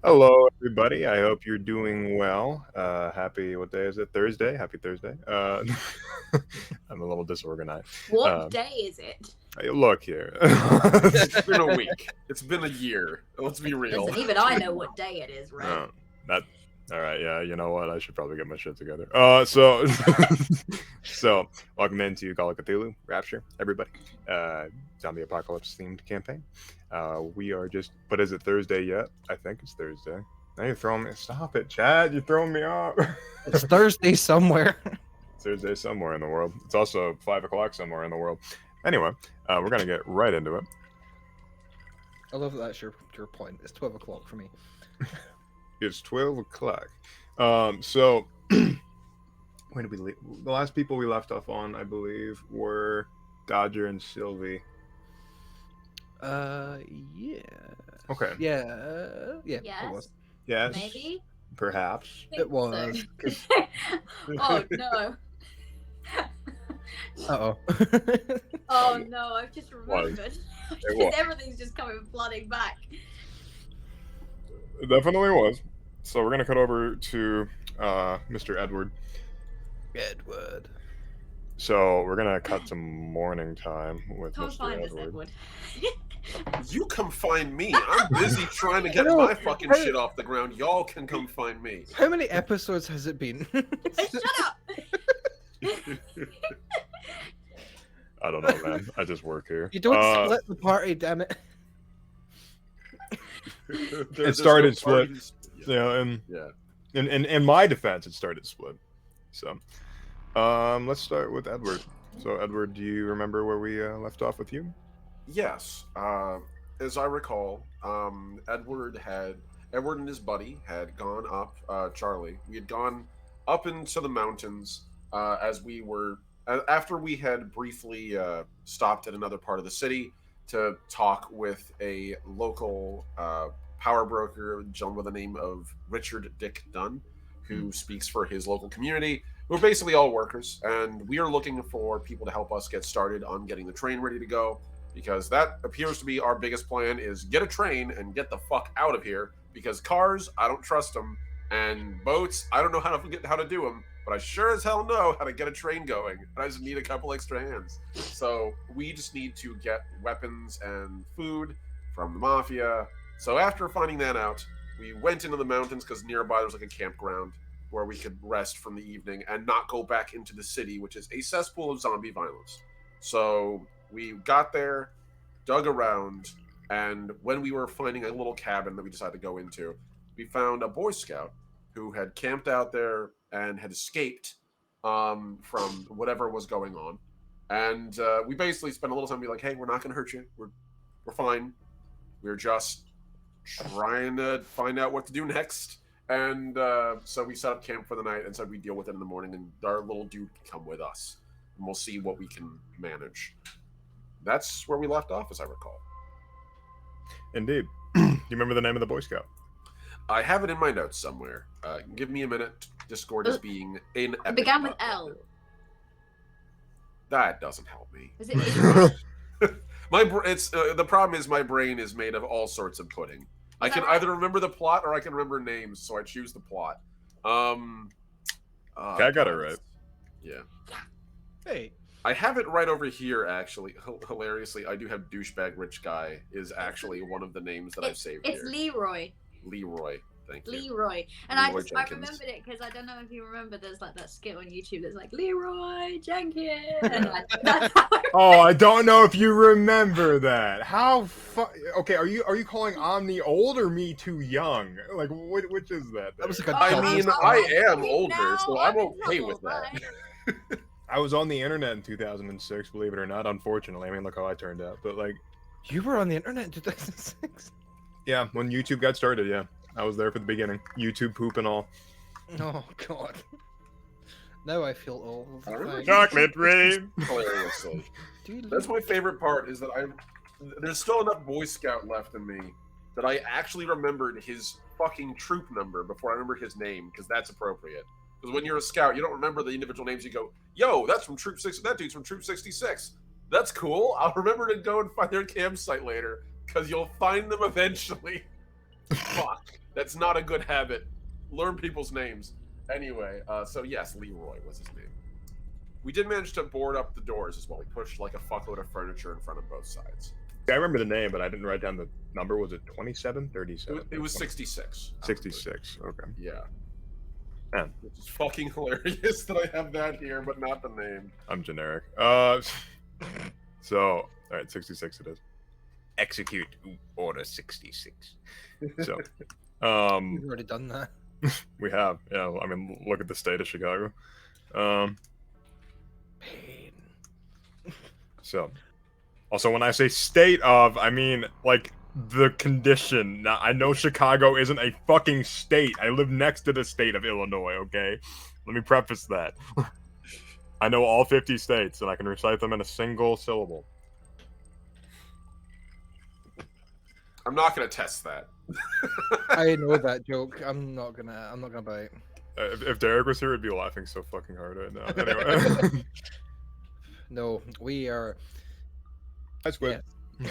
Hello, everybody. I hope you're doing well. Happy, what day is it? Thursday. Happy Thursday. I'm a little disorganized. What day is it? Look here. It's been a week. It's been a year. Let's be real. Listen, even I know what day it is, right? Oh, that. All right. Yeah. You know what? I should probably get my shit together. So welcome into Call of Cthulhu, Rapture, everybody. Zombie apocalypse themed campaign. We are just. But is it Thursday yet? I think it's Thursday. Now you're throwing me. Stop it, Chad. You're throwing me off. It's Thursday somewhere. Thursday somewhere in the world. It's also 5 o'clock somewhere in the world. Anyway, we're gonna get right into it. I love that that's your point. It's 12 o'clock for me. It's 12 o'clock. So where did we leave? The last people we left off on, I believe, were Dodger and Sylvie. Yeah. Okay. Yeah. Yeah. Yes. It was. Yes. Maybe? Perhaps. I think It was. so. Oh no. Uh-oh. Oh no, I've just remembered. It was. Everything's just coming flooding back. It definitely was. So we're gonna cut over to Mr. Edward. Edward. So we're gonna cut to morning time with Come Mr. find us, Edward. Edward. You come find me. I'm busy trying to get No, my fucking hey. shit off the ground. Y'all can come find me. How many episodes has it been? Shut up! I don't know, man. I just work here. You don't split the party, damn it. There's started no split. parties. Yeah, and Yeah. in my defense, it started split. So, let's start with Edward. So, Edward, do you remember where we left off with you? Yes. As I recall, Edward and his buddy had gone up. Charlie. We had gone up into the mountains as we were after we had briefly stopped at another part of the city to talk with a local power broker, a gentleman by the name of Richard Dick Dunn, who speaks for his local community. We're basically all workers, and we are looking for people to help us get started on getting the train ready to go, because that appears to be our biggest plan: is get a train and get the fuck out of here. Because cars, I don't trust them, and boats, I don't know how to do them. But I sure as hell know how to get a train going, and I just need a couple extra hands. So we just need to get weapons and food from the mafia. So after finding that out, we went into the mountains because nearby there was like a campground where we could rest from the evening and not go back into the city, which is a cesspool of zombie violence. So we got there, dug around, and when we were finding a little cabin that we decided to go into, we found a Boy Scout who had camped out there and had escaped from whatever was going on. And we basically spent a little time being like, hey, we're not going to hurt you. We're fine. We're just trying to find out what to do next. And so we set up camp for the night and said we'd deal with it in the morning, and our little dude can come with us. And we'll see what we can manage. That's where we left off, as I recall. Indeed. Do you remember the name of the Boy Scout? I have it in my notes somewhere. Give me a minute. Discord is being an It epic began with nightmare. L. That doesn't help me. Was it? The problem is my brain is made of all sorts of pudding. I can either remember the plot or I can remember names, so I choose the plot. I got it right. Yeah. Hey. I have it right over here, actually. Hilariously, I do have Douchebag Rich Guy is actually one of the names that I've saved It's here. Leroy. Leroy. Thank you. Leroy. And Leroy I Jenkins. remembered it because I don't know if you remember, there's like that skit on YouTube that's like, Leroy Jenkins. And that's how I Oh, I don't know if you remember that. How okay, are you calling I'm the old or me too young? Like which is that? That was like a I mean, I'm I not am older, now, so I'm in okay trouble, with that. right? I was on the internet in 2006, believe it or not, unfortunately. I mean, look how I turned out. But like, You were on the internet in 2006? yeah, when YouTube got started, yeah. I was there for the beginning. YouTube poop and all. Oh, God. Now I feel old. I remember Thanks. Chocolate rain. Hilariously. Dude, That's my favorite part, is that there's still enough Boy Scout left in me that I actually remembered his fucking troop number before I remember his name, because that's appropriate. Because when you're a scout, you don't remember the individual names. You go, yo, that's from Troop 6. That dude's from Troop 66. That's cool. I'll remember to go and find their campsite later, because you'll find them eventually. Fuck. That's not a good habit. Learn people's names. Anyway, so yes, Leroy was his name. We did manage to board up the doors as well. We pushed like a fuckload of furniture in front of both sides. Yeah, I remember the name, but I didn't write down the number. Was it 27, 37? It was 66. 66. Okay. Yeah. Man. Which is fucking hilarious that I have that here, but not the name. I'm generic. So, all right, 66 it is. Execute order 66. So, We've already done that. we have. Yeah, I mean, look at the state of Chicago. Pain. So, also when I say state of, I mean like the condition. Now, I know Chicago isn't a fucking state. I live next to the state of Illinois, okay? Let me preface that. I know all 50 states, and I can recite them in a single syllable. I'm not gonna test that. I know that joke. I'm not gonna buy it. If Derek was here, he'd be laughing so fucking hard right now. Anyway. No, we are. That's good. Yeah.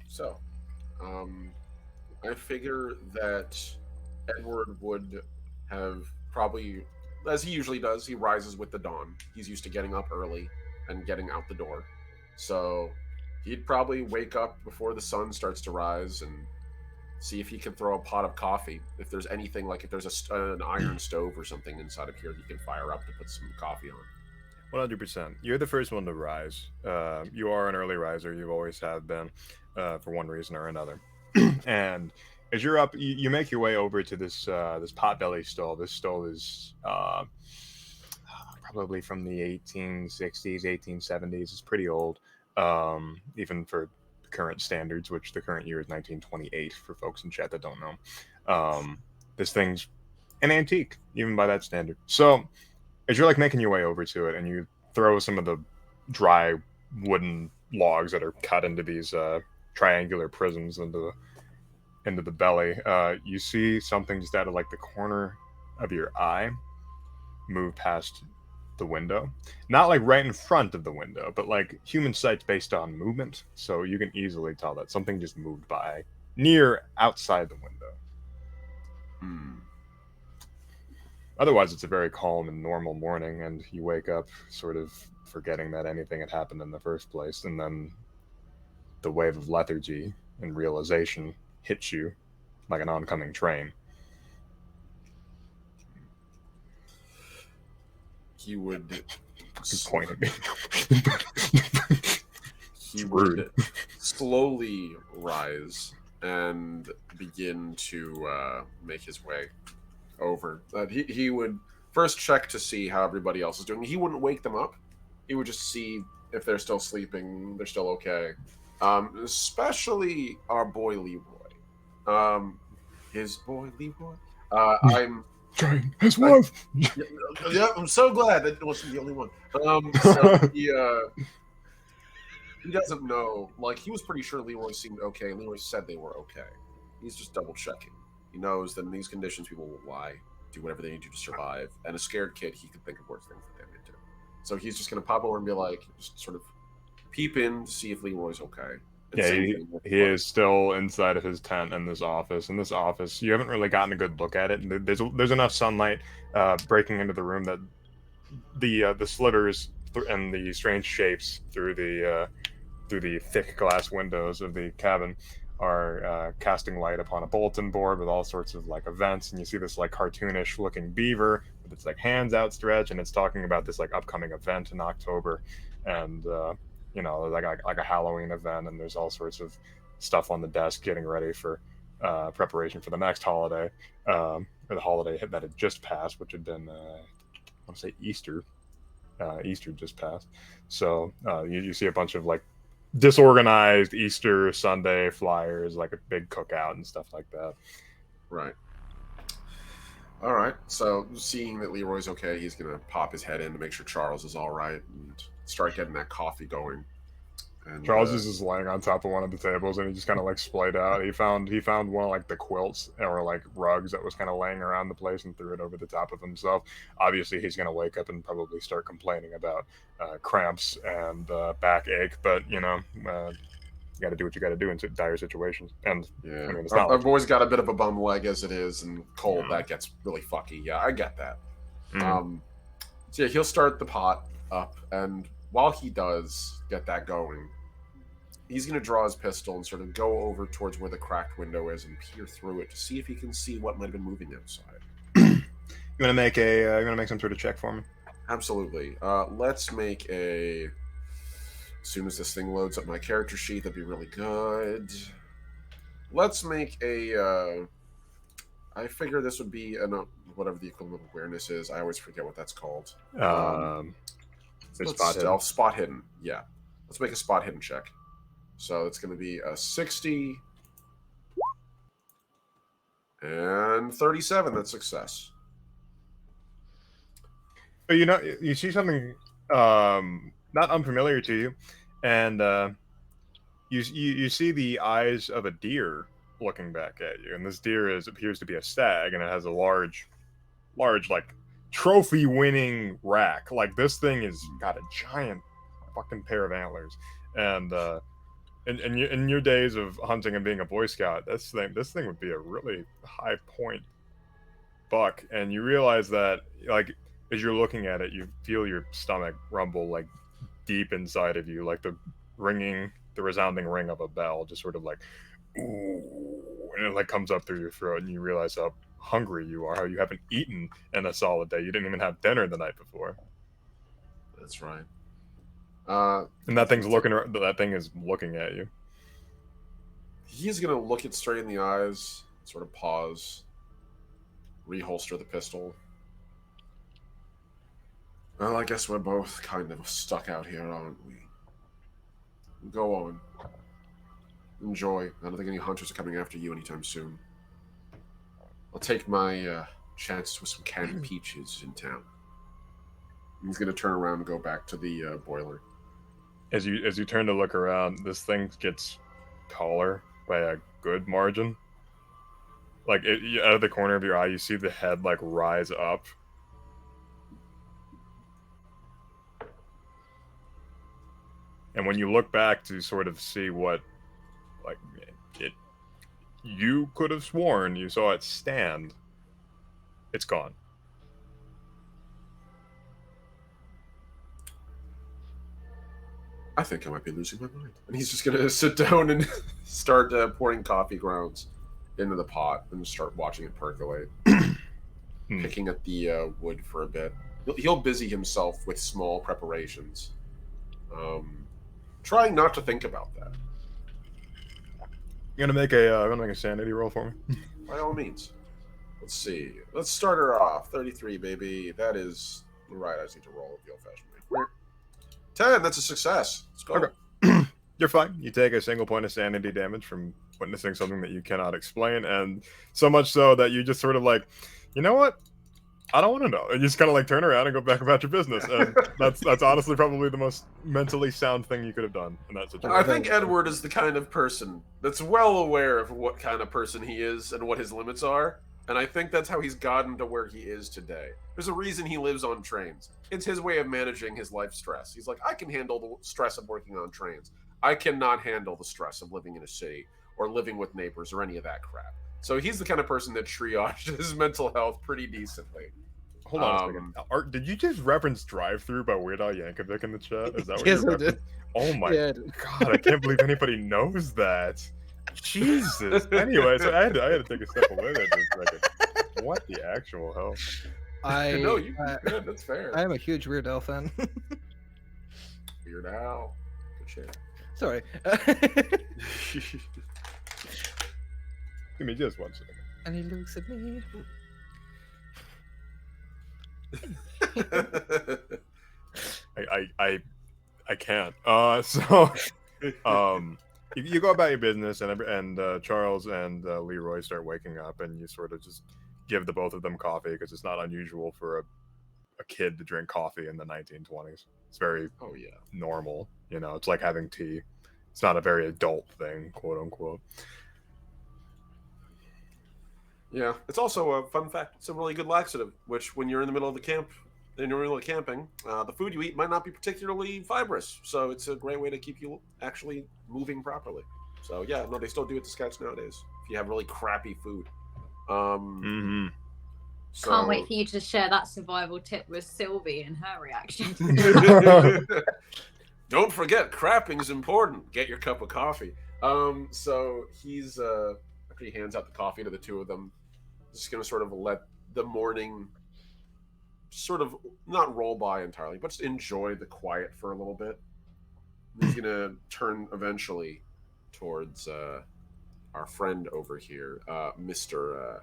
So, I figure that Edward would have probably, as he usually does, he rises with the dawn. He's used to getting up early and getting out the door. So he'd probably wake up before the sun starts to rise and see if he can throw a pot of coffee. If there's anything, like if there's an iron stove or something inside of here, he can fire up to put some coffee on. 100%. You're the first one to rise. You are an early riser. You always have been, for one reason or another. And as you're up, you make your way over to this potbelly stove. This stove is probably from the 1860s, 1870s. It's pretty old, even for current standards, which the current year is 1928 for folks in chat that don't know. This thing's an antique, even by that standard. So as you're like making your way over to it and you throw some of the dry wooden logs that are cut into these triangular prisms into the belly, you see something just out of like the corner of your eye move past the window. Not like right in front of the window, but like human sight's based on movement, so you can easily tell that something just moved by near outside the window. Otherwise, it's a very calm and normal morning, and you wake up sort of forgetting that anything had happened in the first place, and then the wave of lethargy and realization hits you like an oncoming train. He would Point at me. He would slowly rise and begin to make his way over. He would first check to see how everybody else is doing. He wouldn't wake them up. He would just see if they're still sleeping, they're still okay. Especially our boy Leroy. His boy Leroy. I'm Trying his wife. Yeah, I'm so glad that wasn't the only one. So he doesn't know. Like, he was pretty sure Leroy seemed okay. Leroy said they were okay. He's just double checking. He knows that in these conditions, people will lie, do whatever they need to survive. And a scared kid, he could think of worse things than they could do. So he's just going to pop over and be like, just sort of peep in to see if Leroy's okay. Yeah, he is still inside of his tent in this office. In this office, you haven't really gotten a good look at it. There's enough sunlight breaking into the room that the slivers and the strange shapes through the thick glass windows of the cabin are casting light upon a bulletin board with all sorts of like events, and you see this like cartoonish looking beaver with its like hands outstretched, and it's talking about this like upcoming event in October, and you know, like a Halloween event, and there's all sorts of stuff on the desk getting ready for preparation for the next holiday, or the holiday that had just passed, which had been I want to say Easter. Easter just passed, so you see a bunch of like disorganized Easter Sunday flyers, like a big cookout and stuff like that. Right. All right. So seeing that Leroy's okay, he's gonna pop his head in to make sure Charles is all right and start getting that coffee going. And Charles is just laying on top of one of the tables, and he just kind of like splayed out. He found one of like the quilts or like rugs that was kind of laying around the place and threw it over the top of himself. Obviously, he's gonna wake up and probably start complaining about cramps and backache, but you know, You got to do what you got to do in dire situations. And Yeah, I mean, it's not I've like always got a bit of a bum leg as it is, and cold Yeah. that gets really fucky. Yeah, I get that. Mhm. So yeah, he'll start the pot up, and while he does get that going, he's going to draw his pistol and sort of go over towards where the cracked window is and peer through it to see if he can see what might have been moving outside. You want to make some sort of check for me? Absolutely. Let's make a. As soon as this thing loads up my character sheet, that'd be really good. Let's make a. I figure this would be whatever the equivalent of awareness is. I always forget what that's called. Spot Spot hidden. Yeah. Let's make a spot hidden check. So it's going to be a 60 and 37. That's success. But you see something not unfamiliar to you, and you see the eyes of a deer looking back at you, and this deer appears to be a stag, and it has a large like trophy winning rack. Like this thing has got a giant fucking pair of antlers, and in your days of hunting and being a Boy Scout, this thing would be a really high point buck, and you realize that like as you're looking at it, you feel your stomach rumble like deep inside of you, like the resounding ring of a bell, just sort of like, ooh, and it like comes up through your throat, and you realize how hungry you are, how you haven't eaten in a solid day. You didn't even have dinner the night before. That's right. And that thing is looking at you. He's going to look it straight in the eyes, sort of pause, reholster the pistol. Well, I guess we're both kind of stuck out here, aren't we? Go on. Enjoy. I don't think any hunters are coming after you anytime soon. I'll take my chances with some candy peaches in town. He's going to turn around and go back to the boiler. As you turn to look around, this thing gets taller by a good margin. Like out of the corner of your eye, you see the head like rise up. And when you look back to sort of see what, like, you could have sworn you saw it stand, it's gone. I think I might be losing my mind. And he's just going to sit down and start pouring coffee grounds into the pot and start watching it percolate. Picking at the wood for a bit. He'll busy himself with small preparations. Trying not to think about that. You gonna make a sanity roll for me? By all means. Let's see. Let's start her off. 33, baby. That is right. I just need to roll with the old-fashioned way. 10. That's a success. Let's go. Okay. You're fine. You take a single point of sanity damage from witnessing something that you cannot explain, and so much so that you just sort of like, you know what? I don't want to know. And you just kind of like turn around and go back about your business. And that's honestly probably the most mentally sound thing you could have done in that situation. I think Edward is the kind of person that's well aware of what kind of person he is and what his limits are. And I think that's how he's gotten to where he is today. There's a reason he lives on trains. It's his way of managing his life stress. He's like, I can handle the stress of working on trains. I cannot handle the stress of living in a city or living with neighbors or any of that crap. So he's the kind of person that triaged his mental health pretty decently. Hold on a second. Did you just reference Drive Thru by Weird Al Yankovic in the chat? Is that what Yes, you're I did. Oh my Yeah. god, I can't believe anybody knows that. Jesus. Anyway, so I had to take a step away there for a second. What the actual hell? No, you good. That's fair. I am a huge Weird Al fan. Weird Al. Good shit. Sorry. Give me just 1 second. And he looks at me. I can't. So you go about your business, and Charles and Leroy start waking up, and you sort of just give the both of them coffee because it's not unusual for a kid to drink coffee in the 1920s. It's very normal. You know, it's like having tea. It's not a very adult thing, quote unquote. Yeah, it's also a fun fact. It's a really good laxative, which when you're in the middle of the camp and you're really camping, the food you eat might not be particularly fibrous. So it's a great way to keep you actually moving properly. So yeah, no, they still do it to scouts nowadays. If you have really crappy food. So... Can't wait for you to share that survival tip with Sylvie and her reaction. Don't forget, crapping is important. Get your cup of coffee. So he's after he hands out the coffee to the two of them, just gonna sort of let the morning sort of not roll by entirely, but just enjoy the quiet for a little bit. He's gonna turn eventually towards our friend over here, Mr.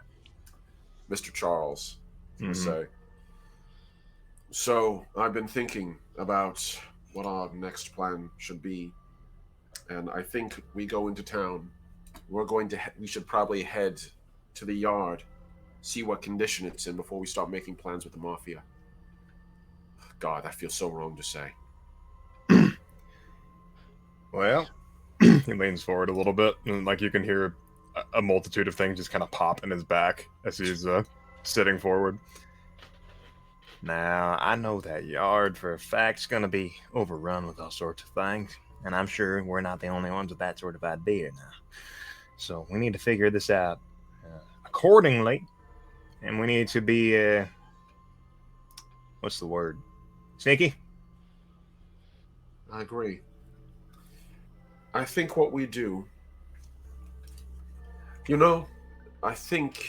Charles, and say, so I've been thinking about what our next plan should be, and I think we go into town. We should probably head to the yard, see what condition it's in before we start making plans with the mafia. God, that feels so wrong to say. Well, he leans forward a little bit, and like you can hear a multitude of things just kind of pop in his back as he's sitting forward. Now, I know that yard for a fact's gonna be overrun with all sorts of things, and I'm sure we're not the only ones with that sort of idea now. So we need to figure this out accordingly, and we need to be, what's the word? Sneaky? I agree. I think what we do... I think...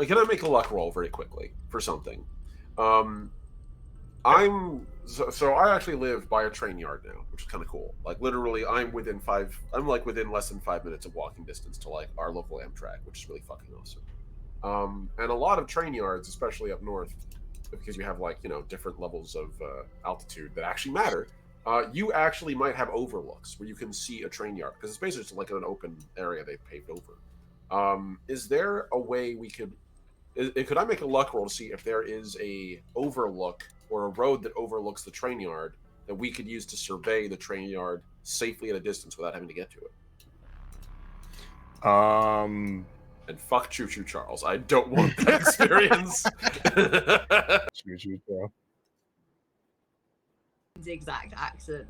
can I make a luck roll very quickly for something? I actually live by a train yard now, which is kind of cool. Like, literally, I'm within less than 5 minutes of walking distance to, like, our local Amtrak, which is really fucking awesome. And a lot of train yards, especially up north, because you have, like, different levels of altitude that actually matter, you actually might have overlooks where you can see a train yard, because it's basically just like an open area they've paved over. Is there a way we could I make a luck roll to see if there is a overlook or a road that overlooks the train yard that we could use to survey the train yard safely at a distance without having to get to it? And fuck Choo Choo Charles. I don't want that experience. Choo Choo Charles. His exact accent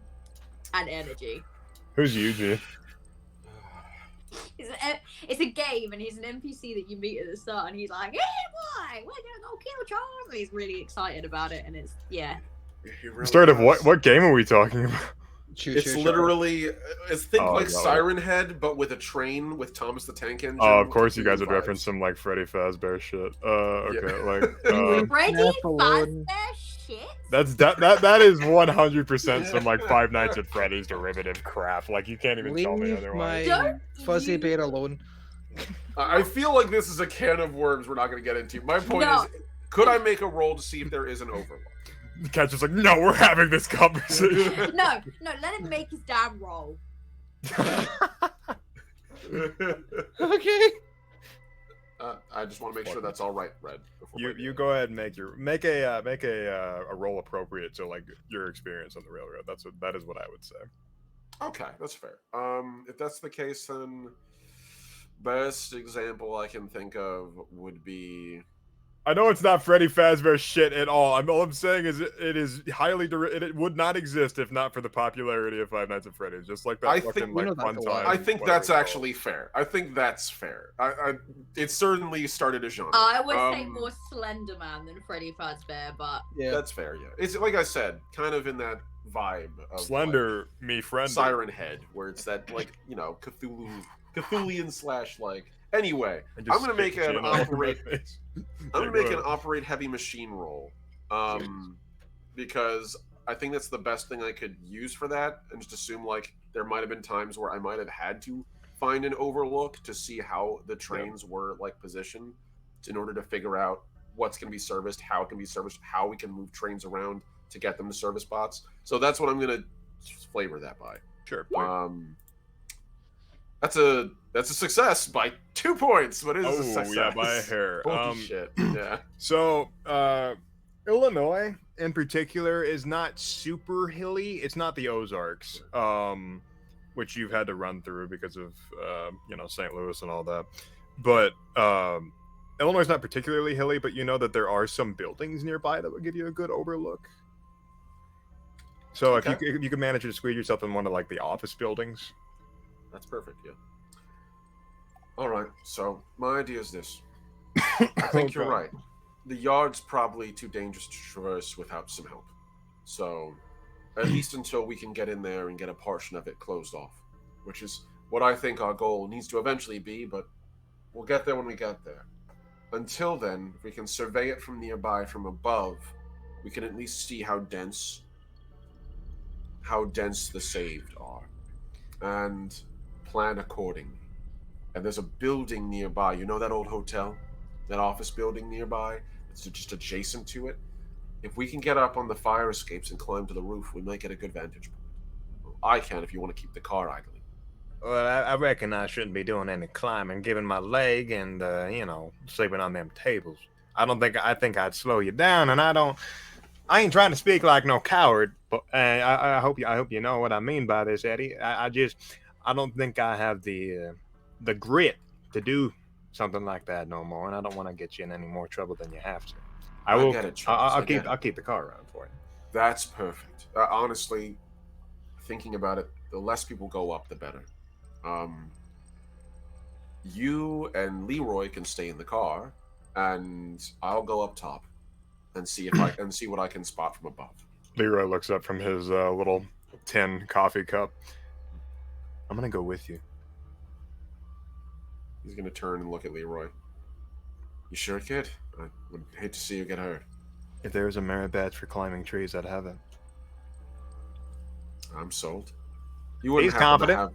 and energy. Who's Yuji? It's a game, and he's an NPC that you meet at the start, and he's like, "Hey boy, we're gonna go kill Charles." And he's really excited about it, and it's Really start of what game are we talking about? It's literally like Siren Head, but with a train with Thomas the Tank Engine. Oh, of course you guys would reference some like Freddy Fazbear shit. Okay, like Freddy Fazbear shit. That is 100% some like Five Nights at Freddy's derivative crap. Like you can't even tell me otherwise. My fuzzy bait alone. I feel like this is a can of worms we're not going to get into. My point is, could I make a roll to see if there is an overlook? The cat's just like, no, we're having this conversation. No, let him make his damn roll. Okay. I just want to make sure that's all right, Red. You go ahead and make a roll appropriate to like your experience on the railroad. That is what I would say. Okay, that's fair. If that's the case, then best example I can think of would be. I know it's not Freddy Fazbear shit at all. All I'm saying is it is highly it would not exist if not for the popularity of Five Nights at Freddy's. Just like that fucking like fun time. I think that's actually fair. I think that's fair. It certainly started a genre. I would say more Slender Man than Freddy Fazbear, but yeah, that's fair. Yeah, it's like I said, kind of in that vibe of Slender like, me friend Siren Head, where it's that like Cthulian slash like. Anyway, I'm gonna make an operate heavy machine roll, because I think that's the best thing I could use for that, and just assume like there might have been times where I might have had to find an overlook to see how the trains were like positioned, in order to figure out what's gonna be serviced, how it can be serviced, how we can move trains around to get them to service spots. So that's what I'm gonna flavor that by. Sure. That's a success by 2 points, but it is a success. Yeah, by a hair. Holy shit. Yeah. So, Illinois in particular is not super hilly. It's not the Ozarks, which you've had to run through because of St. Louis and all that. But Illinois is not particularly hilly, but you know that there are some buildings nearby that would give you a good overlook. So Okay. if you could manage to squeeze yourself in one of like the office buildings. That's perfect, yeah. All right, so my idea is this. I think you're right. The yard's probably too dangerous to traverse without some help. So, at least until we can get in there and get a portion of it closed off, which is what I think our goal needs to eventually be, but we'll get there when we get there. Until then, if we can survey it from nearby, from above, we can at least see how dense the saved are, and plan accordingly. And there's a building nearby. You know that old hotel? That office building nearby? It's just adjacent to it. If we can get up on the fire escapes and climb to the roof, we might get a good vantage point. Well, I can if you want to keep the car idling. Well, I reckon I shouldn't be doing any climbing, given my leg and, sleeping on them tables. I think I'd slow you down, and I ain't trying to speak like no coward, but I hope you know what I mean by this, Eddie. I don't think I have the grit to do something like that no more, and I don't want to get you in any more trouble than you have to. I will get it, Charles. I'll keep the car around for you. That's perfect. Honestly, thinking about it, the less people go up, the better. You and Leroy can stay in the car, and I'll go up top and see what I can spot from above. Leroy looks up from his little tin coffee cup. I'm gonna go with you. He's gonna turn and look at Leroy. You sure, kid? I would hate to see you get hurt. If there was a merit badge for climbing trees, I'd have it. I'm sold. You wouldn't He's confident.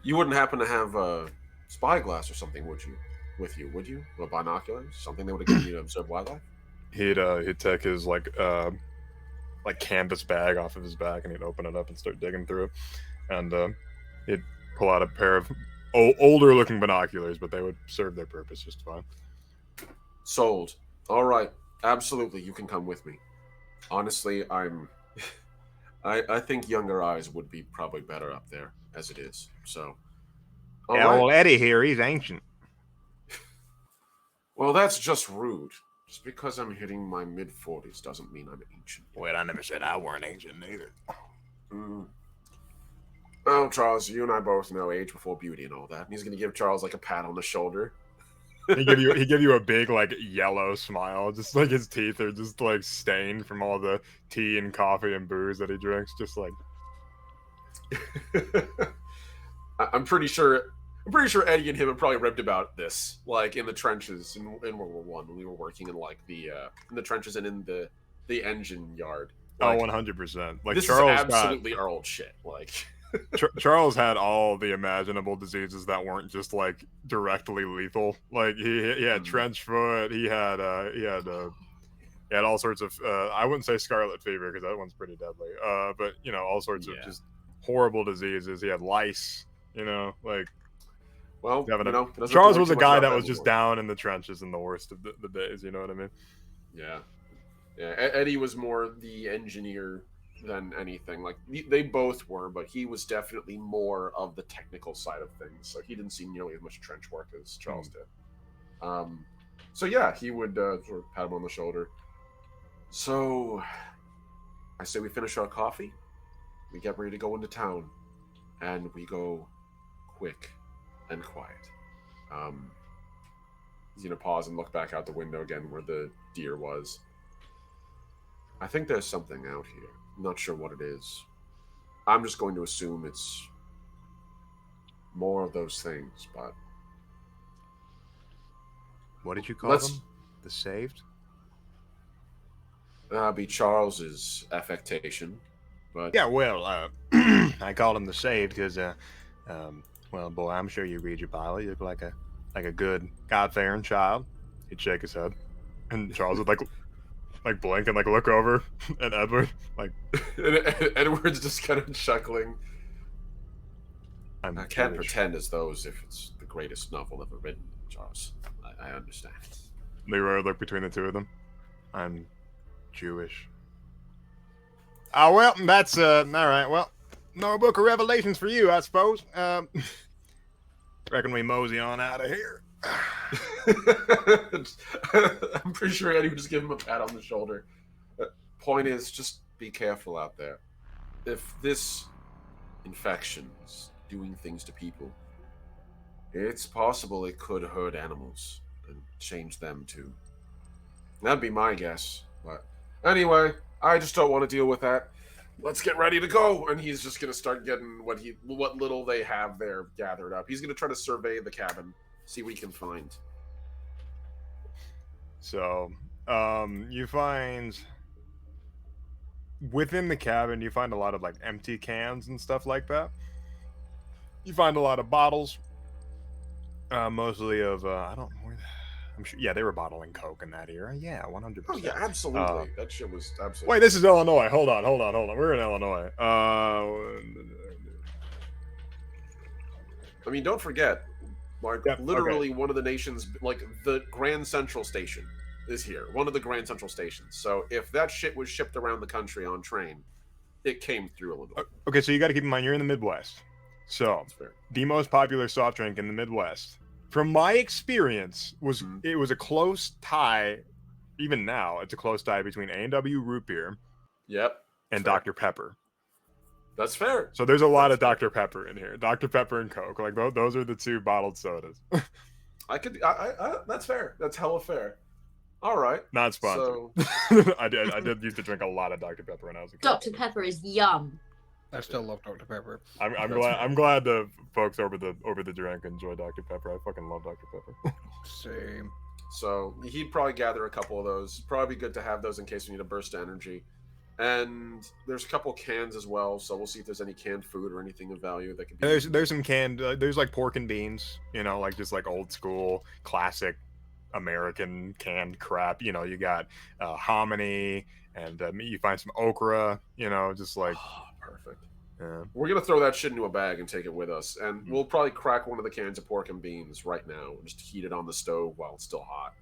You wouldn't happen to have a spyglass or something, would you? With you, would you? Or binoculars? Something that would have given you to observe wildlife? He'd take his like canvas bag off of his back, and he'd open it up and start digging through it, and he'd pull out a pair of older looking binoculars, but they would serve their purpose just fine. Sold. All right, absolutely, you can come with me. Honestly, I think younger eyes would be probably better up there as it is. So, yeah, right. well, Eddie here, he's ancient. Well, that's just rude. Just because I'm hitting my mid-40s doesn't mean I'm ancient. Wait, I never said I weren't ancient either. Oh, Charles, you and I both know age before beauty and all that. And he's going to give Charles like a pat on the shoulder. He give you a big like yellow smile, just like his teeth are just like stained from all the tea and coffee and booze that he drinks. Just like I'm pretty sure Eddie and him have probably ribbed about this, like in the trenches in World War One when we were working in like the in the trenches and in the engine yard. Like, 100%. Like this Charles is absolutely our old shit. Like Charles had all the imaginable diseases that weren't just like directly lethal. Like he had trench foot. He had all sorts of I wouldn't say scarlet fever because that one's pretty deadly. But you know, all sorts of just horrible diseases. He had lice. You know, like. Well, Charles was a guy that was just down in the trenches in the worst of the days. You know what I mean? Yeah. Eddie was more the engineer than anything. Like they both were, but he was definitely more of the technical side of things. So he didn't see nearly as much trench work as Charles did. So yeah, he would sort of pat him on the shoulder. So I say we finish our coffee, we get ready to go into town, and we go quick and quiet. He's gonna pause and look back out the window again where the deer was. I think there's something out here. I'm not sure what it is. I'm just going to assume it's more of those things, but... What did you call them? The saved? Be Charles's affectation, but... Yeah, well, I called him the saved because, well, boy, I'm sure you read your Bible. You look like a good, God-fearing child. He'd shake his head, and Charles would like blink and like look over at Edward, like. And Edward's just kind of chuckling. I can't pretend as though as if it's the greatest novel ever written, Charles. I understand. Leroy looked between the two of them. I'm Jewish. Oh well, that's all right. Well, no book of Revelations for you, I suppose. Reckon we mosey on out of here. I'm pretty sure Eddie would just give him a pat on the shoulder. Point is, just be careful out there. If this infection's doing things to people, it's possible it could hurt animals and change them too. That'd be my guess. But anyway, I just don't want to deal with that. Let's get ready to go. And he's just gonna start getting what little they have there gathered up. He's gonna try to survey the cabin, see what he can find. So, you find within the cabin, you find a lot of like empty cans and stuff like that. You find a lot of bottles, mostly of I don't know. I'm sure. Yeah, they were bottling Coke in that era. Yeah, 100%. Oh yeah, absolutely. That shit was absolutely. Wait, this is Illinois. Hold on. We're in Illinois. I mean, don't forget, like literally one of the nation's, like the Grand Central Station is here. One of the Grand Central stations. So if that shit was shipped around the country on train, it came through Illinois. Okay, so you got to keep in mind you're in the Midwest. So That's fair. the most popular soft drink in the Midwest, from my experience, was it was a close tie. Even now, it's a close tie between A&W root beer, Yep, and fair. Dr. Pepper. That's fair. So there's a lot of Dr. Pepper in here. Dr. Pepper and Coke, like those are the two bottled sodas. I that's fair. That's hella fair. All right. Not sponsored. So I did used to drink a lot of Dr. Pepper when I was a kid. Dr. Pepper is yum. I still love Dr. Pepper. I'm glad the folks over the drink enjoy Dr. Pepper. I fucking love Dr. Pepper. Same. So he'd probably gather a couple of those. Probably good to have those in case we need a burst of energy. And there's a couple cans as well, so we'll see if there's any canned food or anything of value that could be. There's some canned. There's like pork and beans. You know, like just like old school, classic American canned crap. You know, you got hominy and you find some okra. You know, just like. Perfect. Yeah. We're gonna throw that shit into a bag and take it with us, and we'll probably crack one of the cans of pork and beans right now and just heat it on the stove while it's still hot,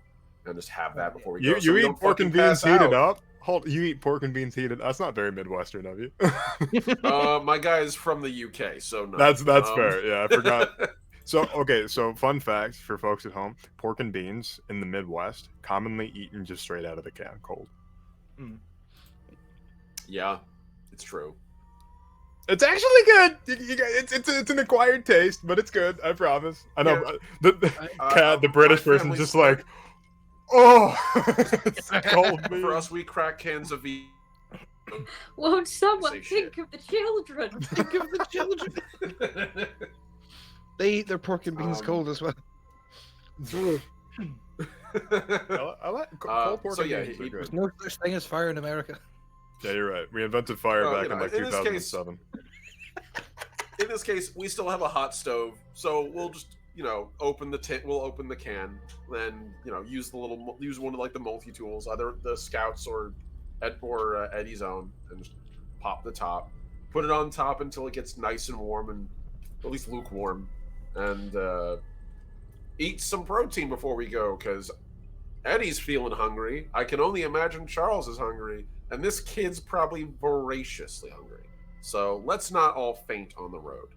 and just have that before we go. You eat pork and beans heated up? You eat pork and beans heated? That's not very Midwestern of you. My guy is from the UK, so no. That's fair. Yeah, I forgot. So fun fact for folks at home: pork and beans in the Midwest commonly eaten just straight out of the can, cold. Yeah, it's true. It's actually good. It's an acquired taste, but it's good. I promise. I know the British person just like, oh, it's cold beans. For us, we crack cans of beans. Won't someone think of the children? Think of the children. They eat their pork and beans cold as well. I like cold pork and beans. There's no such thing as fire in America. Yeah, you're right. We invented fire back in like 2007. In this case, we still have a hot stove, so we'll just open the tin. We'll open the can, then use one of like the multi tools, either the Scouts or Eddie's own, and just pop the top, put it on top until it gets nice and warm and at least lukewarm, and eat some protein before we go because Eddie's feeling hungry. I can only imagine Charles is hungry. And this kid's probably voraciously hungry. So let's not all faint on the road.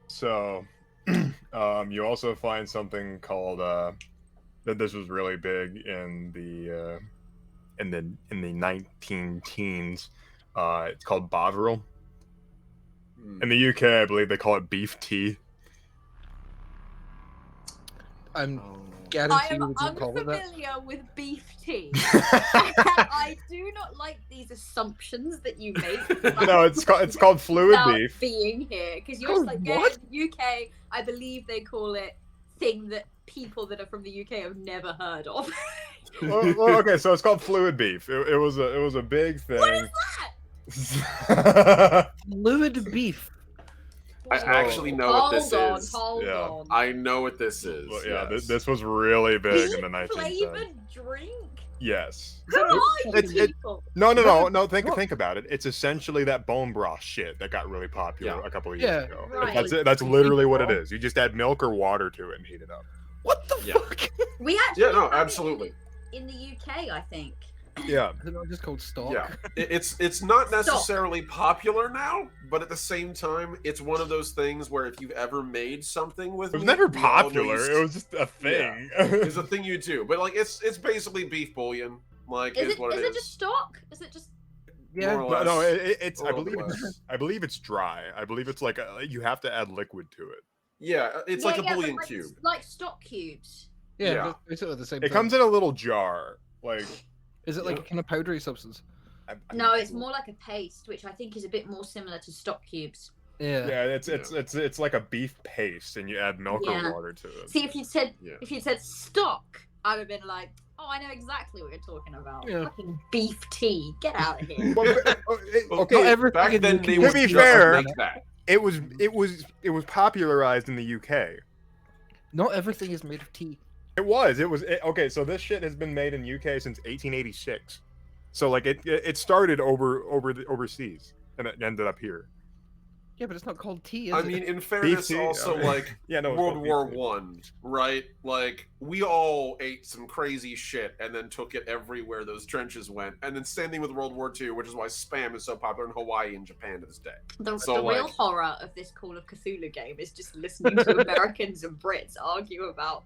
So, you also find something called that this was really big in the 19 teens. It's called Bovril. In the UK, I believe they call it beef tea. I'm I am unfamiliar with beef tea. I do not like these assumptions that you make. No, it's called fluid beef. Being here, because you're just like, yeah, in the UK, I believe they call it thing that people that are from the UK have never heard of. well, okay, so it's called fluid beef. It was a big thing. What is that? Fluid beef. I actually know what this is. Hold on. I know what this is. Well, yeah, yes. this was really big in the 1910s. Flavored drink? Yes. Who are you people? No. Think about it. It's essentially that bone broth shit that got really popular a couple of years ago. Right. That's it. That's literally what it is. You just add milk or water to it and heat it up. What the fuck? We actually absolutely. in the UK, I think. Yeah. Is it not just called stock? Yeah, it's not necessarily popular now, but at the same time, it's one of those things where if you've ever made something with It was meat, never you popular. always- It was just a thing. it's a thing you do. But like, it's basically beef bouillon. Like, Is is it what is it it just stock? Is it just Yeah. More or No, less. no, it's. A I little believe bit it's. less. I believe it's dry. I believe it's like you have to add liquid to it. Yeah, it's like a but bouillon like, cube. like stock cubes. Yeah, Yeah. but it's sort of the same It thing. comes in a little jar. Like Is it like Yeah. a kind of powdery substance? No, it's more like a paste, which I think is a bit more similar to stock cubes. Yeah. Yeah, it's like a beef paste, and you add milk Yeah. or water to it. See, if Yeah. you said stock, I'd have been like, oh, I know exactly what you're talking about. Yeah. Fucking beef tea. Get out of here. Well, Well, okay, Not everything Back in then, the they UK would To be just fair- make that. it was popularized in the UK. Not everything is made of tea. It was. Okay. So this shit has been made in UK since 1886. So like it started overseas and it ended up here. Yeah, but it's not called tea, is I it? mean, in fairness, tea, also okay. like Yeah, no. it's World called War beef tea. One, right? Like we all ate some crazy shit and then took it everywhere those trenches went. And then same thing with World War II, which is why spam is so popular in Hawaii and Japan to this day. The So, real like- horror of this Call of Cthulhu game is just listening to Americans and Brits argue about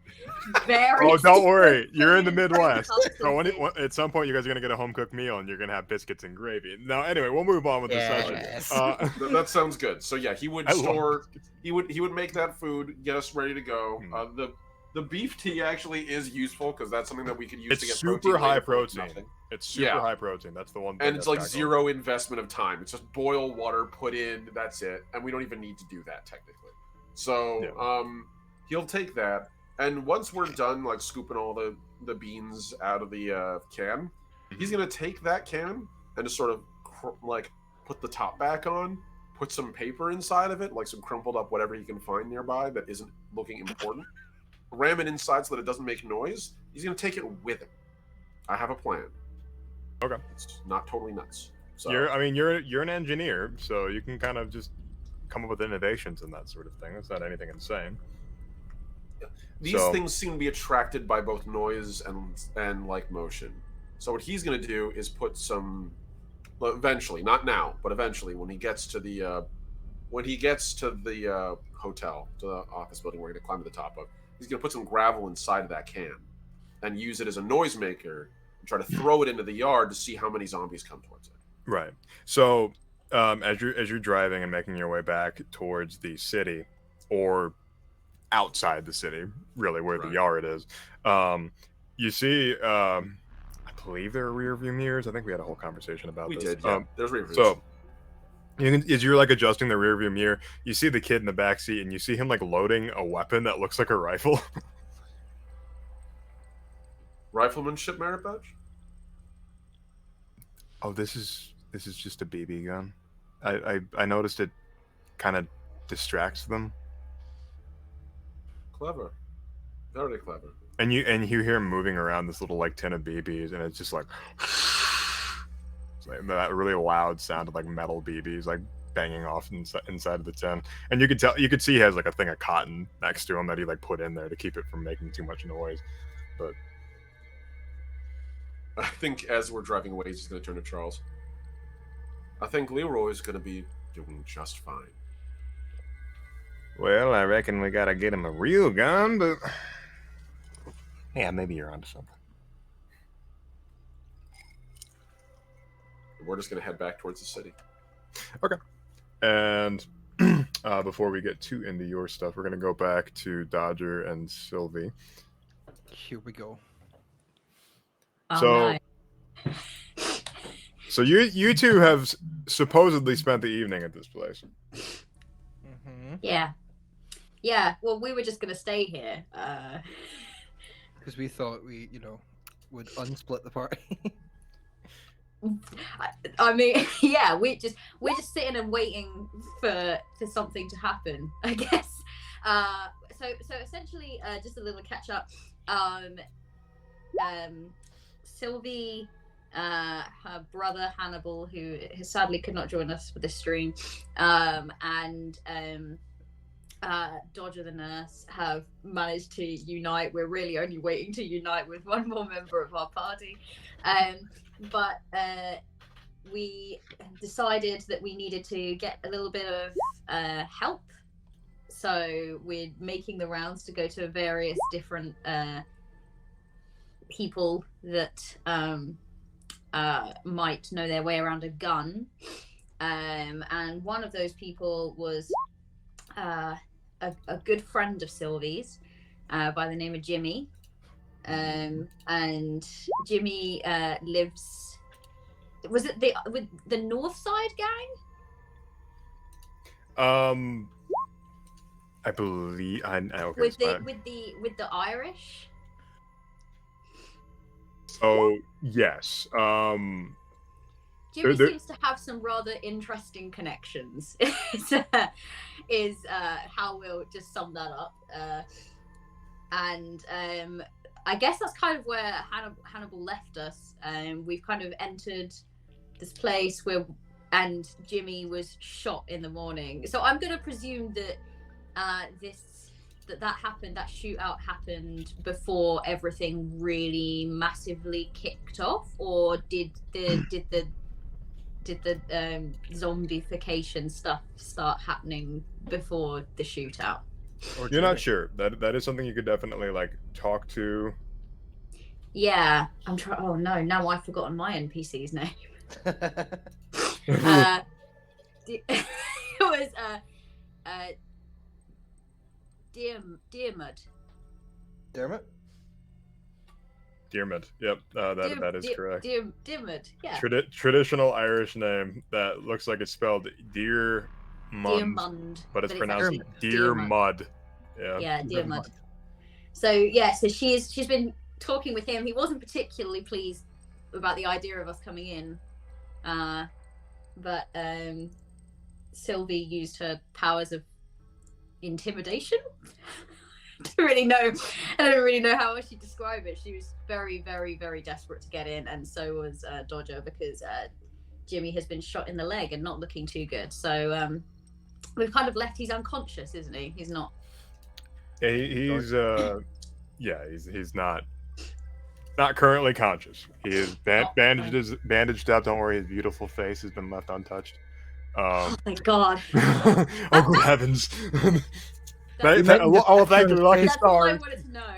very. Oh, don't worry. You're in the different Midwest. So substances. at some point, you guys are gonna get a home cooked meal, and you're gonna have biscuits and gravy. Now, anyway, we'll move on with the Yes. session. That sounds good. So yeah, he would I love store. biscuits. He would make that food, get us ready to go. Mm. The beef tea actually is useful because that's something that we could use It's to get super protein high later for protein. nothing. It's super Yeah. high protein. That's the one thing. And it's that's like got going. zero investment of time. It's just boil water, put in, that's it, and we don't even need to do that technically. So he'll take that, and once we're done like scooping all the beans out of the can, he's gonna take that can and just sort of like put the top back on, put some paper inside of it, like some crumpled up whatever he can find nearby that isn't looking important, ram it inside so that it doesn't make noise. He's gonna take it with him. I have a plan. Okay. It's not totally nuts. So You're an engineer, so you can kind of just come up with innovations and that sort of thing. It's not anything insane. these So- things seem to be attracted by both noise and like motion. So what he's gonna do is put some, well, eventually, not now, but eventually, when he gets to the hotel, to the office building we're gonna climb to the top of, he's gonna put some gravel inside of that can and use it as a noisemaker and try to throw it into the yard to see how many zombies come towards it. Right. So, as you're driving and making your way back towards the city, or outside the city, really where the Right. yard is, you see, I believe there are rear view mirrors. I think we had a whole conversation about We this. did, yeah. There's reviews. So, as you're like adjusting the rear view mirror, you see the kid in the back seat, and you see him like loading a weapon that looks like a rifle. Riflemanship merit badge? Oh, this is just a BB gun. I noticed it kind of distracts them, Clever. Very clever. and you hear him moving around this little like tin of BBs, and it's just like, it's like that really loud sound of like metal BBs like banging off inside of the tin, and you could see he has like a thing of cotton next to him that he like put in there to keep it from making too much noise. But I think as we're driving away, he's just going to turn to Charles. I think Leroy's going to be doing just fine. well, I reckon we gotta get him a real gun, but yeah, maybe you're onto something. We're just going to head back towards the city. And before we get too into your stuff, we're gonna go back to Dodger and Sylvie. Here we go. Oh, So- no. So you two have supposedly spent the evening at this place. Mm-hmm. Yeah. Well, we were just gonna stay here. Because we thought we, would unsplit the party. I mean, yeah, we're just sitting and waiting for something to happen, I guess. So essentially, just a little catch up. Sylvie, her brother Hannibal, who sadly could not join us for this stream, and Dodger the nurse have managed to unite. We're really only waiting to unite with one more member of our party. But we decided that we needed to get a little bit of help. So we're making the rounds to go to various different people that might know their way around a gun. And one of those people was a good friend of Sylvie's by the name of Jimmy. And Jimmy lives. Was it with the North Side gang? I believe okay, with the Irish. So yes, Jimmy seems to have some rather interesting connections. is how we'll just sum that up. And I guess that's kind of where Hannibal left us. We've kind of entered this place and Jimmy was shot in the morning. So I'm going to presume that that happened. That shootout happened before everything really massively kicked off, or did the zombification stuff start happening before the shootout? You're not sure. That is something you could definitely like talk to. Yeah, I'm trying. Oh no, now I've forgotten my NPC's name. It was Dearmud. Diarmid. Yep, that is correct. Diarmid. Yeah. Traditional Irish name that looks like it's spelled Dear Mund, but it's pronounced Dear Mud. Yeah. Yeah, Dearmud. So she's been talking with him. He wasn't particularly pleased about the idea of us coming in, but Sylvie used her powers of intimidation. I don't really know how else she'd describe it. She was very, very, very desperate to get in, and so was Dodger, because Jimmy has been shot in the leg and not looking too good. So we've kind of left. He's unconscious, isn't he? He's not. Yeah, he's not currently conscious. He is bandaged up. Don't worry, his beautiful face has been left untouched. Oh, thank God. Oh, good heavens. Thank you, lucky That's all I stars. wanted to know.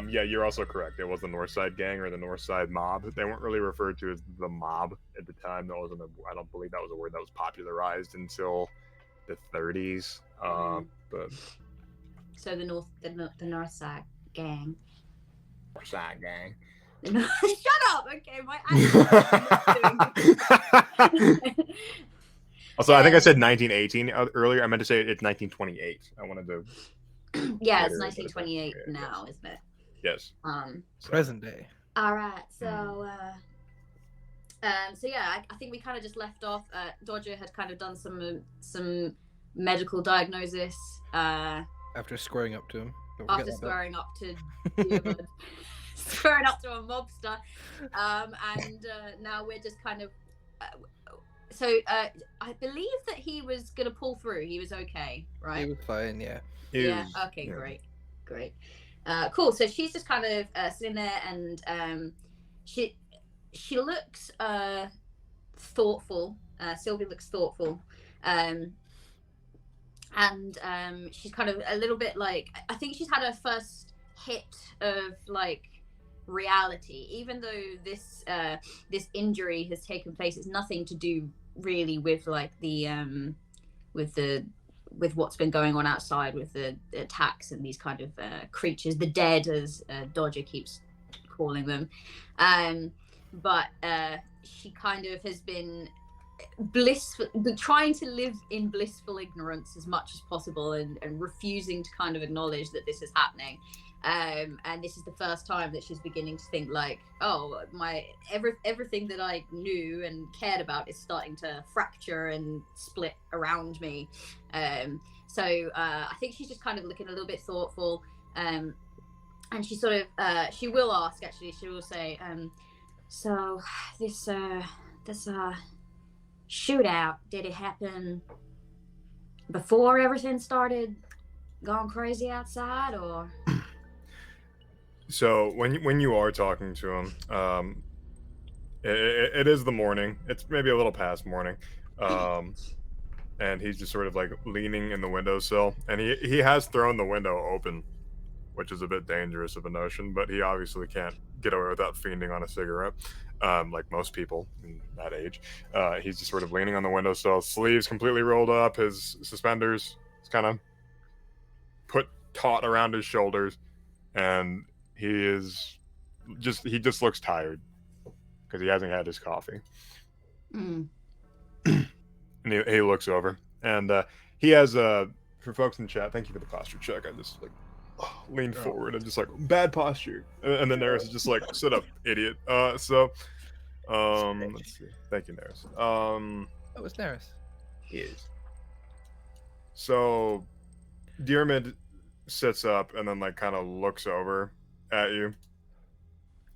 Yeah, you're also correct. It was the Northside Gang or the Northside Mob. They weren't really referred to as the mob at the time. I don't believe that was a word that was popularized until the 30s. But so the Northside Gang. Northside Gang. Shut up! Okay, my accent. Also, I think I said 1918 earlier. I meant to say it's 1928. I wanted to. Yeah, it's 1928 now, isn't it? Yes. Present day. All right, so yeah, I think we kind of just left off. Dodger had kind of done some medical diagnosis. After squaring up to him. After squaring up to squaring up to a mobster, and now we're just kind of. I believe that he was gonna pull through. He was okay, right? He was fine, yeah. Yeah. Okay. Yeah. Great. Cool. So she's just kind of sitting there, and she looks thoughtful. Sylvie looks thoughtful, and she's kind of a little bit like, I think she's had her first hit of like reality, even though this injury has taken place. It's nothing to do really with like the with what's been going on outside with the attacks and these kind of creatures, the dead, as Dodger keeps calling them. But she kind of has been trying to live in blissful ignorance as much as possible, and refusing to kind of acknowledge that this is happening. And this is the first time that she's beginning to think like, oh, everything that I knew and cared about is starting to fracture and split around me. So I think she's just kind of looking a little bit thoughtful, and she sort of she will ask, actually, she will say, so this shootout, did it happen before everything started going crazy outside, or? So when you are talking to him, it is the morning. It's maybe a little past morning, and he's just sort of like leaning in the windowsill, and he has thrown the window open, which is a bit dangerous of a notion, but he obviously can't get away without fiending on a cigarette, like most people in that age. He's just sort of leaning on the windowsill, sleeves completely rolled up, his suspenders kind of put taut around his shoulders, and he just looks tired because he hasn't had his coffee. Mm. And he looks over, and he has for folks in chat. Thank you for the posture check. I just like leaned forward and just like bad posture, and then Neris is just like sit up, idiot. Let's see. Thank you, Neris. That was Neris. He is. So, Diarmid sits up and then like kind of looks over at you.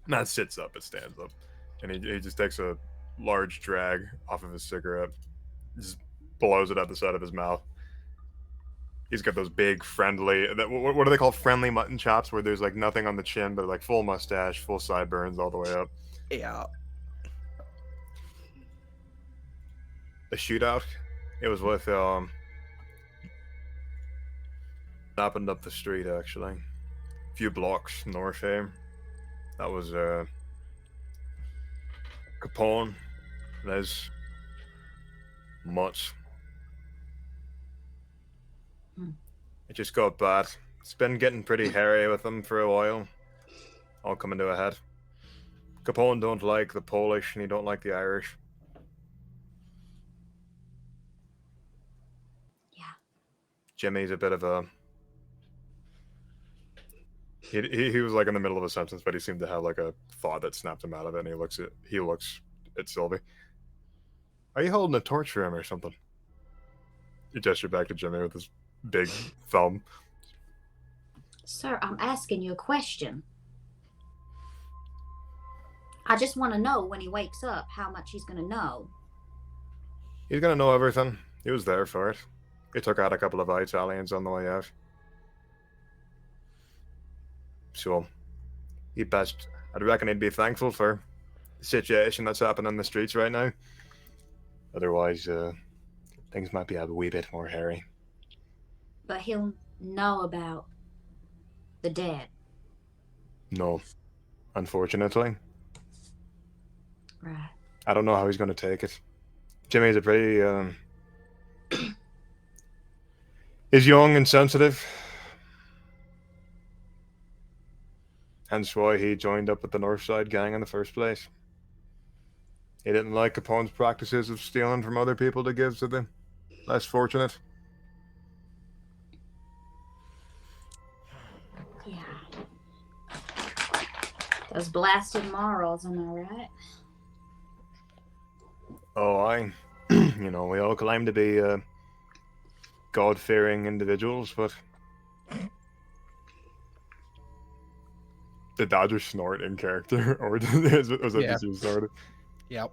Not sits up, but stands up, and he just takes a large drag off of his cigarette, just blows it at the side of his mouth. He's got those big, friendly. What are they called? Friendly mutton chops, where there's like nothing on the chin, but like full mustache, full sideburns all the way up. Yeah. The shootout. It was with happened up the street actually, a few blocks north here. That was Capone. There's much. It just got bad. It's been getting pretty hairy with them for a while. All coming to a head. Capone don't like the Polish and he don't like the Irish. Yeah. Jimmy's a bit of a... He was like in the middle of a sentence, but he seemed to have like a thought that snapped him out of it, and he looks at Sylvie. Are you holding a torch for him or something? He gestured back to Jimmy with his big thumb. Sir, I'm asking you a question. I just want to know when he wakes up how much he's going to know. He's going to know everything. He was there for it. He took out a couple of Italians on the way out. So, I'd reckon he'd be thankful for the situation that's happening in the streets right now. Otherwise, things might be a wee bit more hairy. But he'll know about the dead. No, unfortunately. Right. I don't know how he's going to take it. Jimmy's a pretty... he's young and sensitive. Hence why he joined up with the Northside gang in the first place. He didn't like Capone's practices of stealing from other people to give to the less fortunate. Yeah. Those blasted morals, am I right? Oh, you know, we all claim to be God-fearing individuals, but... Did Dodger snort in character, or was it just you snorted? Yep.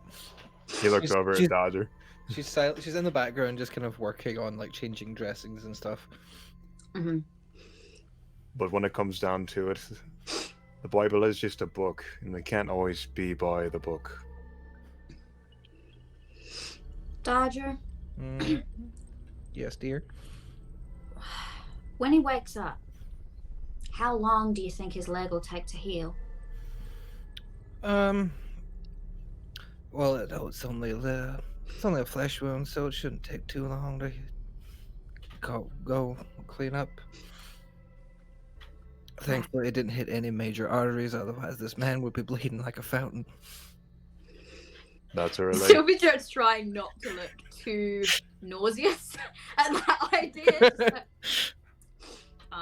He looked over at Dodger. She's silent. She's in the background, just kind of working on like changing dressings and stuff. Mm-hmm. But when it comes down to it, the Bible is just a book, and we can't always be by the book. Dodger? Yes, dear? When he wakes up, how long do you think his leg will take to heal? Well, it's only a flesh wound, so it shouldn't take too long to go clean up. Thankfully, it didn't hit any major arteries, otherwise this man would be bleeding like a fountain. That's a relief. Sylvie Jones trying not to look too nauseous at that idea.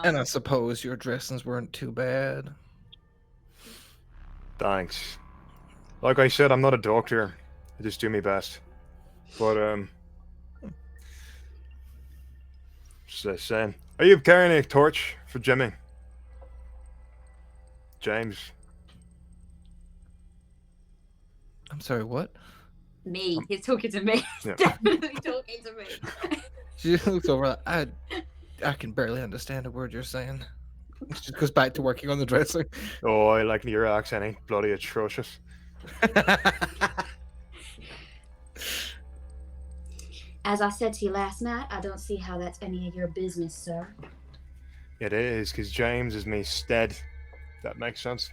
And I suppose your dressings weren't too bad. Thanks. Like I said, I'm not a doctor. I just do my best. But, just saying. Are you carrying a torch for Jimmy? James? I'm sorry, what? Me. He's talking to me. Yeah. Definitely talking to me. She looks over. Like, I can barely understand a word you're saying. She just goes back to working on the dresser. Oh, I like your accent ain't bloody atrocious. As I said to you last night, I don't see how that's any of your business, sir. It is, because James is me stead. That makes sense.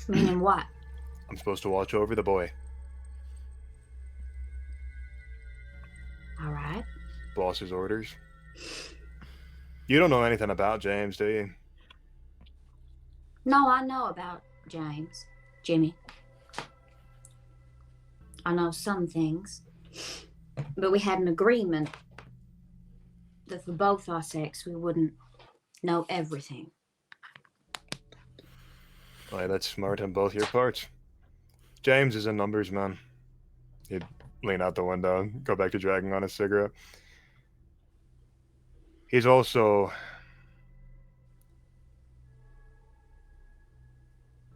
Meaning what? I'm supposed to watch over the boy. All right. Boss's orders. You don't know anything about James, do you? No, I know about James. Jimmy. I know some things. But we had an agreement that for both our sakes we wouldn't know everything. Why, that's smart on both your parts. James is a numbers man. He'd lean out the window and go back to dragging on a cigarette. He's also...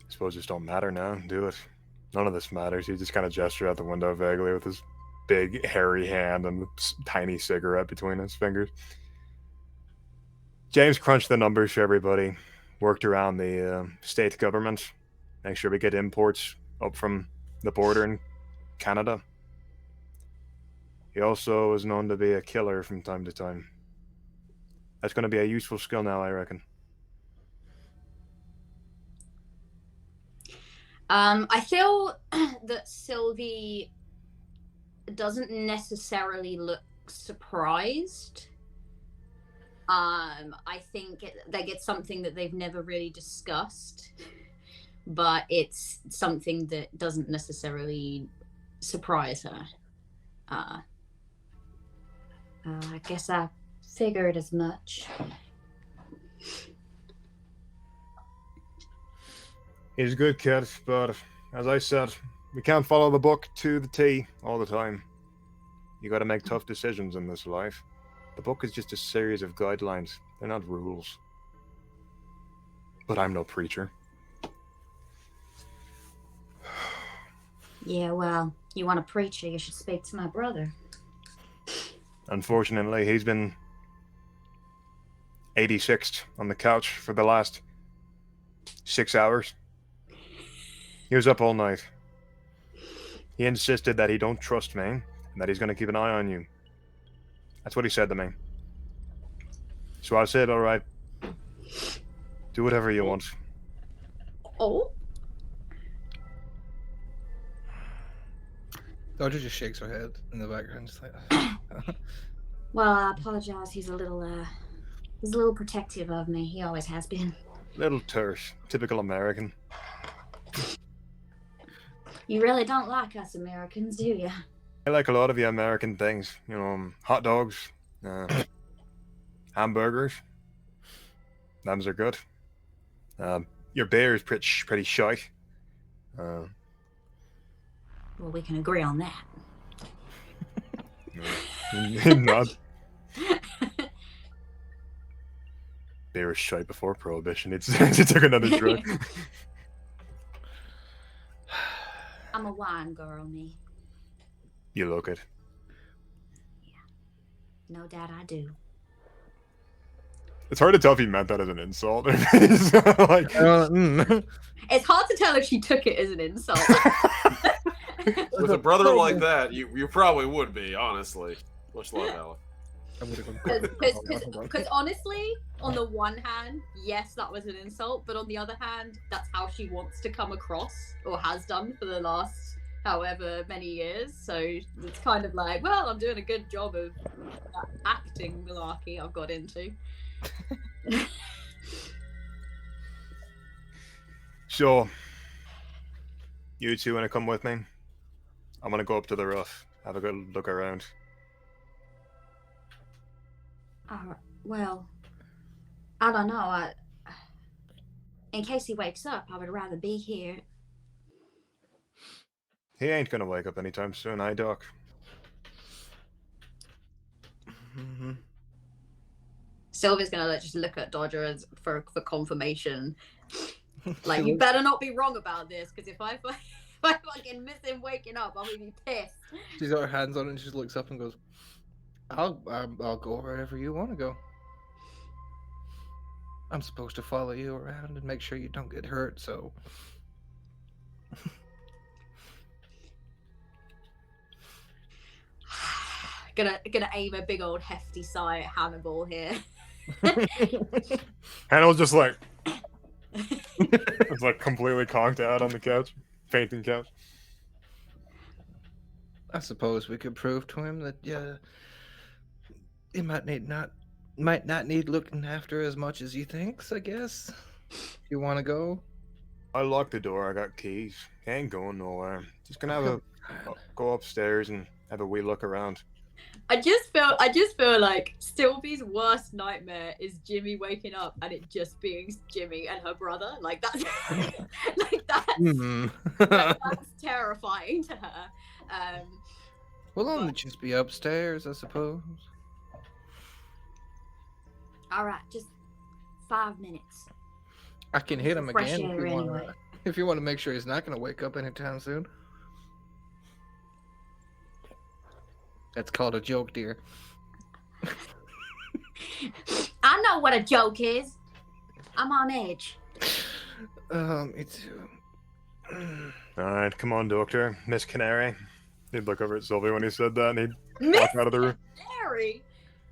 I suppose this don't matter now, do it? None of this matters. He just kind of gestured out the window vaguely with his big, hairy hand and the tiny cigarette between his fingers. James crunched the numbers for everybody, worked around the state government, make sure we get imports up from the border in Canada. He also was known to be a killer from time to time. That's going to be a useful skill now, I reckon. I feel that Sylvie doesn't necessarily look surprised. I think it's something that they've never really discussed, but it's something that doesn't necessarily surprise her. I guess I figured as much. He's a good kid, but as I said, we can't follow the book to the T all the time. You gotta make tough decisions in this life. The book is just a series of guidelines. They're not rules. But I'm no preacher. Yeah, well, you want a preacher, you should speak to my brother. Unfortunately, he's been 86th on the couch for the last 6 hours. He was up all night. He insisted that he don't trust me and that he's going to keep an eye on you. That's what he said to me. So I said, all right, do whatever you want. Oh? Dodger just shakes her head in the background, just like. Well, I apologize. He's a little protective of me. He always has been. Little terse, typical American. You really don't like us Americans, do you? I like a lot of the American things. Hot dogs, hamburgers. Them's are good. Your beer is pretty shite. Well, we can agree on that. Not. Beer was shite before Prohibition. It took another drug. I'm a wine girl, me. You look it. Yeah. No doubt I do. It's hard to tell if he meant that as an insult. Like, It's hard to tell if she took it as an insult. With a brother like that, you probably would be, honestly. Much love, Alec. Because honestly, on the one hand, yes, that was an insult, but on the other hand, that's how she wants to come across, or has done for the last however many years. So it's kind of like, well, I'm doing a good job of that acting malarkey I've got into. So, you two want to come with me? I'm gonna go up to the roof, have a good look around. Well, I don't know. In case he wakes up, I would rather be here. He ain't gonna wake up anytime soon, Doc? Mm-hmm. Sylvia's gonna just look at Dodger for confirmation. Like, you better not be wrong about this, because if I I fucking miss him waking up, I'm gonna be pissed. She's got her hands on it and she just looks up and goes, I'll go wherever you want to go. I'm supposed to follow you around and make sure you don't get hurt, so... gonna aim a big old hefty sigh at Hannibal here. Hannibal's just like... it's like completely conked out on the couch. Fainting couch. I suppose we could prove to him that, he might not need looking after as much as he thinks, I guess. You want to go? I locked the door. I got keys. Ain't going nowhere. Just gonna have go upstairs and have a wee look around. I just feel like Sylvie's worst nightmare is Jimmy waking up and it just being Jimmy and her brother. Like that's that's terrifying to her. We'll only just be upstairs, I suppose. All right, just 5 minutes. I can hit him Fresh again air anyway. if you want to make sure he's not going to wake up anytime soon. That's called a joke, dear. I know what a joke is. I'm on edge. Me too. All right, come on, Doctor. Miss Canary. He'd look over at Sylvie when he said that, and he'd walk out of the room. Canary.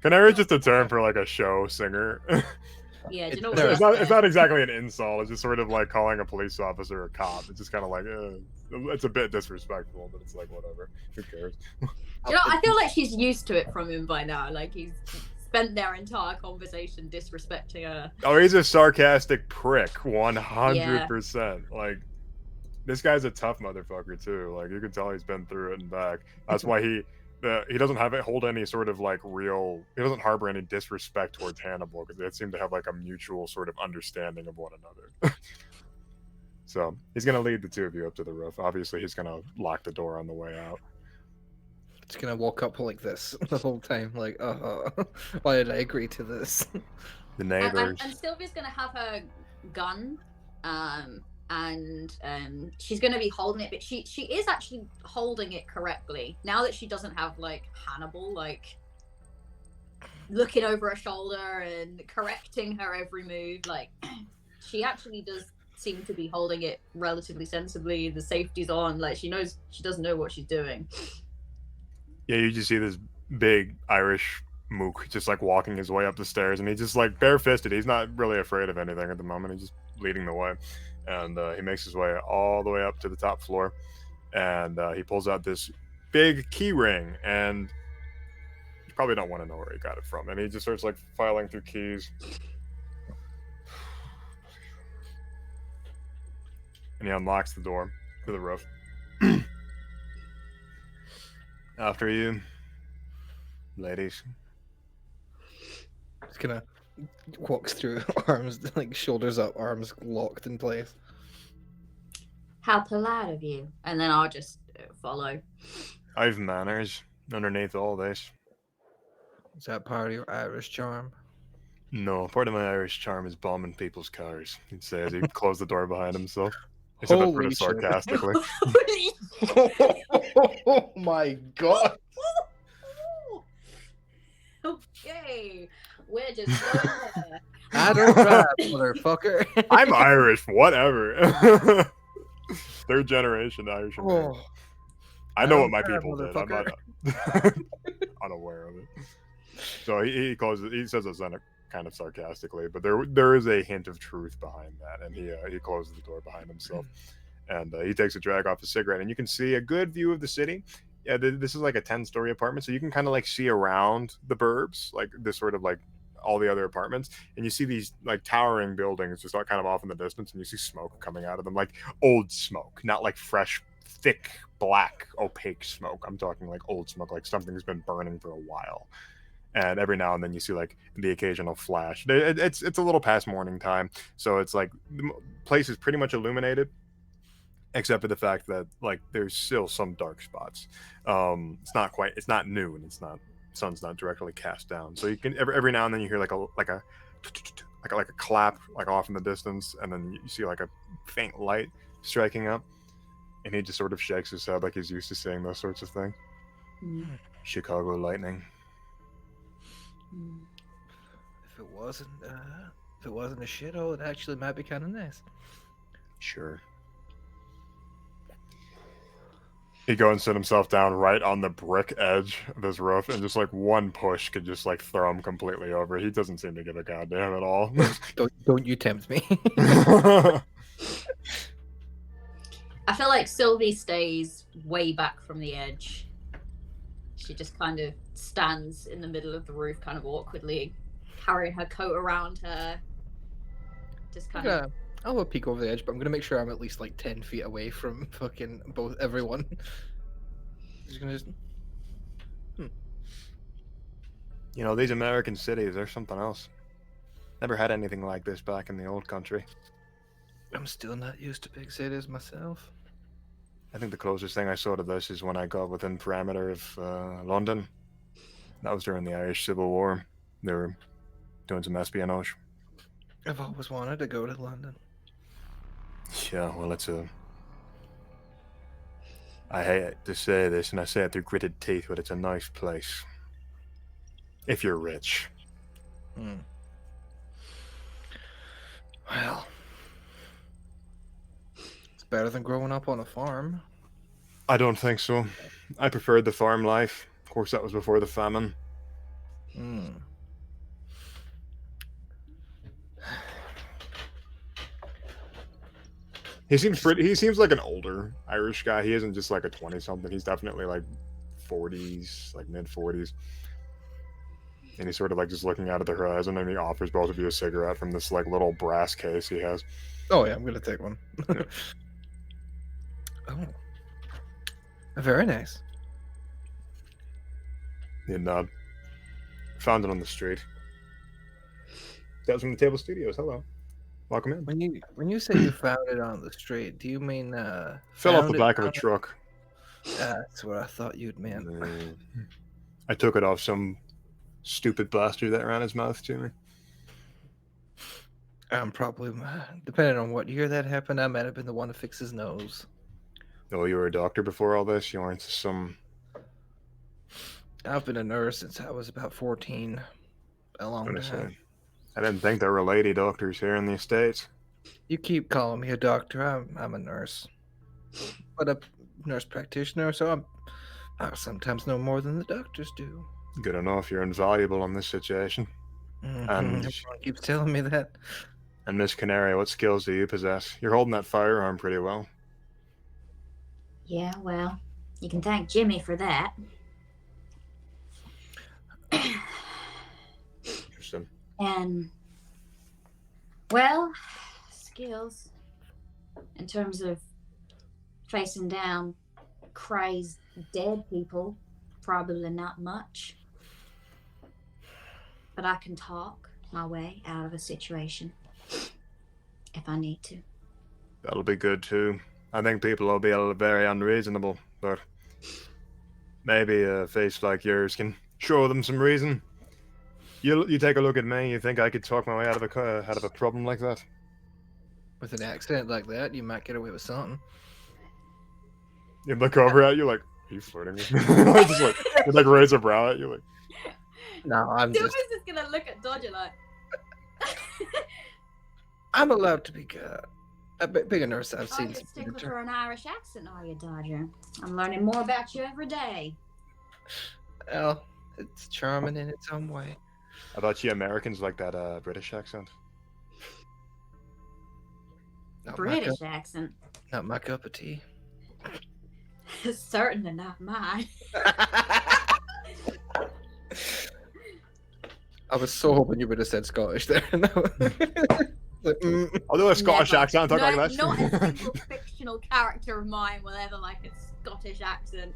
Canary's just a term for like a show singer. Yeah, do you know it's what? not exactly an insult. It's just sort of like calling a police officer a cop. It's just kind of like it's a bit disrespectful, but it's like whatever. Who cares? You know, I feel like she's used to it from him by now. Like he's spent their entire conversation disrespecting her. Oh, he's a sarcastic prick, 100%. Like this guy's a tough motherfucker too. Like you can tell he's been through it and back. That's why he doesn't hold any sort of like real. He doesn't harbor any disrespect towards Hannibal because they seem to have like a mutual sort of understanding of one another. So he's gonna lead the two of you up to the roof. Obviously, he's gonna lock the door on the way out. It's gonna walk up like this the whole time, like, why did I agree to this? The neighbors. And Sylvia's gonna have her gun, and she's gonna be holding it, but she is actually holding it correctly now that she doesn't have like Hannibal like looking over her shoulder and correcting her every move. Like she actually does seem to be holding it relatively sensibly. The safety's on. Like she doesn't know what she's doing. Yeah, you just see this big Irish mook just like walking his way up the stairs, and he's just like barefisted. He's not really afraid of anything at the moment. He's just leading the way, and he makes his way all the way up to the top floor, and he pulls out this big key ring, and you probably don't want to know where he got it from. And he just starts like filing through keys, and he unlocks the door to the roof. After you, ladies. Just kind of walks through, arms like shoulders up, arms locked in place. How polite of you. And then I'll just follow. I've manners underneath all this. Is that part of your Irish charm? No, part of my Irish charm is bombing people's cars. He'd say as he closed the door behind himself. He said that Holy pretty shit. sarcastically. Oh my god! Okay, we're just going there. I don't drive, motherfucker. I'm Irish, whatever. Third generation Irish American. Oh, I know I what my don't people care, did. I'm not unaware of it. So he closes. He says it kind of sarcastically, but there is a hint of truth behind that, and he closes the door behind himself, and he takes a drag off a cigarette, and you can see a good view of the city. Yeah, this is like a 10-story apartment, so you can kind of like see around the burbs, like this sort of like all the other apartments, and you see these like towering buildings just kind of off in the distance, and you see smoke coming out of them, like old smoke, not like fresh, thick, black, opaque smoke. I'm talking like old smoke, like something's been burning for a while. And every now and then you see like the occasional flash. It's a little past morning time, so it's like the place is pretty much illuminated, except for the fact that like there's still some dark spots. It's not noon. Sun's not directly cast down, so you can every now and then you hear like a clap like off in the distance, and then you see like a faint light striking up. And he just sort of shakes his head like he's used to saying those sorts of things. Mm. Chicago Lightning. Mm. If it wasn't a shithole, it actually might be kind of nice. Sure. He'd go and sit himself down right on the brick edge of his roof, and just like one push could just like throw him completely over. He doesn't seem to give a goddamn at all. Don't you tempt me. I feel like Sylvie stays way back from the edge. She just kind of stands in the middle of the roof, kind of awkwardly, carrying her coat around her. Just kind of. I'll have a peek over the edge, but I'm gonna make sure I'm at least like 10 feet away from fucking everyone. Just gonna You know, these American cities, they're something else. Never had anything like this back in the old country. I'm still not used to big cities myself. I think the closest thing I saw to this is when I got within parameter of London. That was during the Irish Civil War. They were doing some espionage. I've always wanted to go to London. Yeah, well, I hate to say this, and I say it through gritted teeth, but it's a nice place. If you're rich. Well, it's better than growing up on a farm. I don't think so. I preferred the farm life. Of course, that was before the famine. He seems like an older Irish guy. He isn't just like a 20-something. He's definitely like 40s, like mid-40s. And he's sort of like just looking out at the horizon, and he offers both of you a cigarette from this like little brass case he has. Oh yeah, I'm gonna take one. Yeah. Oh, very nice. You nod. Found it on the street. That was from the Table Studios. Hello. Welcome in. When you say you found it on the street, do you mean Fell off found the it back of a on- truck. That's what I thought you'd meant. I took it off some stupid bastard that ran his mouth to me. I'm probably, depending on what year that happened, I might have been the one to fix his nose. Oh, you were a doctor before all this? You weren't some... I've been a nurse since I was about 14. A long time. I didn't think there were lady doctors here in the States. You keep calling me a doctor. I'm a nurse, but a nurse practitioner. So I sometimes know more than the doctors do. Good enough. You're invaluable in this situation. And And, everyone keeps telling me that. and Miss Canary, what skills do you possess? You're holding that firearm pretty well. Yeah, well, you can thank Jimmy for that. Interesting. And, well, skills in terms of facing down crazed dead people, probably not much. But I can talk my way out of a situation if I need to. That'll be good too. I think people will be very unreasonable, but maybe a face like yours can show them some reason. You take a look at me. You think I could talk my way out of a problem like that? With an accent like that, you might get away with something. You look over at you like, are you flirting with me? Just like, you like raise a brow at you like. No, I'm Silver's just. just gonna look at Dodger like. I'm allowed to be a big nurse. I've Oh, seen you some. stick with her an Irish accent, are you, Dodger? I'm learning more about you every day. Well, it's charming in its own way. I thought you Americans like that British accent. Not British accent. Not my cup of tea. Certainly not mine. I was so hoping you would have said Scottish there. I'll do a Scottish Never. accent. Talk No, like that. not a single fictional character of mine will ever like a Scottish accent.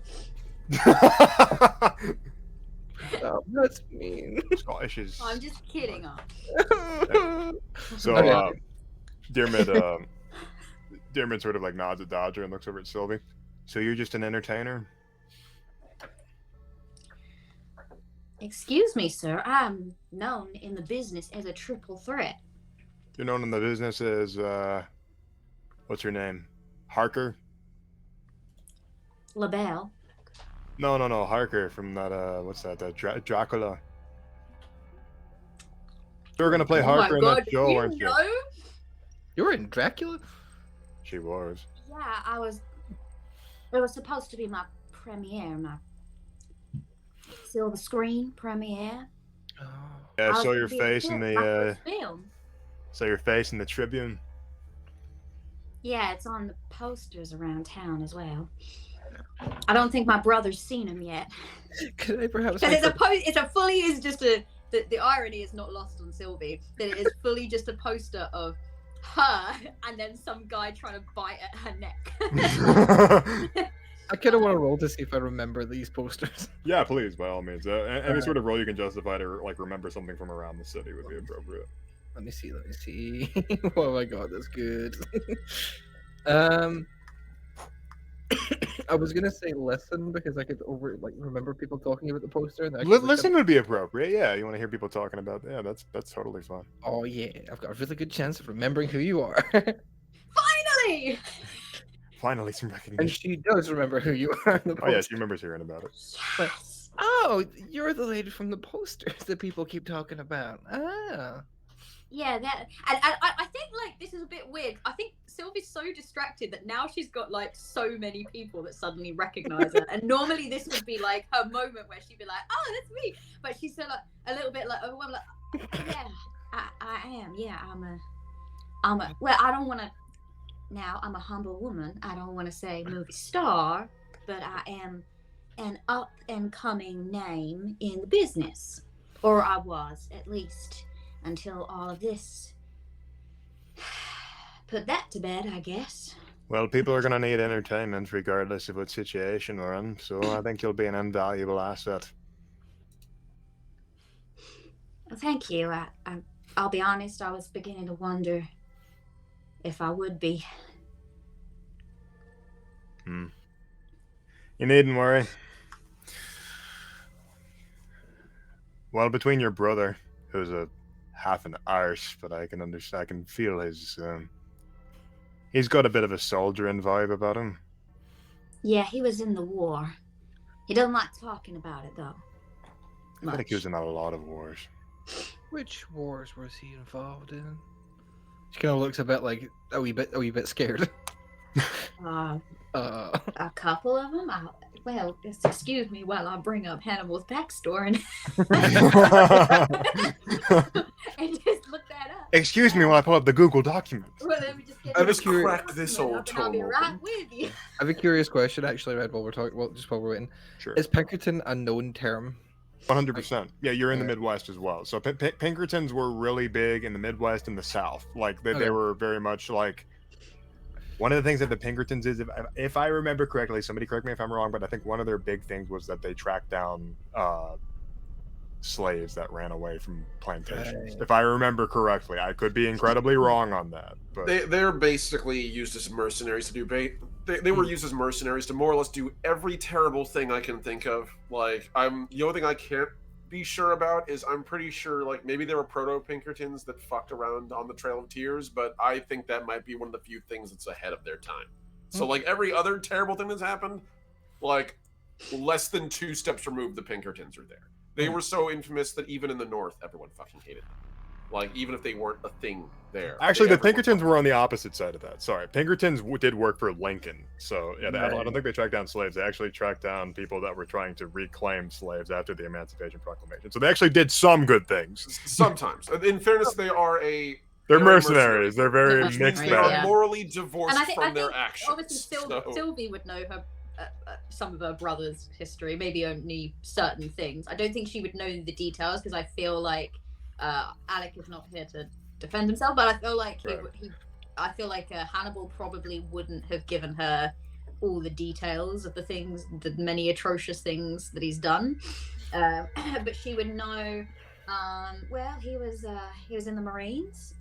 Oh, that's mean. Scottish is. I'm just kidding. So, Okay. Dearmid sort of like nods at Dodger and looks over at Sylvie. So you're just an entertainer? Excuse me, sir. I'm known in the business as a triple threat. You're known in the business as, what's her name? Harker? LaBelle. No, Harker from that. What's that? That Dracula. They were gonna play Oh my Harker in god, that show, you weren't you? know? You were in Dracula? She was. Yeah, I was. It was supposed to be my premiere, my silver screen premiere. Oh. Yeah, I I was saw gonna your be in face in my the. first film. Saw your face in the Tribune. Yeah, it's on the posters around town as well. I don't think my brother's seen them yet. Could I perhaps? Because make it's a fully is just a. The irony is not lost on Sylvie that it is fully just a poster of her and then some guy trying to bite at her neck. I kind of want to roll to see if I remember these posters. Yeah, please, by all means. Any sort of role you can justify to like remember something from around the city would be appropriate. Let me see. What have I got? That's good. I was gonna say listen because I could remember people talking about the poster. And Listen would be appropriate. Yeah, you want to hear people talking about. Yeah, that's totally fine. Oh yeah, I've got a really good chance of remembering who you are. Finally! Finally, some And recognition. she does remember who you are. In the Oh yeah, poster. she remembers hearing about it. Yes. Oh, you're the lady from the posters that people keep talking about. Ah. Yeah, that and I think like this is a bit weird. I think Sylvie's so distracted that now she's got like so many people that suddenly recognize her. And normally this would be like her moment where she'd be like, "Oh, that's me," but she's still like a little bit like overwhelmed. Like, yeah, I am. Yeah, I'm a. Well, I don't want to. Now I'm a humble woman. I don't want to say movie star, but I am an up and coming name in the business, or I was at least. Until all of this put that to bed, I guess. Well, people are gonna need entertainment regardless of what situation we're in, so I think you'll be an invaluable asset. Well, thank you. I'll be honest. I was beginning to wonder if I would be. You needn't worry. Well, between your brother, who's a half an arse, but I can understand. I can feel his. He's got a bit of a soldiering vibe about him. Yeah, he was in the war. He doesn't like talking about it though. I feel like he was in a lot of wars. Which wars was he involved in? She kind of looks a bit like a wee bit scared. A couple of them. Well, just excuse me while I bring up Hannibal's backstory and, and just look that up. Excuse me while I pull up the Google document. Well, let me just get I just this cracked this old and I'll be tome right open. with you. I have a curious question, actually, Red, while we're talking. Well, just while we're waiting, Sure. is Pinkerton a known term? 100%. Yeah, you're in the Okay. Midwest as well. So Pinkertons were really big in the Midwest and the South. Like they were very much like. One of the things that the Pinkertons is, if I remember correctly, somebody correct me if I'm wrong, but I think one of their big things was that they tracked down slaves that ran away from plantations. Right. If I remember correctly, I could be incredibly wrong on that. But They're basically used as mercenaries to do bait. They were used as mercenaries to more or less do every terrible thing I can think of. Like the only thing I can't be sure about is I'm pretty sure like maybe there were proto Pinkertons that fucked around on the Trail of Tears, but I think that might be one of the few things that's ahead of their time. So like every other terrible thing that's happened, like less than 2 steps removed, the Pinkertons are there. They were so infamous that even in the North, everyone fucking hated them. Like even if they weren't a thing there. actually, the everyone Pinkertons fucking- were on the opposite side of that. Sorry, Pinkertons did work for Lincoln. So yeah, I don't think they tracked down slaves. They actually tracked down people that were trying to reclaim slaves after the Emancipation Proclamation. So they actually did some good things. Sometimes. In fairness, they are They're They're mercenaries. They're very They're mixed mercenaries, they are bag. yeah. morally divorced And I from their think actions. obviously so- Sylvie would know her some of her brother's history, maybe only certain things. I don't think she would know the details because I feel like Alec is not here to defend himself, but I feel like I feel like Hannibal probably wouldn't have given her all the details of the many atrocious things that he's done. But she would know. Well, he was in the Marines.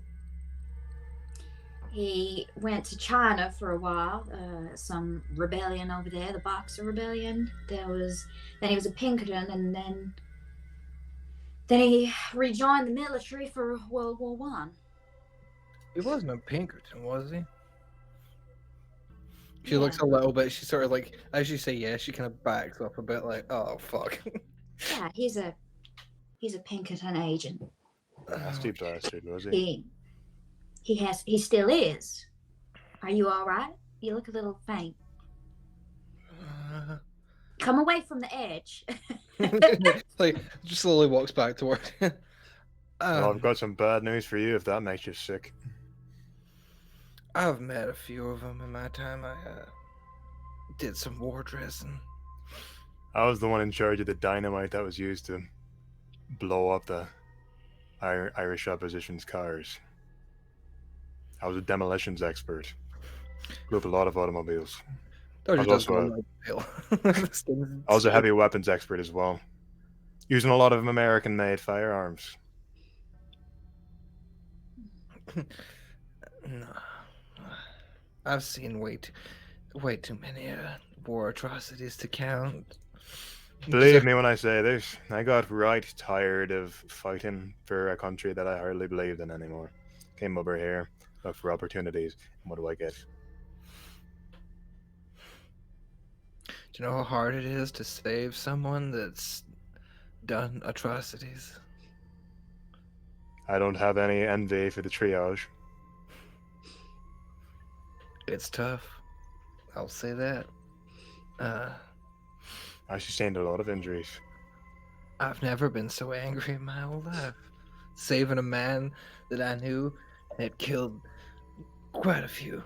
He went to China for a while, some rebellion over there, the Boxer Rebellion. Then he was a Pinkerton, and then he rejoined the military for World War One. He wasn't a Pinkerton, was he? She looks a little bit. She sort of like, as you say, yeah, she kind of backs up a bit, like, oh fuck. Yeah, he's a Pinkerton agent. Nasty bastard, was he? He still is. Are you all right? You look a little faint. Come away from the edge. Like, just slowly walks back toward. Well, I've got some bad news for you if that makes you sick. I've met a few of them in my time. I did some war dressing. I was the one in charge of the dynamite that was used to blow up the Irish opposition's cars. I was a demolitions expert. Blew up a lot of automobiles. I was a heavy weapons expert as well, using a lot of American-made firearms. No, I've seen way too many war atrocities to count. Believe me when I say this, I got right tired of fighting for a country that I hardly believed in anymore. Came over here, looked for opportunities, and what do I get? Do you know how hard it is to save someone that's done atrocities? I don't have any envy for the triage. It's tough. I'll say that. I sustained a lot of injuries. I've never been so angry in my whole life. Saving a man that I knew had killed quite a few.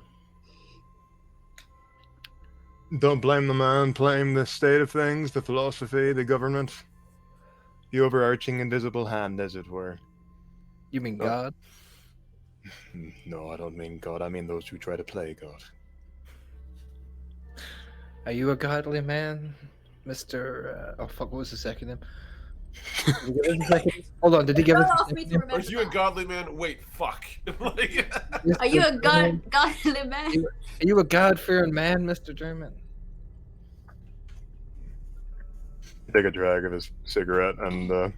Don't blame the man, blame the state of things, the philosophy, the government. The overarching invisible hand, as it were. You mean God? No, I don't mean God. I mean those who try to play God. Are you a godly man, Mr. Oh fuck, what was the second name? Hold on, did he give us a second name? Are you a godly man? Wait, fuck. Like, Are you a godly man? Are you a God-fearing man, Mr. German? Take a drag of his cigarette and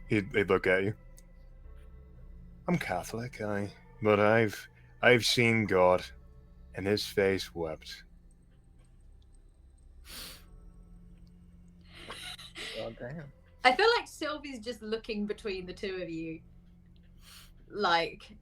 he'd look at you. I'm Catholic, but I've seen God, and his face wept. Oh damn. I feel like Sylvie's just looking between the two of you. Like,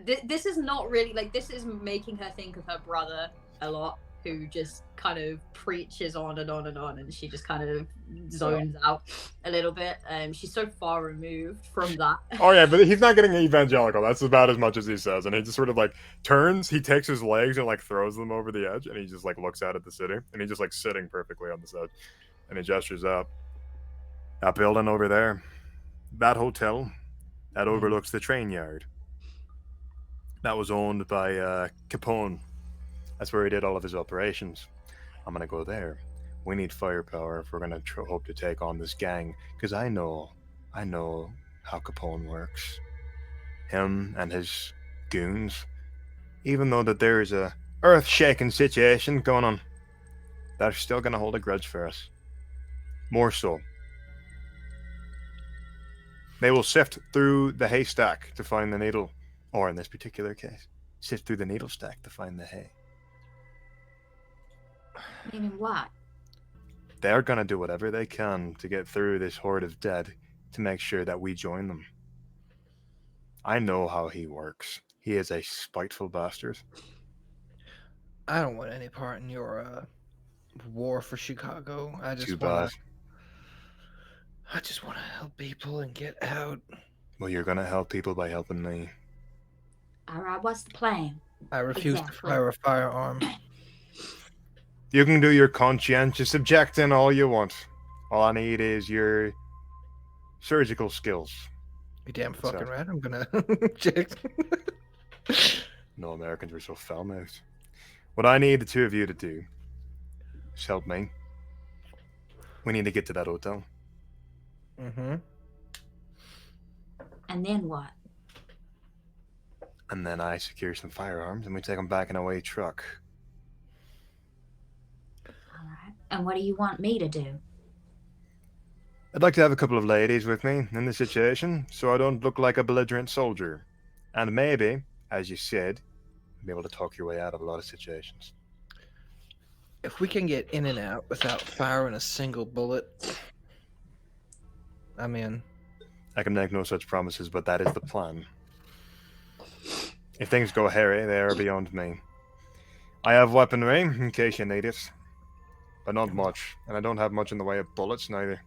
this is not really, like, this is making her think of her brother a lot, who just kind of preaches on and on and on, and she just kind of zones out a little bit. She's so far removed from that. Oh yeah, but he's not getting evangelical. That's about as much as he says. And he just sort of like turns, he takes his legs and like throws them over the edge, and he just like looks out at the city, and he's just like sitting perfectly on this edge, and he gestures up. That building over there, that hotel, that overlooks the train yard. That was owned by Capone. That's where he did all of his operations. I'm gonna go there. We need firepower if we're gonna hope to take on this gang, because I know how Capone works. Him and his goons. Even though that there is a earth-shaking situation going on, they're still gonna hold a grudge for us. More so. They will sift through the haystack to find the needle, or in this particular case, sift through the needle stack to find the hay. Meaning what? They're going to do whatever they can to get through this horde of dead to make sure that we join them. I know how he works. He is a spiteful bastard. I don't want any part in your war for Chicago. Too bad. I just want to help people and get out. Well, you're going to help people by helping me. All right, what's the plan? I refuse to fire a firearm. You can do your conscientious objecting all you want. All I need is your surgical skills. You damn fucking right, I'm gonna check. No, Americans were so foul-mouthed. What I need the two of you to do is help me. We need to get to that hotel. Mm-hmm. And then what? And then I secure some firearms and we take them back in a white truck. All right. And what do you want me to do? I'd like to have a couple of ladies with me in the situation so I don't look like a belligerent soldier. And maybe, as you said, be able to talk your way out of a lot of situations. If we can get in and out without firing a single bullet, I'm in. I can make no such promises, but that is the plan. If things go hairy, they are beyond me. I have weaponry, in case you need it. But not much, and I don't have much in the way of bullets, neither.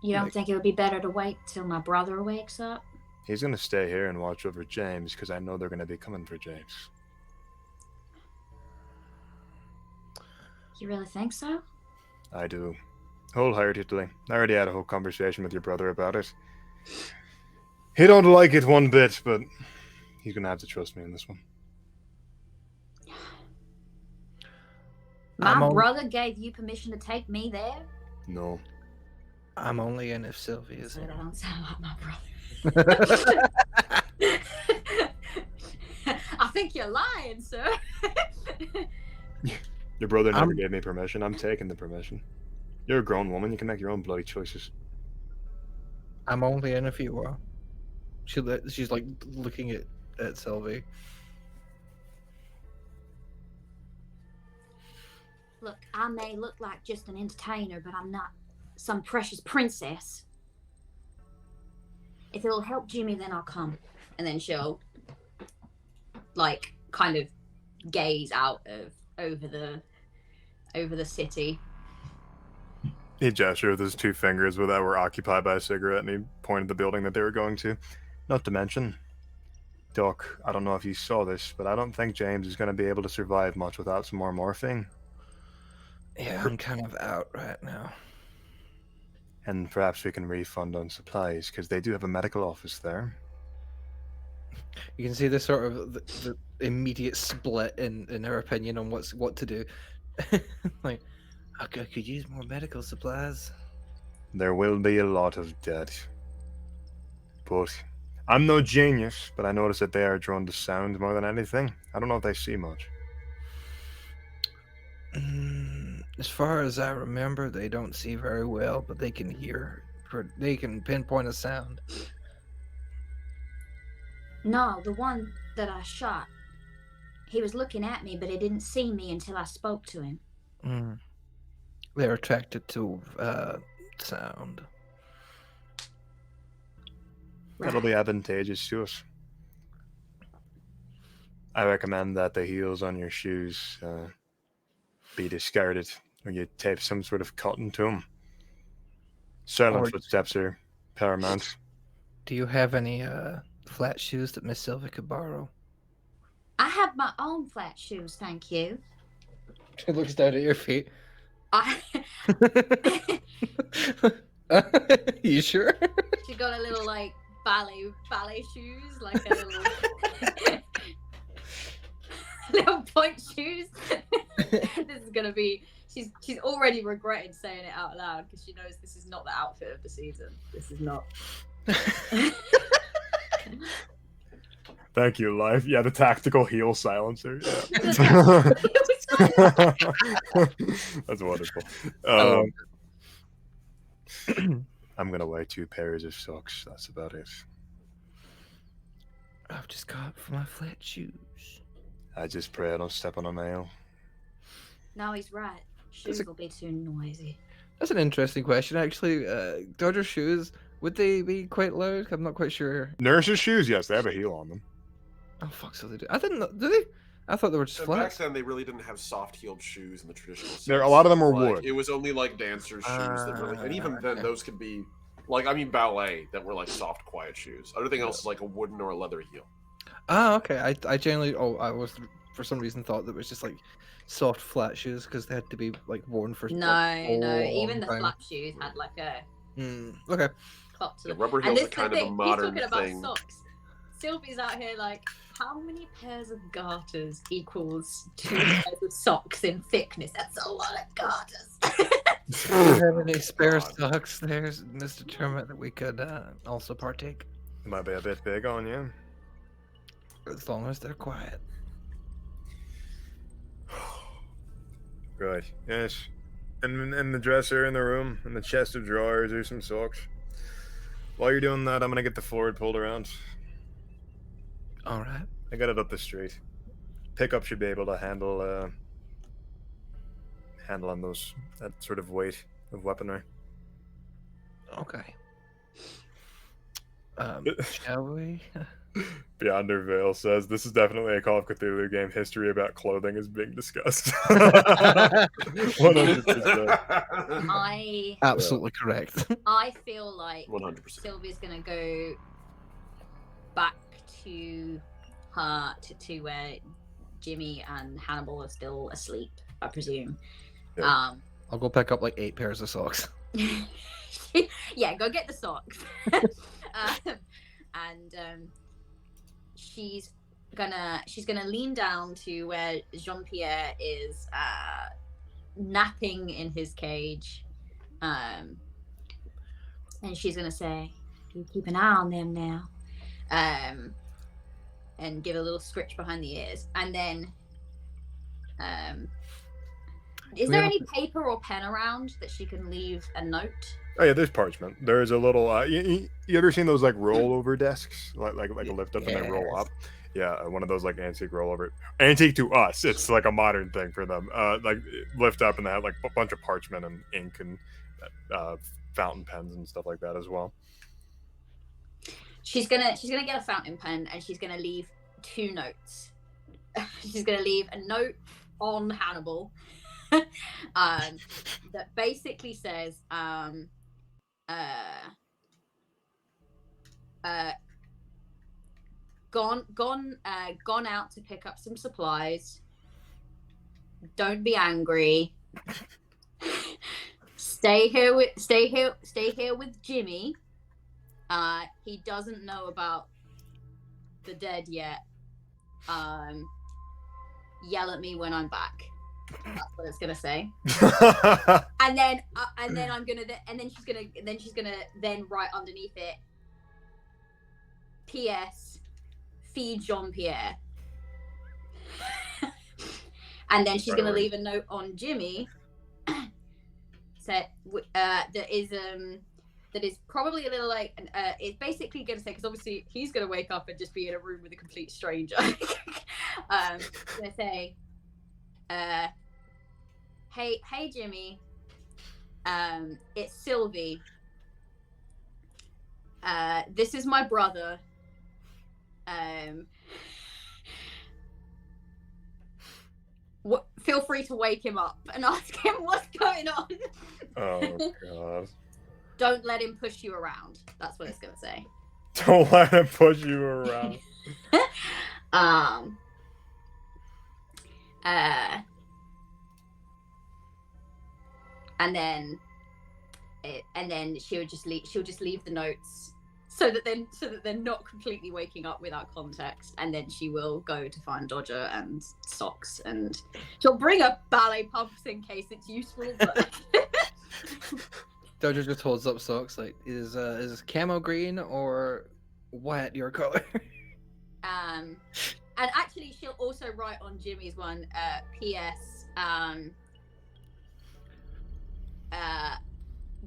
You don't think it would be better to wait till my brother wakes up? He's going to stay here and watch over James, because I know they're going to be coming for James. You really think so? I do. Wholeheartedly. I already had a whole conversation with your brother about it. He don't like it one bit, but he's going to have to trust me in this one. My brother gave you permission to take me there? No. I'm only in if Sylvia's So in. that don't sound like my brother. I think you're lying, sir. Your brother never gave me permission. I'm taking the permission. You're a grown woman. You can make your own bloody choices. I'm only in if you are. She's like looking at Sylvie. Look, I may look like just an entertainer, but I'm not some precious princess. If it'll help Jimmy, then I'll come. And then she'll, like, kind of gaze out of over the city. He gestured with his 2 fingers that were occupied by a cigarette, and he pointed the building that they were going to. Not to mention, Doc, I don't know if you saw this, but I don't think James is going to be able to survive much without some more morphine. Yeah, I'm kind of out right now. And perhaps we can refund on supplies, because they do have a medical office there. You can see the sort of the immediate split in her opinion on what to do. Like, I could use more medical supplies. There will be a lot of debt. But I'm no genius, but I notice that they are drawn to sound more than anything. I don't know if they see much. As far as I remember, they don't see very well, but they can hear. They can pinpoint a sound. No, the one that I shot. He was looking at me, but he didn't see me until I spoke to him. They're attracted to sound. That'll be advantageous to us. I recommend that the heels on your shoes be discarded, or you tape some sort of cotton to them. Silent footsteps are paramount. Do you have any flat shoes that Miss Sylvia could borrow? I have my own flat shoes, thank you. She looks down at your feet. You sure? She got a little like ballet shoes, like a little little point shoes. This is gonna be. She's already regretted saying it out loud because she knows this is not the outfit of the season. This is not. Thank you, Life. Yeah, the tactical heel silencer. Yeah. That's wonderful. I'm gonna wear 2 pairs of socks. That's about it. I've just got for my flat shoes. I just pray I don't step on a nail. No, he's right. Shoes will be too noisy. That's an interesting question, actually. Dodger shoes, would they be quite loud? I'm not quite sure. Nurses' shoes, yes, they have a heel on them. Oh fuck, so they do. I didn't know. Do they? I thought they were just So flat. back then, they really didn't have soft-heeled shoes in the traditional sense. A lot of them were Like, wood. It was only like dancers' shoes that really, and even then, those could be like ballet that were like soft, quiet shoes. Everything else is like a wooden or a leather heel. Oh, okay. I generally, I was for some reason thought that it was just like soft flat shoes because they had to be like worn for. No, like, even the time. flat shoes had like a Okay. clop to The them. rubber And heels this are kind the of a thing, modern he's talking thing. about socks. Sylvie's out here like, how many pairs of garters equals 2 pairs of socks in thickness? That's a lot of garters. Do you have any spare socks there, Mr. Termit, that we could also partake? It might be a bit big on you. As long as they're quiet. Good. Yes. And in the dresser in the room, in the chest of drawers, there's some socks. While you're doing that, I'm gonna get the Ford pulled around. All right. I got it up the street. Pickup should be able to handle on that sort of weight of weaponry. Okay. Shall we? Beyonder Veil says this is definitely a Call of Cthulhu game. History about clothing is being discussed. 100%. Absolutely correct. I feel like 100%. Sylvia's gonna go back to where Jimmy and Hannibal are still asleep, I presume. Yeah. I'll go pick up like 8 pairs of socks. Yeah, go get the socks. And she's gonna lean down to where Jean-Pierre is napping in his cage, and she's gonna say, "You keep an eye on them now," and give a little scritch behind the ears, and then is there any paper or pen around that she can leave a note? Oh yeah, there's parchment. There's a little. You ever seen those like rollover desks, like a lift up and they roll up? Yeah, one of those like antique rollover. Antique to us, it's like a modern thing for them. Like lift up and they have like a bunch of parchment and ink and fountain pens and stuff like that as well. She's gonna get a fountain pen and she's gonna leave 2 notes. She's gonna leave a note on Hannibal that basically says gone out to pick up some supplies. Don't be angry. Stay here with Jimmy. He doesn't know about the dead yet. Yell at me when I'm back. That's what it's gonna say. and then I'm gonna she's gonna write underneath it. P.S. Feed Jean-Pierre. And then she's gonna leave a note on Jimmy. That is probably a little like it's basically gonna say, because obviously he's gonna wake up and just be in a room with a complete stranger. It's gonna say, hey Jimmy, it's Sylvie. This is my brother. Feel free to wake him up and ask him what's going on. Oh god. Don't let him push you around. That's what it's gonna say. Don't let him push you around. And then she'll just leave the notes so that they're not completely waking up without context, and then she will go to find Dodger and socks, and she'll bring a ballet pumps in case it's useful. But Dodger just holds up socks like, is camo green or what your color? And actually she'll also write on Jimmy's one, P.S.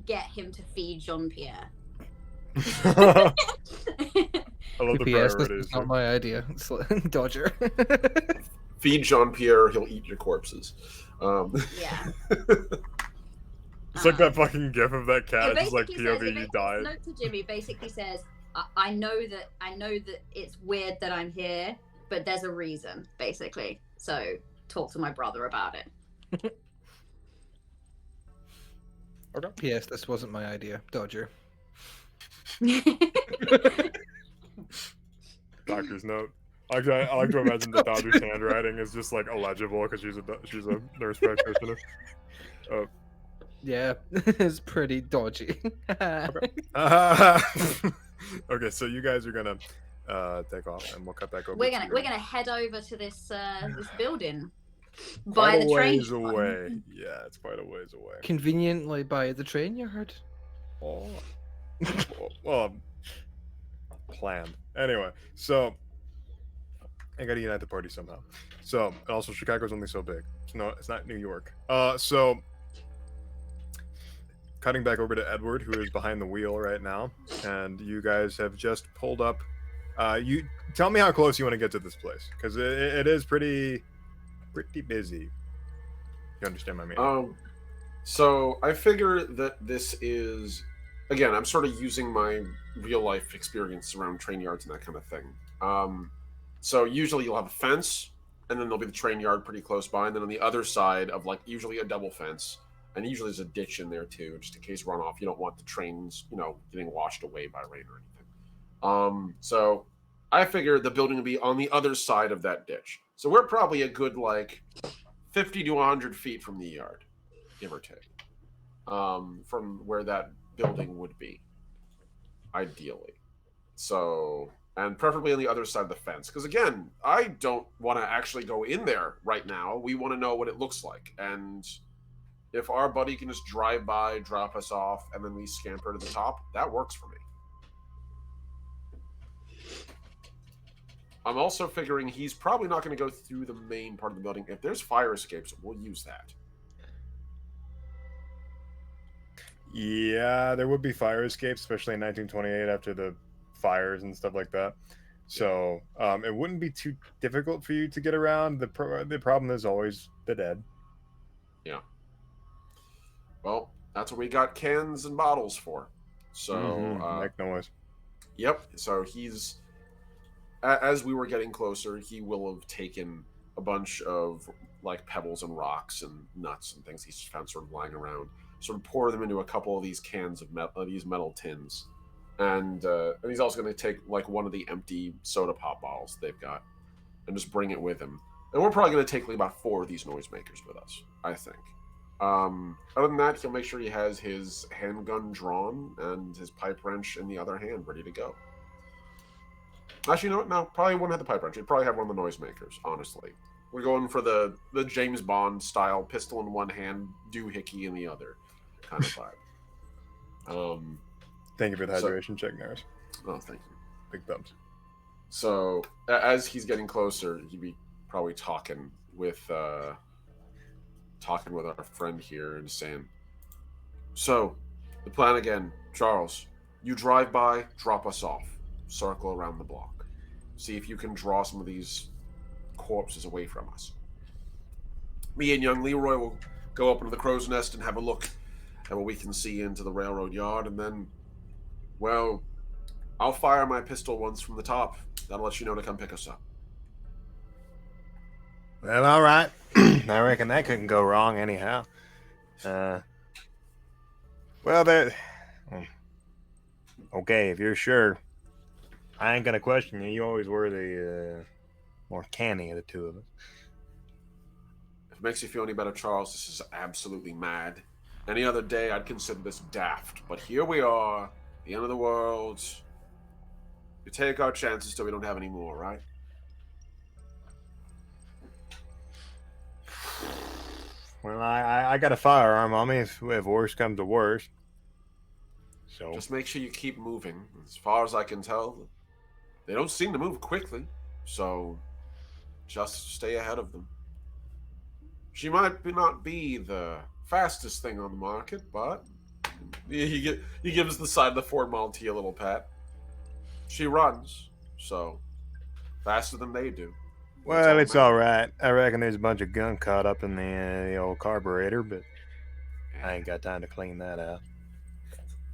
Get him to feed Jean-Pierre. I love the P.S. This priorities. is not my idea. It's Dodger. Feed Jean-Pierre, he'll eat your corpses. Yeah. It's like that fucking gif of that cat, just like basically POV you says, died. note to Jimmy basically says, I know that it's weird that I'm here, but there's a reason, basically. So talk to my brother about it. Okay. P.S. This wasn't my idea. Dodger. Doctor's note. I like to imagine that Dodger's handwriting is just like illegible because she's a nurse practitioner. Yeah, it's pretty dodgy. Okay, so you guys are gonna take off, and we'll cut back over. We're gonna head over to this building quite by the train. ways away. Yeah, it's quite a ways away. Conveniently by the train yard. Oh, well, planned. Anyway, so I gotta unite the party somehow. So, and also Chicago's only so big. No, it's not New York. So cutting back over to Edward, who is behind the wheel right now, and you guys have just pulled up You tell me how close you want to get to this place, because it is pretty busy. You understand my meaning? So I figure that this is, again, I'm sort of using my real life experience around train yards and that kind of thing. So usually you'll have a fence, and then there'll be the train yard pretty close by, and then on the other side of like usually a double fence, and usually there's a ditch in there too, just in case runoff. You don't want the trains, getting washed away by rain or anything. So I figure the building will be on the other side of that ditch. So we're probably a good like 50 to 100 feet from the yard, give or take, from where that building would be, ideally. So, and preferably on the other side of the fence. Because again, I don't want to actually go in there right now. We want to know what it looks like. And if our buddy can just drive by, drop us off, and then we scamper to the top, that works for me. I'm also figuring he's probably not going to go through the main part of the building. If there's fire escapes, we'll use that. Yeah, there would be fire escapes, especially in 1928 after the fires and stuff like that. So it wouldn't be too difficult for you to get around. The problem is always the dead. Yeah. Well, that's what we got cans and bottles for. So make noise. Yep. So he's, as we were getting closer, he will have taken a bunch of like pebbles and rocks and nuts and things he's found sort of lying around. Sort of pour them into a couple of these cans of these metal tins, and he's also going to take like one of the empty soda pop bottles they've got, and just bring it with him. And we're probably going to take like about 4 of these noisemakers with us, I think. Other than that, he'll make sure he has his handgun drawn and his pipe wrench in the other hand, ready to go. Actually, you know what? No, probably wouldn't have the pipe wrench. He'd probably have one of the noisemakers, honestly. We're going for the James Bond style, pistol in one hand, doohickey in the other kind of vibe. Thank you for the hydration check, Naris. Oh, thank you. Big thumbs. So as he's getting closer, he'd be probably talking with our friend here and saying, "So, the plan again, Charles. You drive by, drop us off, circle around the block, see if you can draw some of these corpses away from us. Me and young Leroy will go up into the crow's nest and have a look at what we can see into the railroad yard, and then, well, I'll fire my pistol once from the top. That'll let you know to come pick us up." Well, all right. I reckon that couldn't go wrong anyhow. Well, that... Okay, if you're sure, I ain't gonna question you. You always were the more canny of the two of us. If it makes you feel any better, Charles, this is absolutely mad. Any other day, I'd consider this daft. But here we are, the end of the world. We take our chances till we don't have any more, right? Well, I got a firearm on me if worse comes to worse. So just make sure you keep moving. As far as I can tell, they don't seem to move quickly. So just stay ahead of them. She might not be the fastest thing on the market, but he gives the side of the Ford Model T a little pat. She runs, so faster than they do. Well, it's all right. I reckon there's a bunch of gunk caught up in the old carburetor, but I ain't got time to clean that out.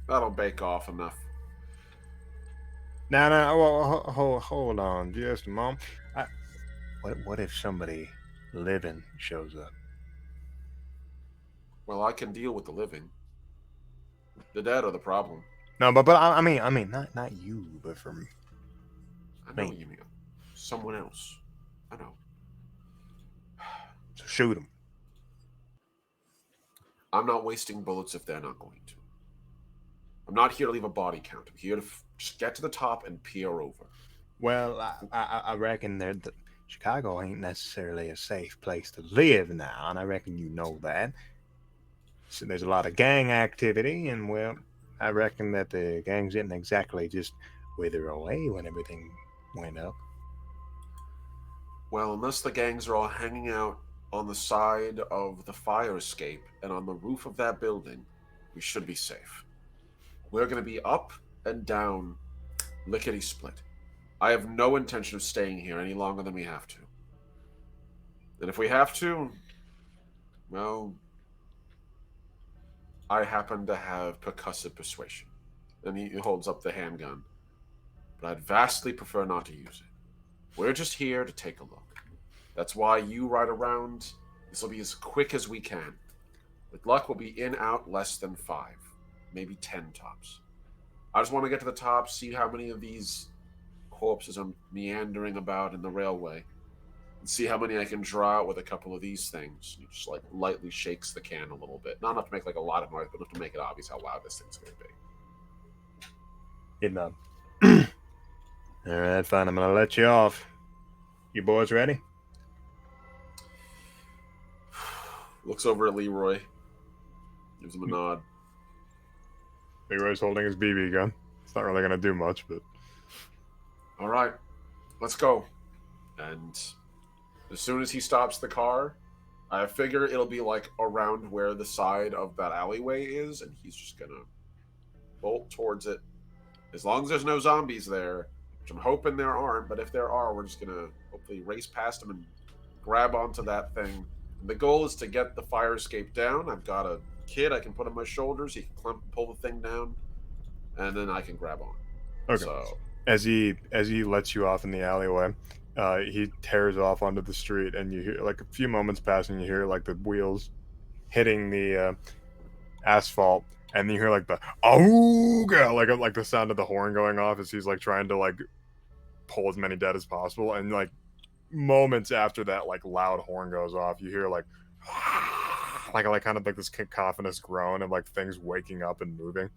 That'll bake off enough. Now, hold on just a moment. What if somebody living shows up? Well, I can deal with the living. The dead are the problem. No, but I mean, not you, but for me. I know what you mean. Someone else. I know. So shoot them. I'm not wasting bullets if they're not going to. I'm not here to leave a body count. I'm here to just get to the top and peer over. Well, I reckon Chicago ain't necessarily a safe place to live now, and I reckon you know that. So there's a lot of gang activity, and well, I reckon that the gangs didn't exactly just wither away when everything went up. Well, unless the gangs are all hanging out on the side of the fire escape and on the roof of that building, we should be safe. We're going to be up and down, lickety-split. I have no intention of staying here any longer than we have to. And if we have to, well, I happen to have percussive persuasion. And he holds up the handgun. But I'd vastly prefer not to use it. We're just here to take a look. That's why you ride around. This will be as quick as we can. With luck, we'll be in out less than 5, maybe 10 tops. I just want to get to the top, see how many of these corpses are meandering about in the railway, and see how many I can draw out with a couple of these things. He just like lightly shakes the can a little bit, not enough to make like a lot of noise, but enough to make it obvious how loud this thing's going to be. Good enough. All right, fine. I'm gonna let you off. You boys ready? Looks over at Leroy, gives him a nod. Leroy's holding his BB gun. It's not really gonna do much, but All right, let's go. And as soon as he stops the car, I figure it'll be like around where the side of that alleyway is, and he's just gonna bolt towards it. As long as there's no zombies there, which I'm hoping there aren't, but if there are, we're just gonna hopefully race past them and grab onto that thing. The goal is to get the fire escape down. I've got a kid I can put on my shoulders. He can pull the thing down, and then I can grab on. okay. So As he lets you off in the alleyway, he tears off onto the street, and you hear like a few moments pass, and you hear like the wheels hitting the asphalt, and then you hear like the ooga, like the sound of the horn going off as he's like trying to like pull as many dead as possible, and like moments after that like loud horn goes off, you hear like kind of like this cacophonous groan of like things waking up and moving.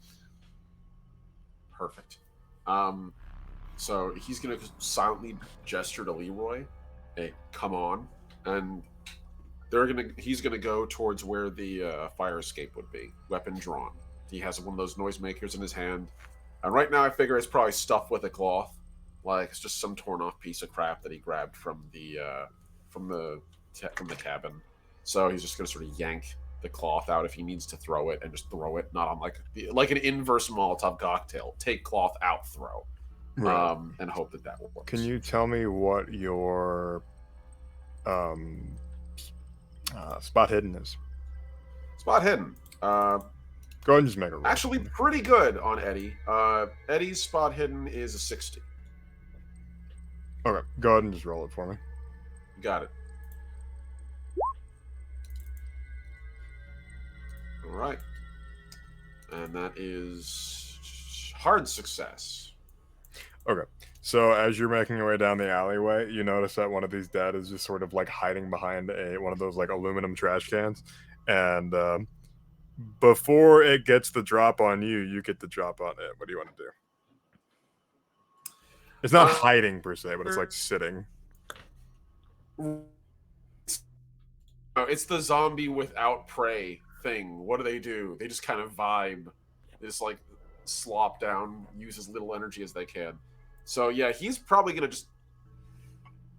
perfect. So he's gonna silently gesture to Leroy, "Hey, come on!" And he's gonna go towards where the fire escape would be, weapon drawn. He has one of those noisemakers in his hand, and right now I figure it's probably stuffed with a cloth, like it's just some torn off piece of crap that he grabbed from the cabin. So he's just gonna sort of yank the cloth out if he needs to throw it, and just throw it, not on like an inverse Molotov cocktail. Take cloth out, throw. Right. And hope that works. Can you tell me what your spot hidden is? Spot hidden? Go ahead and just make a roll. Actually, pretty good on Eddie. Eddie's spot hidden is a 60. Okay, go ahead and just roll it for me. Got it. All right, and that is hard success. Okay, so as you're making your way down the alleyway, you notice that one of these dead is just sort of like hiding behind one of those like aluminum trash cans, and before it gets the drop on you, you get the drop on it. What do you want to do? It's not hiding per se, but it's like sitting. It's the zombie without prey thing. What do? They just kind of vibe. They just like slop down, use as little energy as they can. So yeah, he's probably gonna just,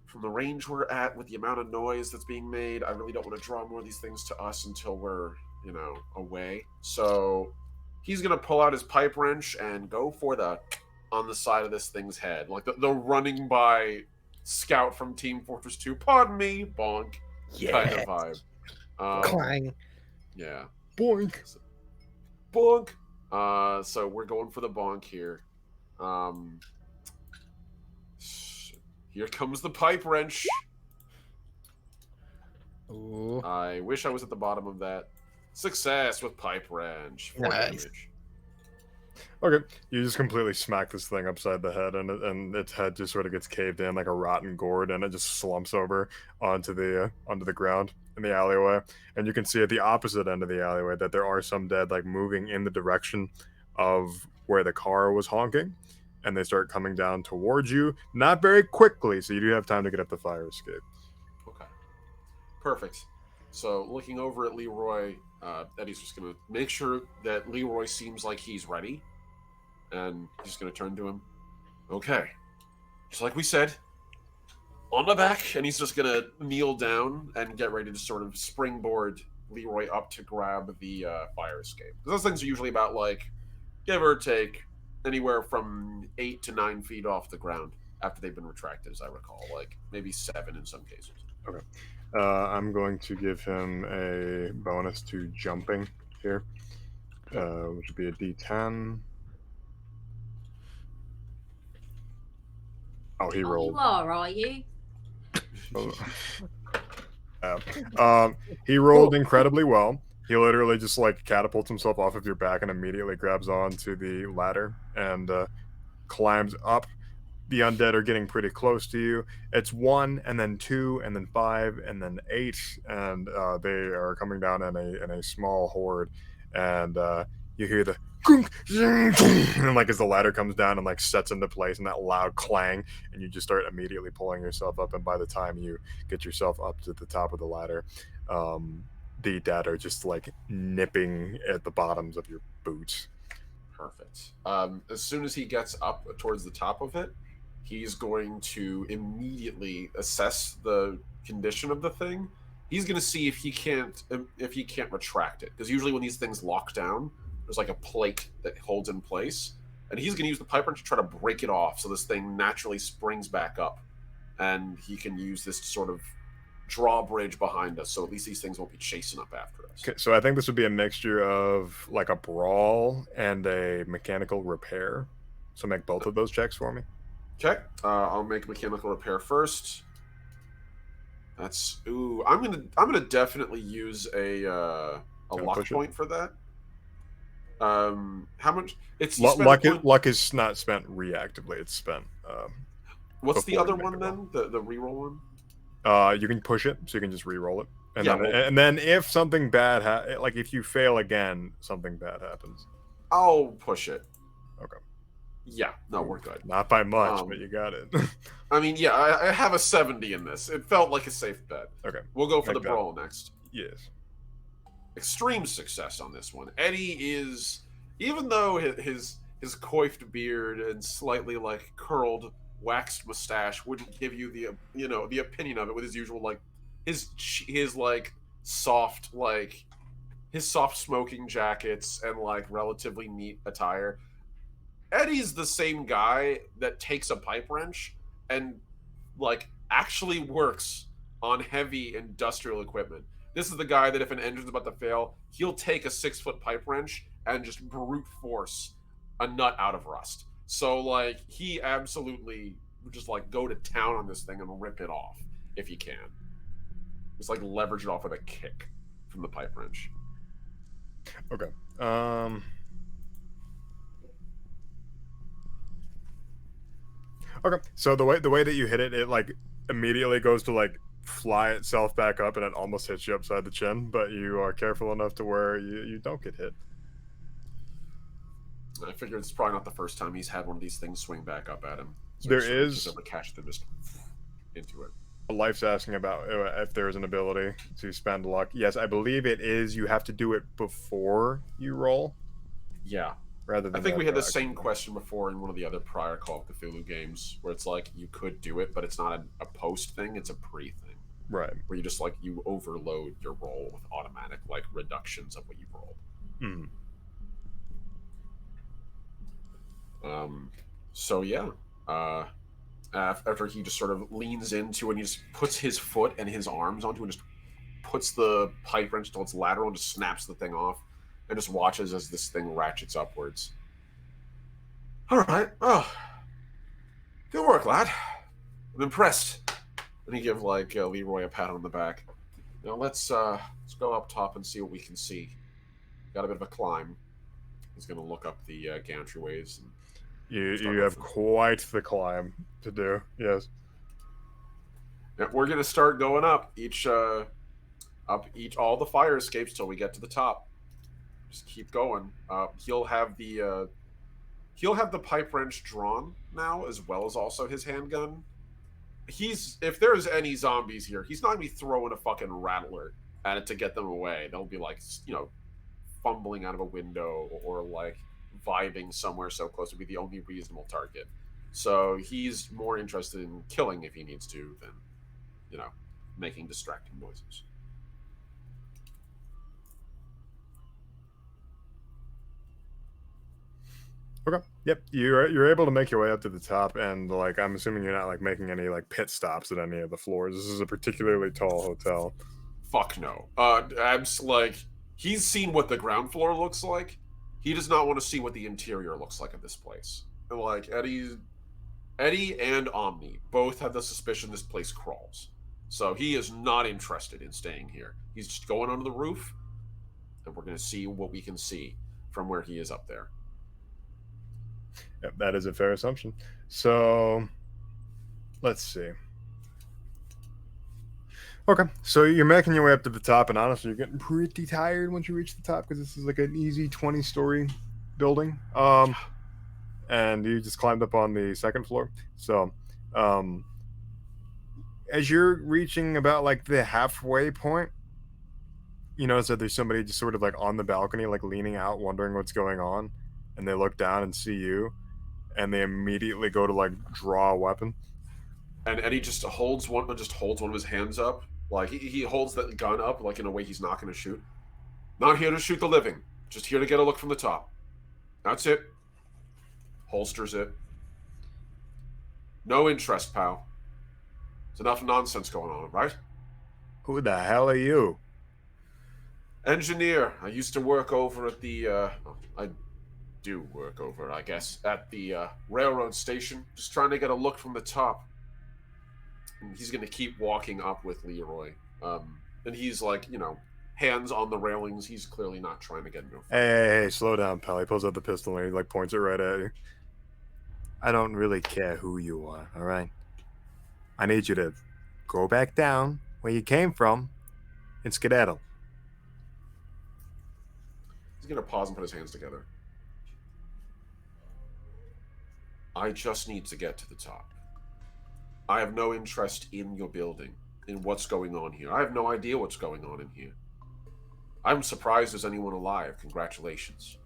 from the range we're at with the amount of noise that's being made, I really don't want to draw more of these things to us until we're, away. So he's gonna pull out his pipe wrench and go for the on the side of this thing's head, like the running by scout from Team Fortress 2. Pardon me, bonk. Yeah. Kind of vibe. Clang. Yeah. Boink. Bonk. So we're going for the bonk here. Here comes the pipe wrench. Ooh. I wish I was at the bottom of that. Success with pipe wrench. 4 Nice. damage. Okay, you just completely smack this thing upside the head, and its head just sort of gets caved in like a rotten gourd, and it just slumps over onto the ground in the alleyway. And you can see at the opposite end of the alleyway that there are some dead like moving in the direction of where the car was honking, and they start coming down towards you, not very quickly, so you do have time to get up the fire escape. Okay. Perfect. So looking over at Leroy, Eddie's just going to make sure that Leroy seems like he's ready. And he's going to turn to him. Okay. Just like we said, on the back. And he's just going to kneel down and get ready to sort of springboard Leroy up to grab the fire escape. Those things are usually about, like, give or take, anywhere from 8 to 9 feet off the ground. after they've been retracted, as I recall, like maybe 7 in some cases. Okay. I'm going to give him a bonus to jumping here, which would be a D10. Oh, he Oh, rolled. you are you? He rolled incredibly well. He literally just like catapults himself off of your back and immediately grabs onto the ladder and climbs up. The undead are getting pretty close to you. It's 1, and then 2, and then 5, and then 8, and they are coming down in a small horde. And you hear the and like as the ladder comes down and like sets into place and that loud clang, and you just start immediately pulling yourself up. And by the time you get yourself up to the top of the ladder, the dead are just like nipping at the bottoms of your boots. Perfect. As soon as he gets up towards the top of it, he's going to immediately assess the condition of the thing. He's going to see if he can't retract it, because usually when these things lock down, there's like a plate that holds in place, and he's going to use the pipe wrench to try to break it off so this thing naturally springs back up, and he can use this to sort of drawbridge behind us, so at least these things won't be chasing up after us. Okay, so I think this would be a mixture of like a brawl and a mechanical repair. So make both of those checks for me. Okay, I'll make mechanical repair first. That's I'm gonna definitely use a luck point for that. How much? It's luck is not spent reactively. It's spent. What's the other one then? The reroll one. You can push it, so you can just re-roll it, and Yeah, and then if something bad like if you fail again, something bad happens. I'll push it. Okay. Yeah, no, we're good. Not by much, but you got it. I mean, yeah, I have a 70 in this. It felt like a safe bet. Okay. We'll go for the brawl next. Yes. Extreme success on this one. Eddie is, even though his coiffed beard and slightly like curled waxed mustache wouldn't give you the opinion of it with his usual like his like soft like his soft smoking jackets and like relatively neat attire. Eddie's the same guy that takes a pipe wrench and like actually works on heavy industrial equipment. This is the guy that if an engine's about to fail, he'll take a 6-foot pipe wrench and just brute force a nut out of rust. So like he absolutely would just like go to town on this thing and rip it off if he can. Just like leverage it off with a kick from the pipe wrench. Okay. Okay. So the way that you hit it, it like immediately goes to like fly itself back up, and it almost hits you upside the chin. But you are careful enough to where you don't get hit. I figure it's probably not the first time he's had one of these things swing back up at him. So There is able to catch them just into it. Life's asking about if there's an ability to spend luck. Yes, I believe it is. You have to do it before you roll. Yeah. Rather than I think we had the same question before in one of the other prior Call of Cthulhu games, where it's like you could do it, but it's not a post thing; it's a pre thing. Right. Where you just like you overload your roll with automatic like reductions of what you rolled. So yeah. After he just sort of leans into and he just puts his foot and his arms onto it and just puts the pipe wrench till it's lateral and just snaps the thing off and just watches as this thing ratchets upwards. All right. Oh, good work, lad. I'm impressed. And he gives like Leroy a pat on the back. Now let's go up top and see what we can see. Got a bit of a climb. He's going to look up the gantryways. And you have quite the climb to do. Yes. Yeah, we're going to start going up all the fire escapes till we get to the top. Just keep going. He'll have the pipe wrench drawn now, as well as also his handgun. If there's any zombies here, he's not gonna be throwing a fucking rattler at it to get them away. They'll be like, fumbling out of a window or like vibing somewhere so close to be the only reasonable target. So he's more interested in killing if he needs to than, making distracting noises. Okay. Yep. You're able to make your way up to the top, and like I'm assuming you're not like making any like pit stops at any of the floors. This is a particularly tall hotel. Fuck no. Abs, like, he's seen what the ground floor looks like. He does not want to see what the interior looks like of this place. And like Eddie and Omni both have the suspicion this place crawls. So he is not interested in staying here. He's just going onto the roof, and we're gonna see what we can see from where he is up there. Yep, that is a fair assumption. So let's see. Okay, so you're making your way up to the top, and honestly, you're getting pretty tired once you reach the top because this is like an easy 20-story building. And you just climbed up on the second floor. So, as you're reaching about like the halfway point, you notice that there's somebody just sort of like on the balcony, like leaning out, wondering what's going on, and they look down and see you, and they immediately go to like draw a weapon. And Eddie just holds one of his hands up. Like he holds that gun up like in a way he's not gonna shoot. Not here to shoot the living. Just here to get a look from the top. That's it. Holsters it. No interest, pal. There's enough nonsense going on, right? Who the hell are you? Engineer. I used to work over at the, I do work over, I guess, at the railroad station. Just trying to get a look from the top. And he's going to keep walking up with Leroy. And he's like, hands on the railings. He's clearly not trying to get into a fight. Hey, slow down, pal. He pulls out the pistol and he like points it right at you. I don't really care who you are, all right? I need you to go back down where you came from and skedaddle. He's going to pause and put his hands together. I just need to get to the top. I have no interest in your building, in what's going on here. I have no idea what's going on in here. I'm surprised there's anyone alive. Congratulations.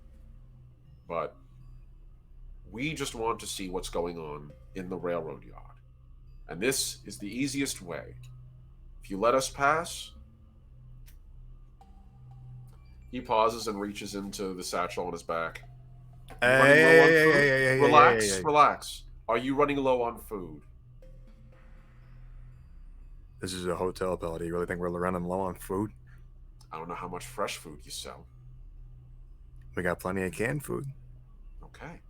But we just want to see what's going on in the railroad yard. And this is the easiest way. If you let us pass... He pauses and reaches into the satchel on his back. Hey, Relax. Are you running low on food? This is a hotel, pal. Do you really think we're running low on food? I don't know how much fresh food you sell. We got plenty of canned food. Okay.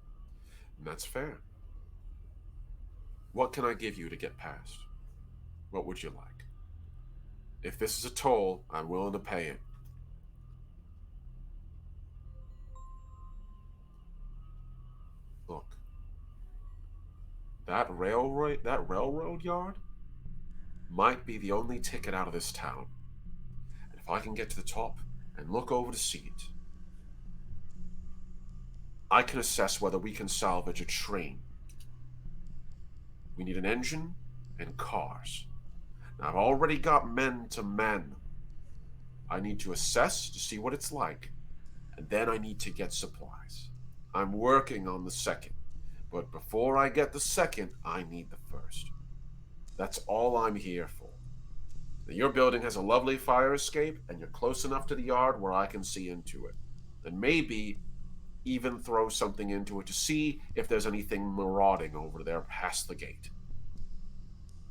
And that's fair. What can I give you to get past? What would you like? If this is a toll, I'm willing to pay it. Look. That railroad yard might be the only ticket out of this town. And if I can get to the top and look over to see it, I can assess whether we can salvage a train. We need an engine and cars. Now, I've already got men to man them. I need to assess to see what it's like, and then I need to get supplies. I'm working on the second, but before I get the second, I need the first. That's all I'm here for. Now, your building has a lovely fire escape, and you're close enough to the yard where I can see into it. And maybe even throw something into it to see if there's anything marauding over there past the gate.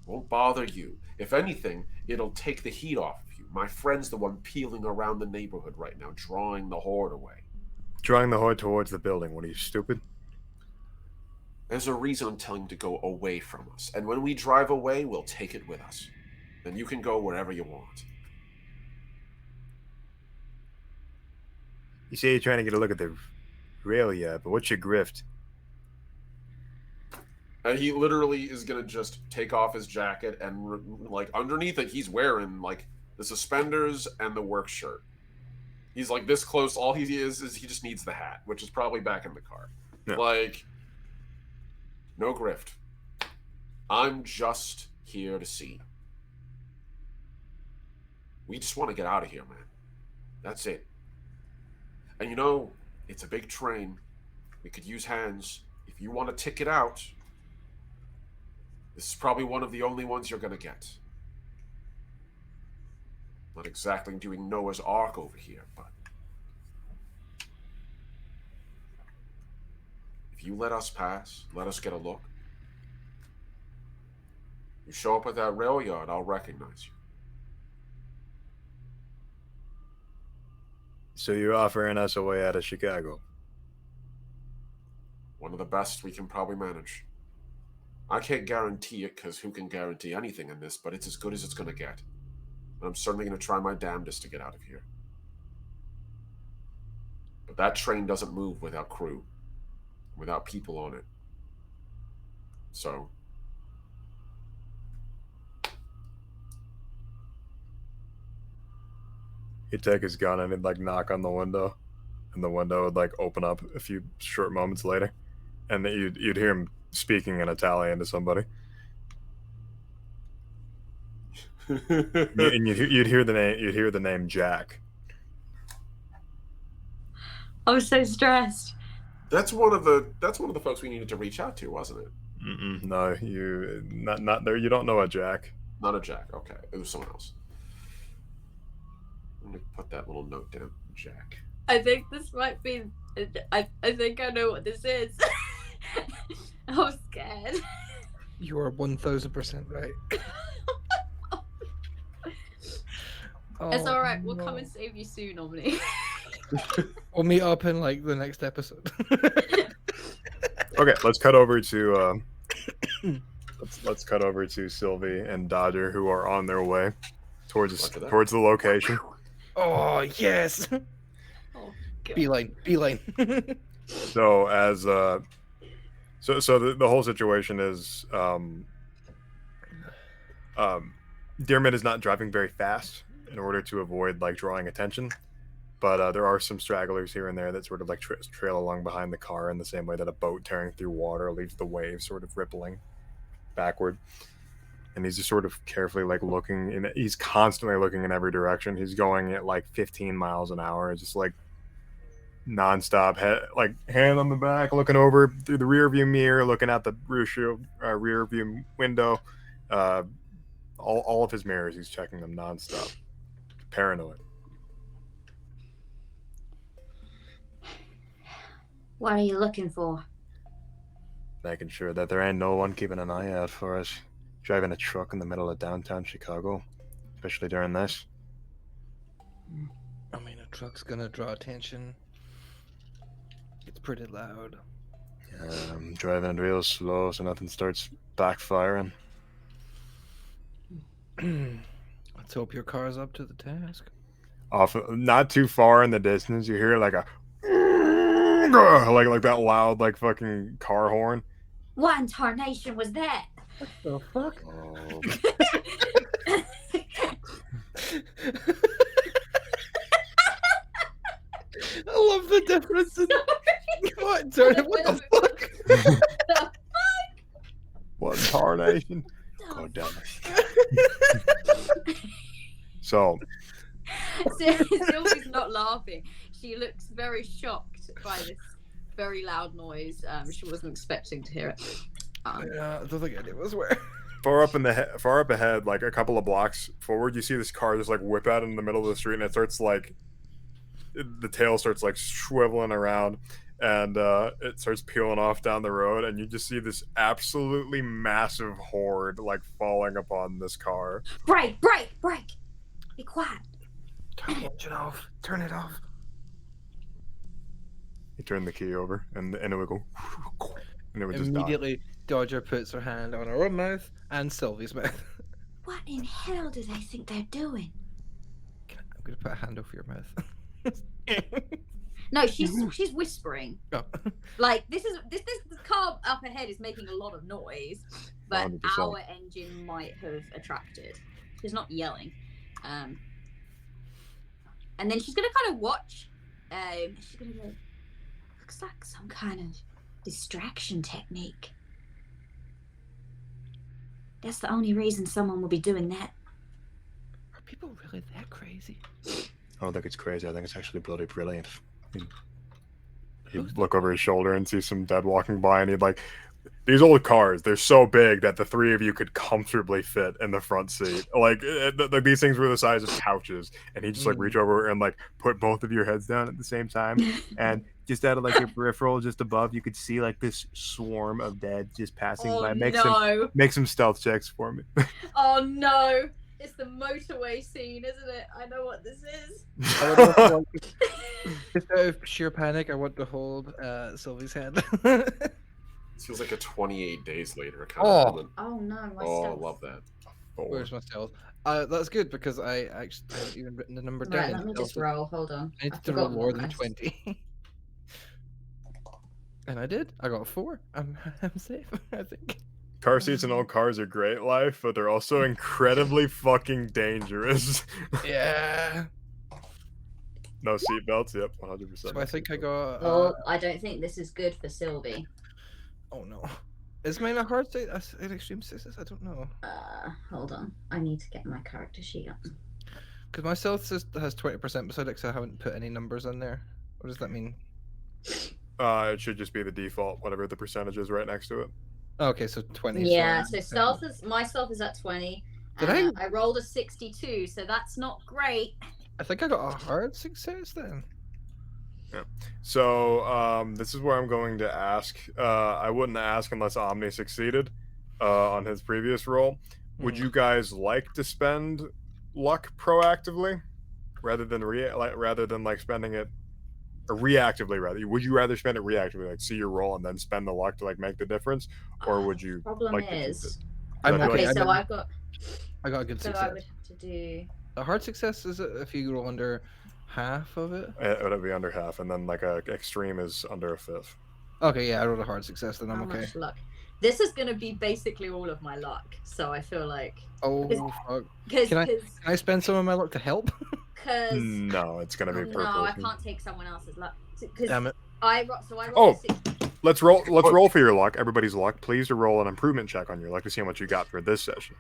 Won't bother you. If anything, it'll take the heat off of you. My friend's the one peeling around the neighborhood right now, drawing the horde away. Drawing the horde towards the building. What are you, stupid? There's a reason I'm telling you to go away from us. And when we drive away, we'll take it with us. Then you can go wherever you want. You say you're trying to get a look at the rail yard, but what's your grift? And he literally is gonna just take off his jacket and like underneath it, he's wearing like the suspenders and the work shirt. He's like this close. All he is he just needs the hat, which is probably back in the car. Yeah. Like, no grift. I'm just here to see. We just want to get out of here, man. That's it. And it's a big train. We could use hands. If you want to ticket out, this is probably one of the only ones you're going to get. Not exactly doing Noah's Ark over here, but If you let us pass, let us get a look. You show up at that rail yard, I'll recognize you. So you're offering us a way out of Chicago? One of the best we can probably manage. I can't guarantee it, because who can guarantee anything in this, but it's as good as it's going to get. And I'm certainly going to try my damnedest to get out of here. But that train doesn't move without crew, without people on it. So... He'd take his gun and he'd like knock on the window, and the window would like open up a few short moments later, and then you'd hear him speaking in Italian to somebody. And you'd hear the name Jack. I was so stressed. That's one of the folks we needed to reach out to, wasn't it? No, you not there. You don't know a Jack. Not a Jack. Okay, it was someone else. I'm gonna put that little note down, Jack. I think this might be. I think I know what this is. I'm scared. You are 1000% right. It's Oh, alright, we'll no. come and save you soon, Omni. We'll meet up in like the next episode. Okay, let's cut over to let's cut over to Sylvie and Dodger, who are on their way towards the location. Oh yes. Oh, God. Beeline. So as so the whole situation is Dearman is not driving very fast in order to avoid like drawing attention, but there are some stragglers here and there that sort of like trail along behind the car in the same way that a boat tearing through water leaves the waves sort of rippling backward. And he's just sort of carefully like looking in. He's constantly looking in every direction. He's going at like 15 miles an hour, just like nonstop, like hand on the back, looking over through the rear view mirror, looking out the rear view window. All of his mirrors, he's checking them nonstop. Paranoid. What are you looking for? Making sure that there ain't no one keeping an eye out for us. Driving a truck in the middle of downtown Chicago, especially during this. I mean, a truck's gonna draw attention. It's pretty loud. I'm driving it real slow so nothing starts backfiring. Let's hope your car's up to the task. Off, not too far in the distance, you hear like a like that loud like fucking car horn. What in tarnation was that? What the fuck? Oh. I love the difference in what? Sorry, what the fuck? What tarnation? God damn it. So Sylvie's not laughing. She looks very shocked by this very loud noise. She wasn't expecting to hear it. Yeah, I don't think I knew was where. far up ahead, like a couple of blocks forward, you see this car just like whip out in the middle of the street, and it starts like the tail starts like swiveling around, and it starts peeling off down the road, and you just see this absolutely massive horde like falling upon this car. Break! Be quiet. Turn the engine off. Turn it off. You turn the key over, and it would go, and it would just Immediately, Dodger puts her hand on her own mouth and Sylvie's mouth. What in hell do they think they're doing? I'm gonna put a hand over your mouth. No, she's whispering. Oh. Like this car up ahead is making a lot of noise, but 100%. our engine might have attracted. She's not yelling, and then she's gonna kind of watch. She's gonna go. Looks like some kind of distraction technique. That's the only reason someone would be doing that. Are people really that crazy? I don't think it's crazy. I think it's actually bloody brilliant. He'd look over his shoulder and see some dead walking by, and he'd like these old cars, they're so big that the three of you could comfortably fit in the front seat. Like, these things were the size of couches, and he just like reach over and like put both of your heads down at the same time, and just out of like your peripheral, just above, you could see like this swarm of dead just passing by. Make some stealth checks for me. Oh no! It's the motorway scene, isn't it? I know what this is. Just out of sheer panic, I want to hold Sylvie's hand. It feels like a 28 days later kind of moment. Oh no, my Oh, I stealth. love that. Where's my stealth? That's good because I actually haven't even written the number down. Right, let me just roll. Hold on. I need to roll more than 20. And I did. I got 4. I'm safe, I think. Car seats and old cars are great life, but they're also incredibly fucking dangerous. Yeah. No seatbelts. Yep, 100%. So I think I got. Oh, I don't think this is good for Sylvie. Oh no. Is mine a hard state? An extreme success? I don't know. Hold on. I need to get my character sheet up. Because my stealth has 20% beside it, so I haven't put any numbers on there. What does that mean? It should just be the default, whatever the percentage is right next to it. Okay, so 20. Yeah, so stealth is my stealth is at 20. Did I rolled a 62, so that's not great. I think I got a hard success then. Yeah. So this is where I'm going to ask. I wouldn't ask unless Omni succeeded on his previous roll. Would you guys like to spend luck proactively rather than spending it or reactively? Rather, would you rather spend it reactively, like see your roll and then spend the luck to like make the difference, or would you? Problem like is, I'm okay. okay. So I got a good so success. I would have to do. A hard success is if you roll under half of it. It would be under half, and then like a extreme is under a fifth. Okay, yeah, I rolled a hard success, then I'm How okay. much luck? This is going to be basically all of my luck, so I feel like. Oh fuck! Can Can I spend some of my luck to help? Because No, it's gonna be per no, I person. can't take someone else's luck. Damn it! I rolled. Oh. A 60. Let's roll for your luck. Everybody's luck. Please roll an improvement check on your luck to see how much you got for this session.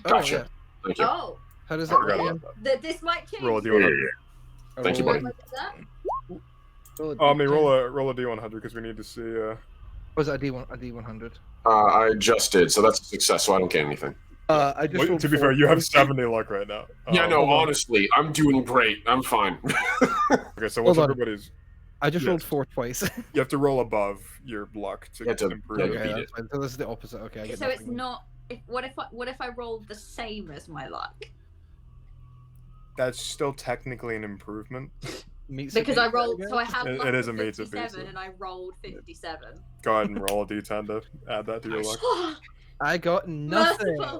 Gotcha. yeah. Thank you. Oh, How does that Forgot work? about that. this might change. Roll a D100. Thank you, buddy. What is that? Omni, roll a D100 because we need to see. Was that a D100? I just did, so that's a success, so I don't get anything. I just rolled To be 4. fair, you have 70 luck right now. Yeah, no, hold on. honestly, I'm doing great. I'm fine. Okay, so what's Hold on. everybody's? I just Yes. rolled 4 twice. You have to roll above your luck to Yeah, to- improve. yeah, it. beat Okay, it. that's fine. So this is the opposite. Okay, I get So it's nothing. not. What if I rolled the same as my luck? That's still technically an improvement. Meets Because the I beat, rolled. guess? So I have It luck is of a meets a 57, beats it. and I rolled 57. Go ahead and roll a D10 to add that to your luck. I got nothing. Merciful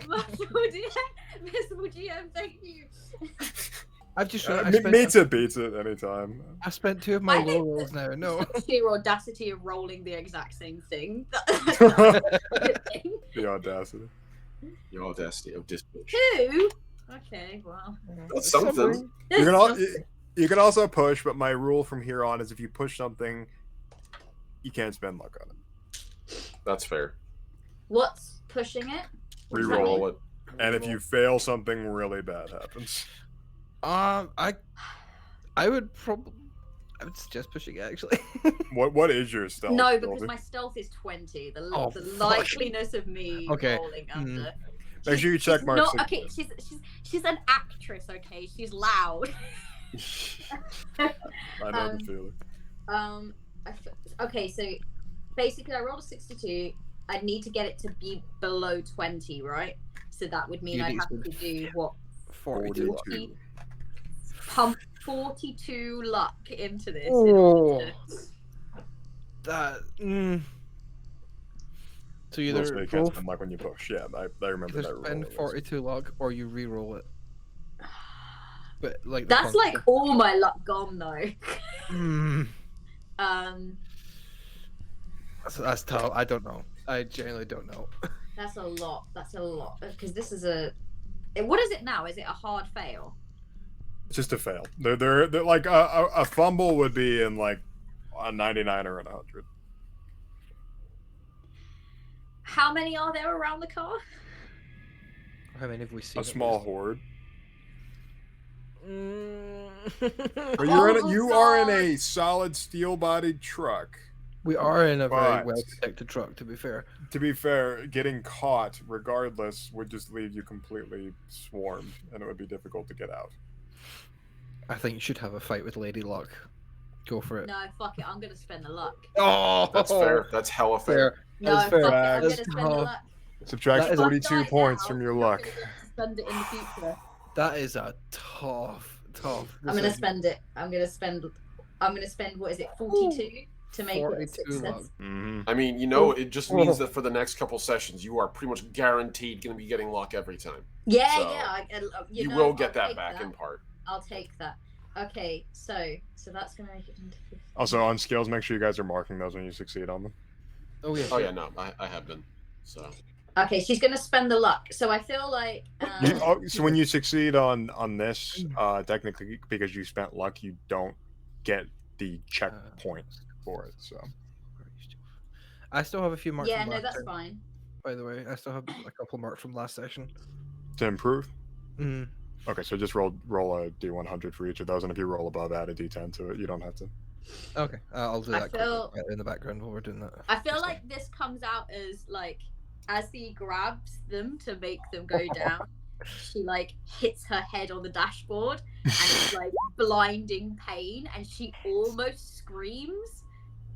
GM, thank you. I've just Meets it, beats it anytime. I spent 2 of my I low think rolls now. No. Sheer audacity of rolling the exact same thing. The audacity. The audacity of this bitch. 2? Okay, well. That's something. You can also push, but my rule from here on is if you push something, you can't spend luck on it. That's fair. What's pushing it? Reroll it. And if you fail, something really bad happens. I would suggest pushing it actually. What is your stealth? No, because Goldie? my stealth is 20. The Oh, likeliness of me Okay. rolling under. Make sure you check She's mark. not, okay, she's an actress, okay? She's loud. I know the feeling. Okay, so basically I rolled a 62. I'd need to get it to be below 20, right? So that would mean You'd I'd have to expect do what? 42. 40, pump 42 luck into this. Oh. That. So you Mostly either you can't roll, spend luck when you push. Yeah, I remember either that spend rule. 42 luck or you re-roll it. But like That's like all my luck gone though. That's tough. I don't know. I genuinely don't know. That's a lot. That's a lot because this is a. What is it now? Is it a hard fail? It's just a fail. They're like a fumble would be in like a 99 or an 100. How many are there around the car? How many have we seen? A small horde. Mm. But you are in a solid steel-bodied truck We are in a very But- well protected truck, to be fair. To be fair, getting caught, regardless, would just leave you completely swarmed, and it would be difficult to get out. I think you should have a fight with Lady Luck. Go for it. No, fuck it. I'm gonna spend the luck. Oh, That's fair. That's hella fair. No, That's fuck fair. it. I'm That's gonna spend the tough. luck. Subtract That is a- 42 If I die points now, from your I'm not luck. gonna get to spend it in the future. That is a tough. I'm gonna decision. spend it. I'm gonna spend what is it, 42 to make it a 42 success. luck. Mm-hmm. I mean, it just means that for the next couple sessions, you are pretty much guaranteed going to be getting luck every time. Yeah, So, yeah. You know, will get I'll that take back in part. I'll take that. Okay, so that's gonna make it into 15. Also, on skills, make sure you guys are marking those when you succeed on them. Oh yeah. Oh yeah, no, I have been. So Okay, she's gonna spend the luck. So I feel like So when you succeed on this, technically, because you spent luck, you don't get the checkpoint for it. So I still have a few marks. yeah, from no, last that's turn, fine. By the way, I still have a couple marks from last session. to improve. Mm. Okay, so just roll a d100 for each of those, and if you roll above, add a d10 to it. You don't have to. Okay, I'll do I that feel- quickly in the background while we're doing that. I feel like this comes out as like as he grabs them to make them go down, she like hits her head on the dashboard and it's like blinding pain and she almost screams,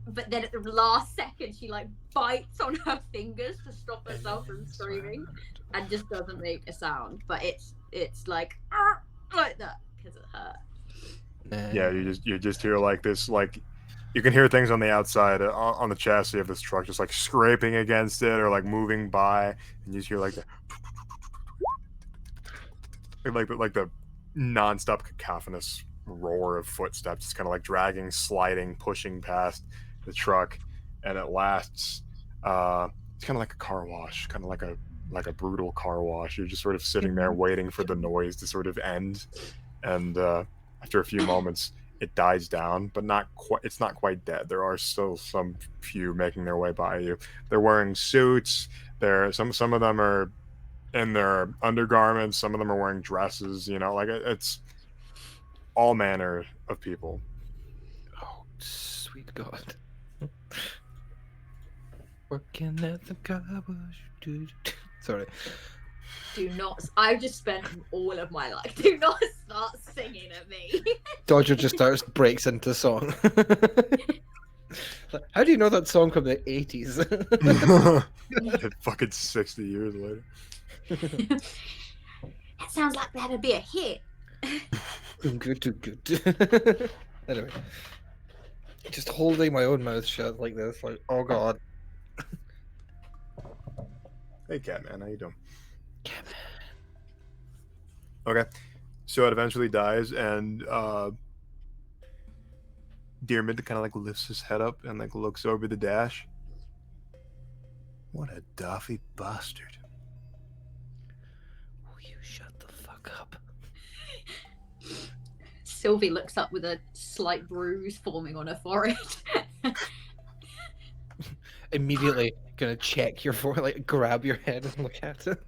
but then at the last second she like bites on her fingers to stop herself from screaming and just doesn't make a sound, but it's like that because it hurt. Yeah, you just hear like this, like you can hear things on the outside on the chassis of this truck, just like scraping against it or like moving by, and you just hear like the nonstop cacophonous roar of footsteps, kind of like dragging, sliding, pushing past the truck, and it lasts. It's kind of like a car wash, kind of like a brutal car wash. You're just sort of sitting there waiting for the noise to sort of end, and after a few moments, it dies down, but not quite. It's not quite dead. There are still some few making their way by you. They're wearing suits. Some of them are in their undergarments. Some of them are wearing dresses. Like it's all manner of people. Oh, sweet God. Working at the car wash. Sorry. Do not. I've just spent all of my life. Do not start singing at me. Dodger just breaks into song. How do you know that song from the 80s? Fucking 60 years later. That sounds like that'd be a hit. Good. Anyway, just holding my own mouth shut like this, like, oh God. Hey, Catman, how you doing? Okay, so it eventually dies, and Dearmid kind of like lifts his head up and like looks over the dash. What a daffy bastard! Will you shut the fuck up? Sylvie looks up with a slight bruise forming on her forehead. Immediately gonna check your forehead, like grab your head and look at it.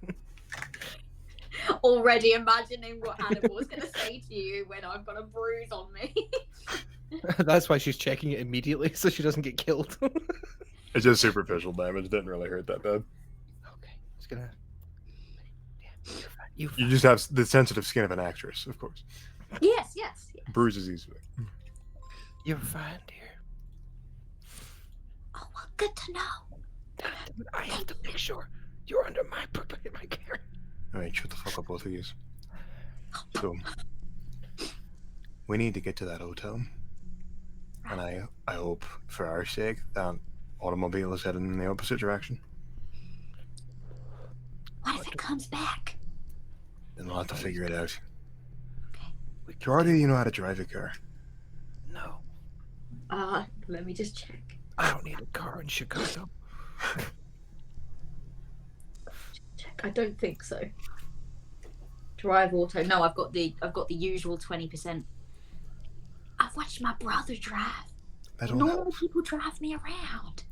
Already imagining what Hannibal's going to say to you when I've got a bruise on me. That's why she's checking it immediately so she doesn't get killed. It's just superficial damage. Didn't really hurt that bad. Okay, it's gonna. Yeah, you're fine. You just have the sensitive skin of an actress, of course. Yes. Bruises easily. You're fine, dear. Oh, well, good to know. I have to make sure you're under my care. All right, shut the fuck up, both of you. So, we need to get to that hotel, and I hope, for our sake, that automobile is heading in the opposite direction. What if it comes back? Then we'll have to figure it out. Jordy, you know how to drive a car. No, Let me just check. I don't need a car in Chicago. I don't think so. Drive auto. No, I've got the usual 20%. I've watched my brother drive. Normal people drive me around.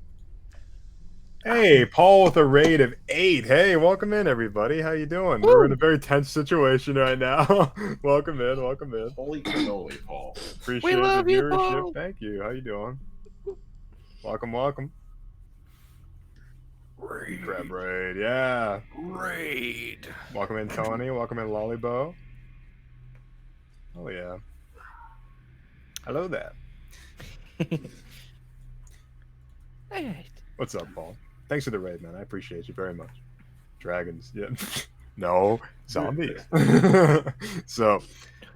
Hey, Paul with a raid of 8. Hey, welcome in, everybody. How you doing? We're in a very tense situation right now. Welcome in. Holy cannoli, Paul. Appreciate love the you, viewership. Paul. Thank you. How you doing? Welcome, welcome. Crab raid, yeah. Raid. Welcome in, Tony. Welcome in, Lollybo. Oh yeah. Hello there. Hey. What's up, Paul? Thanks for the raid, man. I appreciate you very much. Dragons, yeah. No, zombies. So,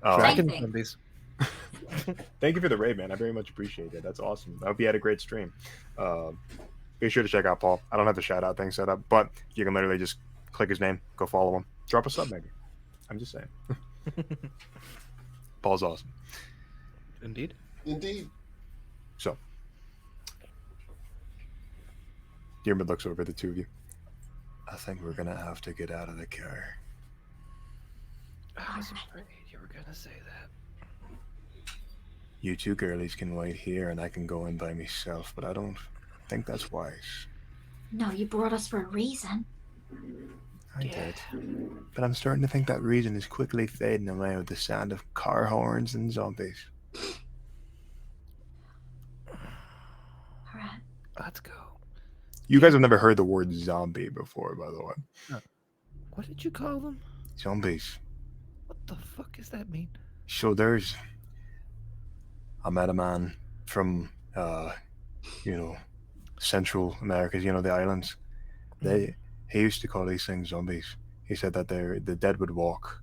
Dragon thing. zombies. thank you for the raid, man. I very much appreciate it. That's awesome. I hope you had a great stream. Be sure to check out Paul. I don't have the shout out thing set up, but you can literally just click his name, go follow him, drop a sub, maybe. I'm just saying. Paul's awesome. Indeed. Indeed. So, Diarmid looks over at the two of you. I think we're gonna have to get out of the car. I was afraid you were gonna say that. You two girlies can wait here, and I can go in by myself, but I don't think that's wise. No, you brought us for a reason. I did. But I'm starting to think that reason is quickly fading away with the sound of car horns and zombies. Alright. Let's go. You guys have never heard the word zombie before, by the way. What did you call them? Zombies. What the fuck does that mean? So there's... I met a man from, Central America, the islands. He used to call these things zombies. He said that the dead would walk,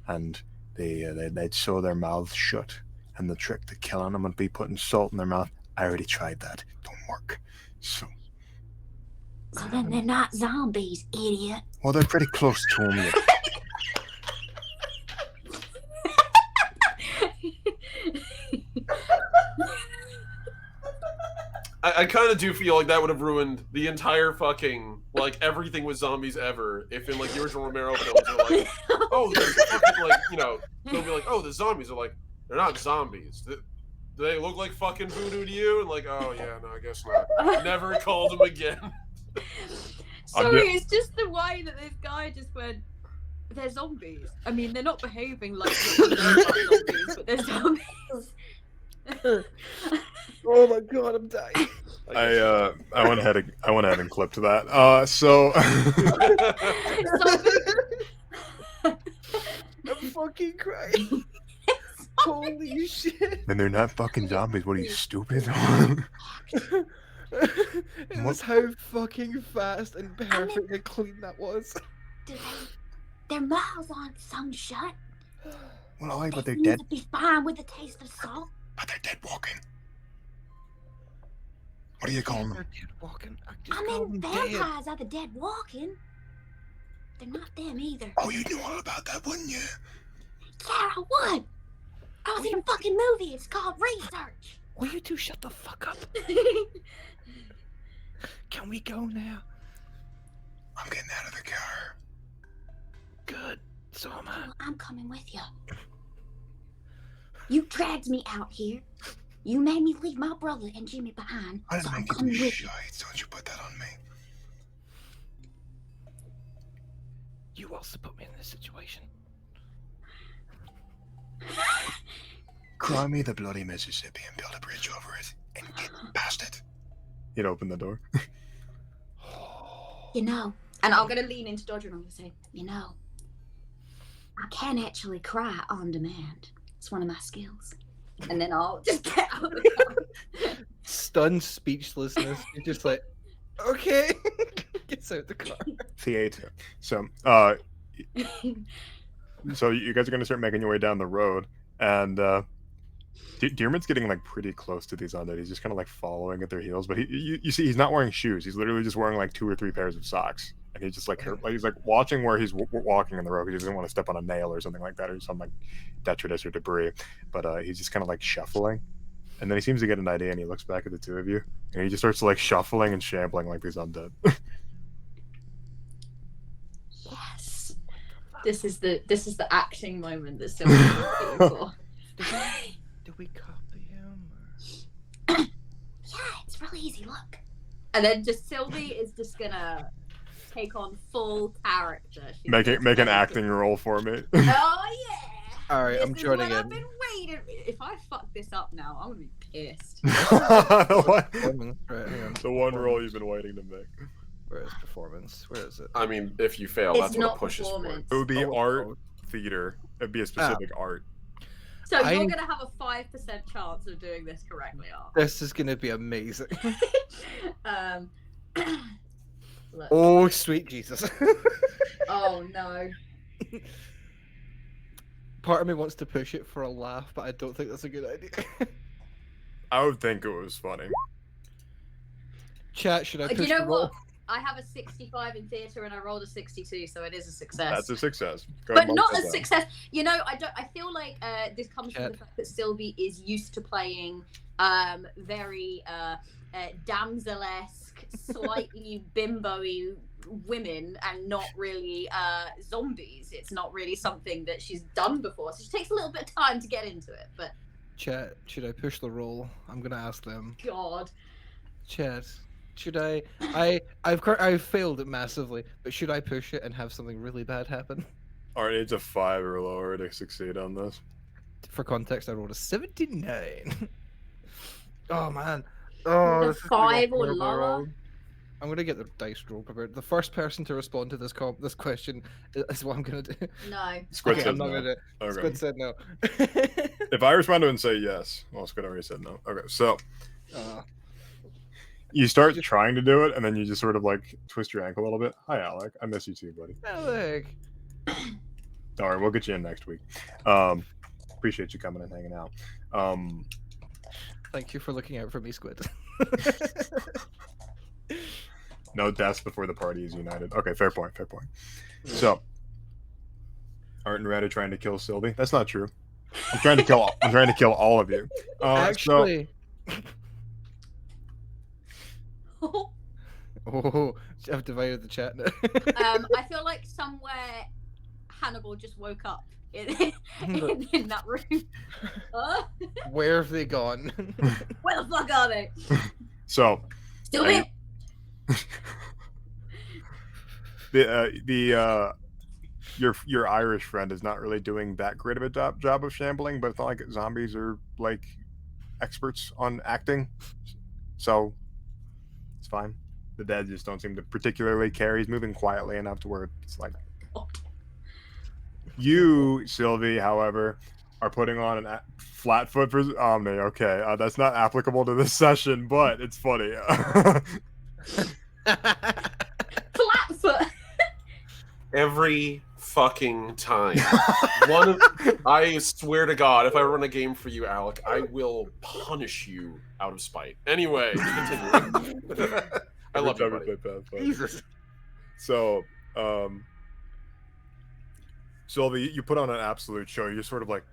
and they'd sew their mouths shut, and the trick to killing them would be putting salt in their mouth. I already tried that. Don't work. So then they're not zombies, idiot. well, they're pretty close to them. Yet. I kind of do feel like that would have ruined the entire fucking, like, everything with zombies ever. If in, like, the original Romero films, they're like, oh, there's fucking, like, they'll be like, oh, the zombies are like, they're not zombies. Do they look like fucking voodoo to you? And like, oh, yeah, no, I guess not. Never called them again. Sorry, it's just the way that this guy just went, they're zombies. I mean, they're not behaving like zombies, but they're zombies. Oh my god, I'm dying. I went ahead and clipped that. So I'm fucking crying. Holy shit. and they're not fucking zombies. What are you, stupid? It was how fucking fast and perfectly clean that was. Their mouths aren't sewn shut. Well, but they're They dead. need to be fine with the taste of salt. But they're dead walking. What do you call them? They're dead walking. I mean, vampires are the dead walking. They're not them either. Oh, you knew all about that, wouldn't you? Yeah, I would. I was in a fucking movie. It's called Research. Will you two shut the fuck up? Can we go now? I'm getting out of the car. Good. So am I. Well, I'm coming with you. You dragged me out here. You made me leave my brother and Jimmy behind. I So didn't I'm make you coming do with shit. you. Don't you put that on me. You also put me in this situation. Cry me the bloody Mississippi and build a bridge over it and get past it. He'd open the door. You know, and I'm going to lean into Dodger and I'm going to say, you know, I can actually cry on demand. It's one of my skills. And then I'll just get out of the car. Stunned speechlessness. You're just like, okay. Gets out the car. Theater. So, so you guys are going to start making your way down the road, and Dearman's getting like pretty close to these undead. He's just kind of like following at their heels, but you see he's not wearing shoes. He's literally just wearing like 2 or 3 pairs of socks, and he's just like he's like watching where he's walking in the road because he doesn't want to step on a nail or something like that, or some like detritus or debris. But he's just kind of like shuffling, and then he seems to get an idea, and he looks back at the two of you, and he just starts like shuffling and shambling like these undead. Yes. This is the acting moment that Sylvia's looking for. Do we copy him? Yeah, it's really easy. Look. And then just Sylvie is just gonna take on full character. She's Make just an ready acting role for me. Oh yeah. Alright, I'm This is joining what I've in. been if I fuck this up now, I'm gonna be pissed. Performance, right, hang on. The one roll you've been waiting to make. Where is performance? Where is it? I mean, if you fail, It's that's what not it pushes for. performance. It would be Oh, art, oh. theater. It'd be a specific art. So you're I- gonna have a 5% chance of doing this correctly, Art. This is gonna be amazing. Look. Oh, sweet Jesus. Oh no. Part of me wants to push it for a laugh, but I don't think that's a good idea. I would think it was funny. Chat, should I Do push you know the roll? what? I have a 65 in theatre and I rolled a 62, so it is a success. That's a success. Go But ahead, not mark a that down. success. You know, I feel like this comes from Chat. the fact that Sylvie is used to playing very damsel-esque, slightly bimbo-y women and not really zombies. It's not really something that she's done before, so she takes a little bit of time to get into it. But Chat, should I push the roll? I'm gonna ask them. God, Chat, should I? I've failed it massively, but should I push it and have something really bad happen? Art needs a 5 or lower to succeed on this. For context, I rolled a 79. Oh man. Oh, With a this is gonna be 5 or horrible lower? roll. I'm gonna get the dice roll prepared. The first person to respond to this question is what I'm gonna do. no. Squid Okay, said I'm not no. gonna do it. Okay. Squid said no. If I respond to it and say yes, well, Squid already said no. Okay, so Uh, you start trying to do it, and then you just sort of like twist your ankle a little bit. Hi, Alec. I miss you too, buddy. Alec. All right, we'll get you in next week. Appreciate you coming and hanging out. Thank you for looking out for me, Squid. No deaths before the party is united. Okay, fair point. Fair point. So, Art and Red are trying to kill Sylvie. That's not true. I'm trying to kill. I'm trying to kill all of you. Actually. Oh, I've divided the chat now. I feel like somewhere Hannibal just woke up in that room. Where have they gone? Where the fuck are they? So, Still I- there? your Irish friend is not really doing that great of a job of shambling, but it's not like zombies are like experts on acting, so it's fine. The dead just don't seem to particularly care. He's moving quietly enough to where it's like you, Sylvie, however, are putting on a flat foot for Omni. Okay, that's not applicable to this session, but it's funny. Flatfoot. Every fucking time. I swear to God, if I run a game for you, Alec, I will punish you out of spite. Anyway, continue. I love you, buddy. Jesus. So, Sylvie, you put on an absolute show. You're sort of like,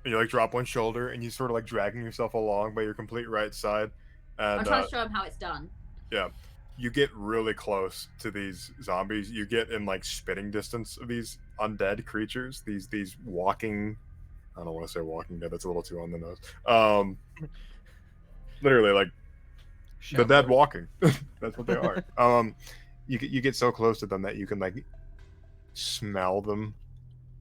you like drop one shoulder, and you sort of like dragging yourself along by your complete right side. And I'm trying to show him how it's done. yeah, you get really close to these zombies. You get in like spitting distance of these undead creatures. These walking. I don't want to say walking dead. That's a little too on the nose. Literally like the dead walking. That's what they are. You get so close to them that you can like smell them.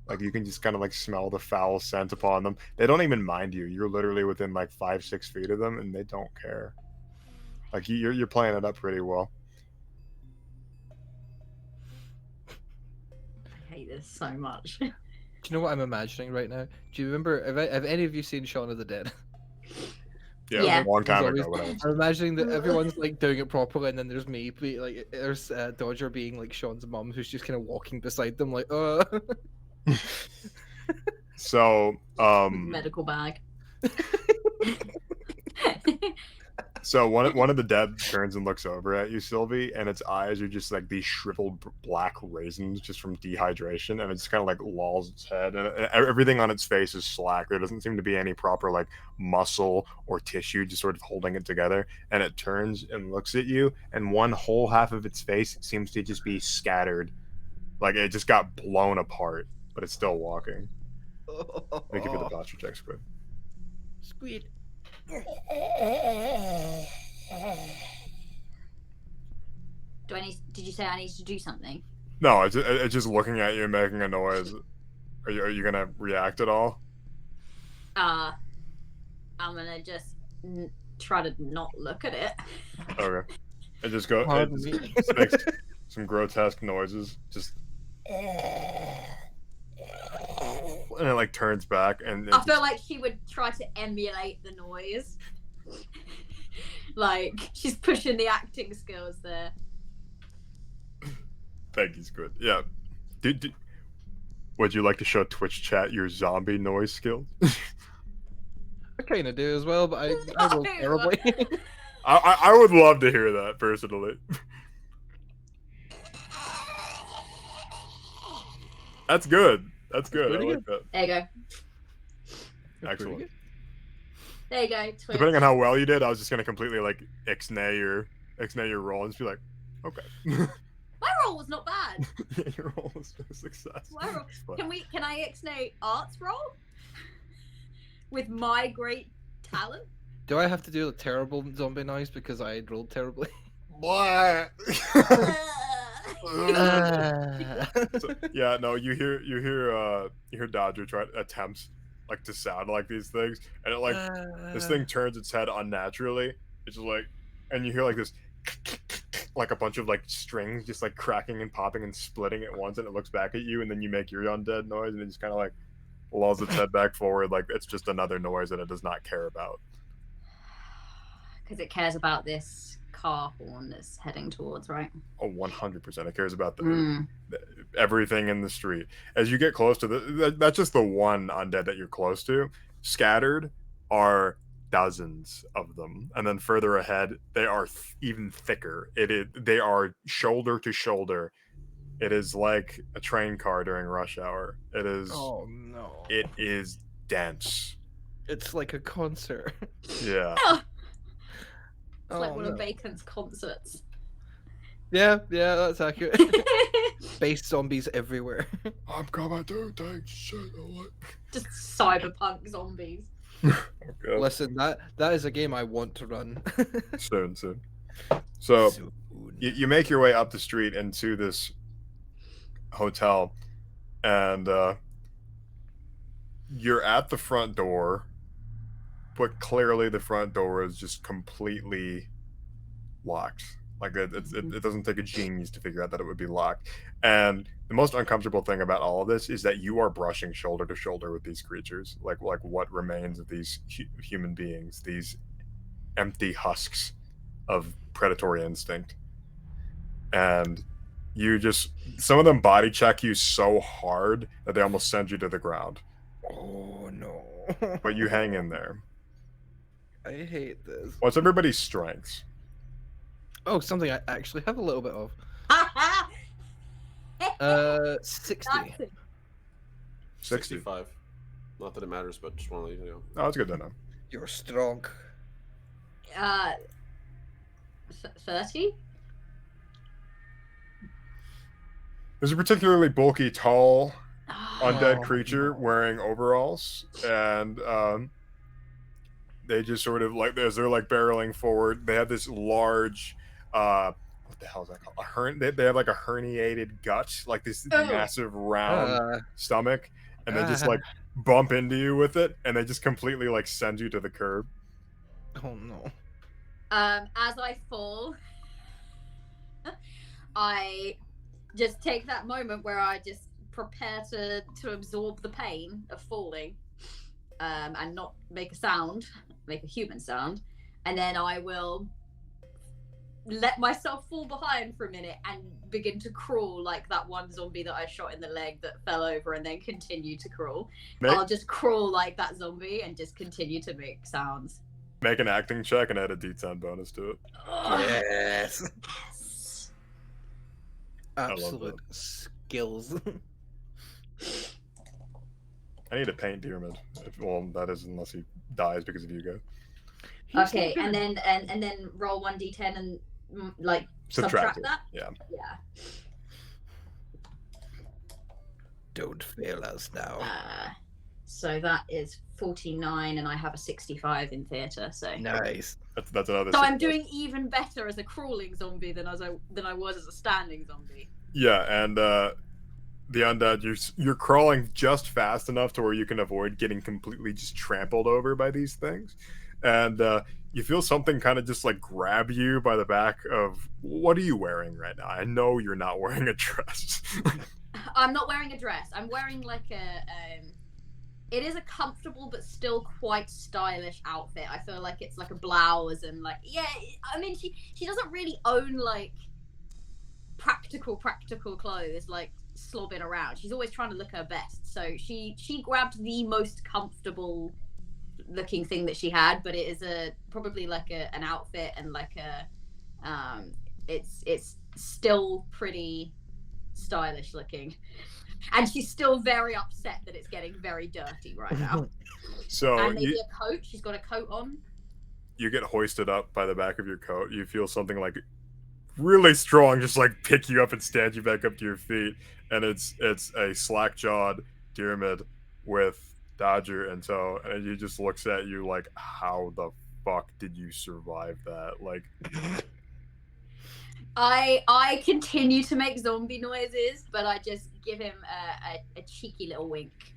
Like you can just kind of like smell the foul scent upon them. They don't even mind you. You're literally within like 5-6 feet of them, and they don't care. Like you're playing it up pretty well. I hate this so much. Do you know what I'm imagining right now? Do you remember? Have any of you seen Shaun of the Dead? Yeah, it was Yeah. a long time There's ago. always- When I was... I'm imagining that everyone's like doing it properly, and then there's me, like there's Dodger being like Sean's mum, who's just kind of walking beside them, like, So, Medical bag. so one of the dead turns and looks over at you, Sylvie, and its eyes are just like these shriveled black raisins just from dehydration, and it just kind of like lolls its head, and everything on its face is slack. There doesn't seem to be any proper like muscle or tissue just sort of holding it together, and it turns and looks at you, and one whole half of its face seems to just be scattered, like it just got blown apart, but it's still walking. Let me give you the posture check, Squid. Squid. Did you say I need to do something? No, it's just looking at you and making a noise. Are you gonna react at all? I'm gonna just try to not look at it. Okay. And just go. Pardon It me. just makes some grotesque noises. Just. And it like turns back and I feel like she would try to emulate the noise. Like she's pushing the acting skills there. Peggy's good. Yeah. Would you like to show Twitch chat your zombie noise skills? I kind of do as well, but I roll No. terribly. I would love to hear that personally. That's good. That's good. I pretty like that. There you go. Excellent. There you go. Twitch. Depending on how well you did, I was just gonna completely like ixnay your roll and just be like, okay. My roll was not bad. Yeah, your roll was a success. My roll. It's fine. Can I ixnay Art's roll? With my great talent? Do I have to do a terrible zombie noise because I rolled terribly? What? Ah. So, yeah, no, you hear Dodger attempts like to sound like these things, and it like this thing turns its head unnaturally. It's just like, and you hear like this, like a bunch of like strings just like cracking and popping and splitting at once, and it looks back at you, and then you make your undead noise, and it just kind of like lulls its head back forward, like it's just another noise that it does not care about. Because it cares about this car horn that's heading towards, right? Oh, 100%. It cares about Mm. everything in the street. As you get close to that's just the one undead that you're close to. Scattered are dozens of them, and then further ahead they are even thicker. They are shoulder to shoulder. It is like a train car during rush hour. It is. Oh no! It is dense. It's like a concert. Yeah. It's like Oh, one no. of Bacon's concerts. Yeah, that's accurate. Space zombies everywhere. I'm coming to take shit away. Just cyberpunk zombies. Okay. Listen, that is a game I want to run. Soon. So Soon. you make your way up the street into this hotel, and you're at the front door, but clearly the front door is just completely locked. Like it doesn't take a genius to figure out that it would be locked. And the most uncomfortable thing about all of this is that you are brushing shoulder to shoulder with these creatures, like what remains of these human beings, these empty husks of predatory instinct. And some of them body check you so hard that they almost send you to the ground. Oh no! But you hang in there. I hate this. What's everybody's strengths? Oh, something I actually have a little bit of. 60. That's it. 65. Not that it matters, but just want to let you know. Oh, that's good to know. You're strong. 30? There's a particularly bulky, tall undead Oh, creature no. wearing overalls, and they just sort of like as they're like barreling forward, they have this large what the hell is that called? They have like a herniated gut, like this massive round stomach, and they just like bump into you with it, and they just completely like send you to the curb. Oh no! As I fall, I just take that moment where I just prepare to absorb the pain of falling, and not make a human sound, and then I will let myself fall behind for a minute and begin to crawl like that one zombie that I shot in the leg that fell over, and then continue to crawl. I'll just crawl like that zombie and just continue to make sounds. Make an acting check and add a D10 bonus to it. Yes. love Absolute skills. I need to paint Dearman. Well, that is unless he dies because of you guys. Okay, and then roll 1d10 and like subtract it. that. Yeah. Don't fail us now. So that is 49, and I have a 65 in theatre. So Nice. That's another. So I'm doing even better as a crawling zombie than I was as a standing zombie. Yeah, and the undead, you're crawling just fast enough to where you can avoid getting completely just trampled over by these things, and you feel something kind of just like grab you by the back of. What are you wearing right now? I know you're not wearing a dress. I'm not wearing a dress. I'm wearing like it is a comfortable but still quite stylish outfit. I feel like it's like a blouse and like, yeah, I mean she doesn't really own like practical clothes like slobbing around. She's always trying to look her best. So she grabbed the most comfortable looking thing that she had, but it is probably like an outfit and like it's still pretty stylish looking. And she's still very upset that it's getting very dirty right now. So and maybe a coat. She's got a coat on. You get hoisted up by the back of your coat. You feel something like really strong, just like pick you up and stand you back up to your feet. And it's a slack-jawed Diarmid with Dodger in tow, and he just looks at you like, "How the fuck did you survive that?" Like, I continue to make zombie noises, but I just give him a cheeky little wink.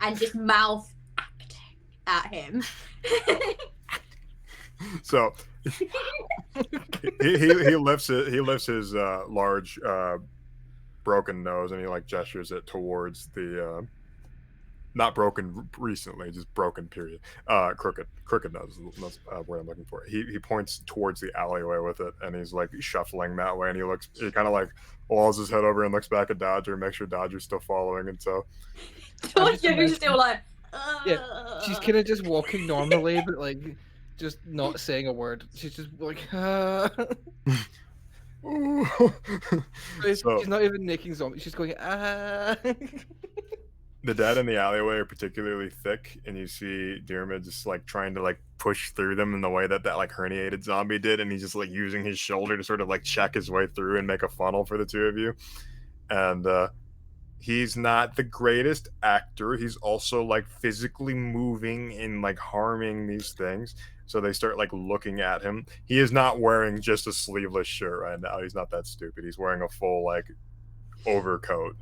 And just mouth acting at him. So he lifts his large broken nose, and he like gestures it towards the not broken recently, just broken period. Crooked nose is the word I'm looking for. He points towards the alleyway with it, and he's like shuffling that way, and he kind of like walls his head over and looks back at Dodger, makes sure Dodger's still following, and so Dodger's still like, yeah, she's kind of just walking normally, but like just not saying a word. She's just like, So, she's not even making zombies. She's going, the dead in the alleyway are particularly thick, and you see Diarmid just like trying to like push through them in the way that like herniated zombie did, and he's just like using his shoulder to sort of like check his way through and make a funnel for the two of you. And he's not the greatest actor. He's also like physically moving and like harming these things. So they start like looking at him. He is not wearing just a sleeveless shirt right now. He's not that stupid. He's wearing a full like overcoat.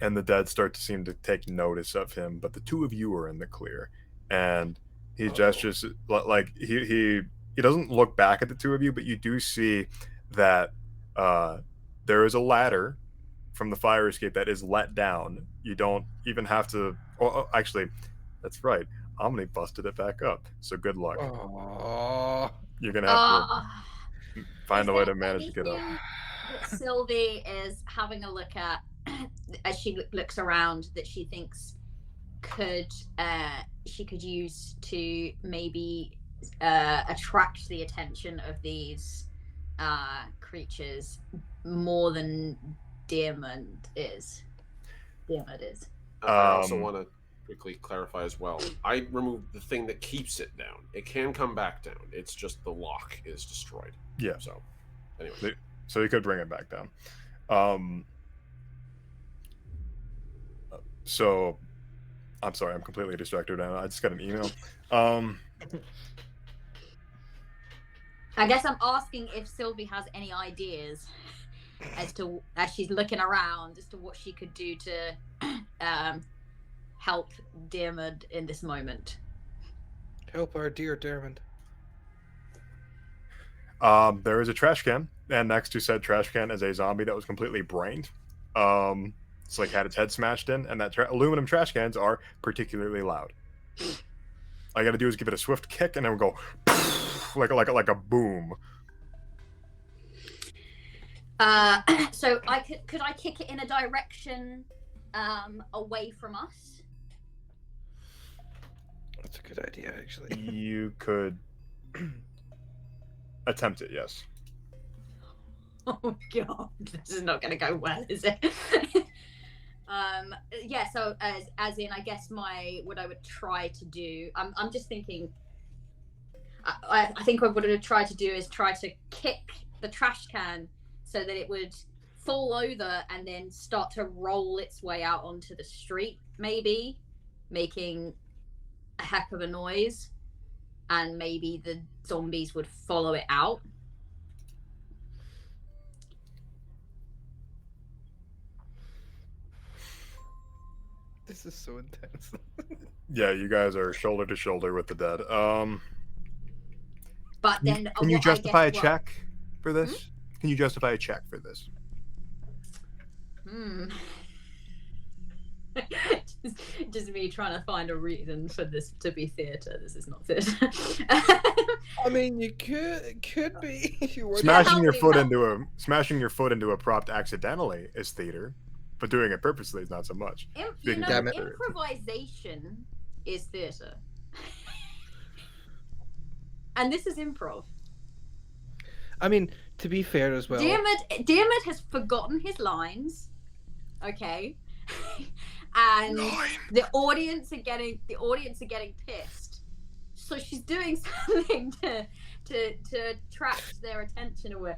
And the dead start to seem to take notice of him, but the two of you are in the clear. And he gestures like he doesn't look back at the two of you, but you do see that there is a ladder from the fire escape that is let down. You don't even have to. Oh, actually, that's right. Omni busted it back up. So good luck. oh. You're gonna have to find a way to manage to get up. That Sylvie is having a look at as she looks around that she thinks she could use to maybe attract the attention of these creatures more than Diarmid is. I also want to quickly clarify as well. I removed the thing that keeps it down. It can come back down. It's just the lock is destroyed. Yeah. So, anyway. So you could bring it back down. So, I'm sorry, I'm completely distracted now. I just got an email. I guess I'm asking if Sylvie has any ideas as she's looking around as to what she could do to help Diarmid in this moment. Help our dear Diarmid. There is a trash can, and next to said trash can is a zombie that was completely brained. It's like had its head smashed in, and that aluminum trash cans are particularly loud. All I got to do is give it a swift kick, and then we'll go like a boom. So could I kick it in a direction away from us? That's a good idea, actually. You could attempt it, yes. Oh god, this is not going to go well, is it? Yeah. So as in, I guess what I would try to do. I'm just thinking. I think what I would try to do is try to kick the trash can so that it would fall over and then start to roll its way out onto the street, maybe making a heck of a noise, and maybe the zombies would follow it out. This is so intense. Yeah, you guys are shoulder to shoulder with the dead. But then, Can you what I justify a guess- check for this? Can you justify a check for this? just me trying to find a reason for this to be theatre. This is not theatre. I mean, you could be if you were Smashing your foot help into a prop accidentally is theater, but doing it purposely is not so much. You know, Damn it. improvisation is theatre. And this is improv. I mean, to be fair as well. Diarmid has forgotten his lines. Okay. And the audience are getting pissed. So she's doing something to attract their attention away.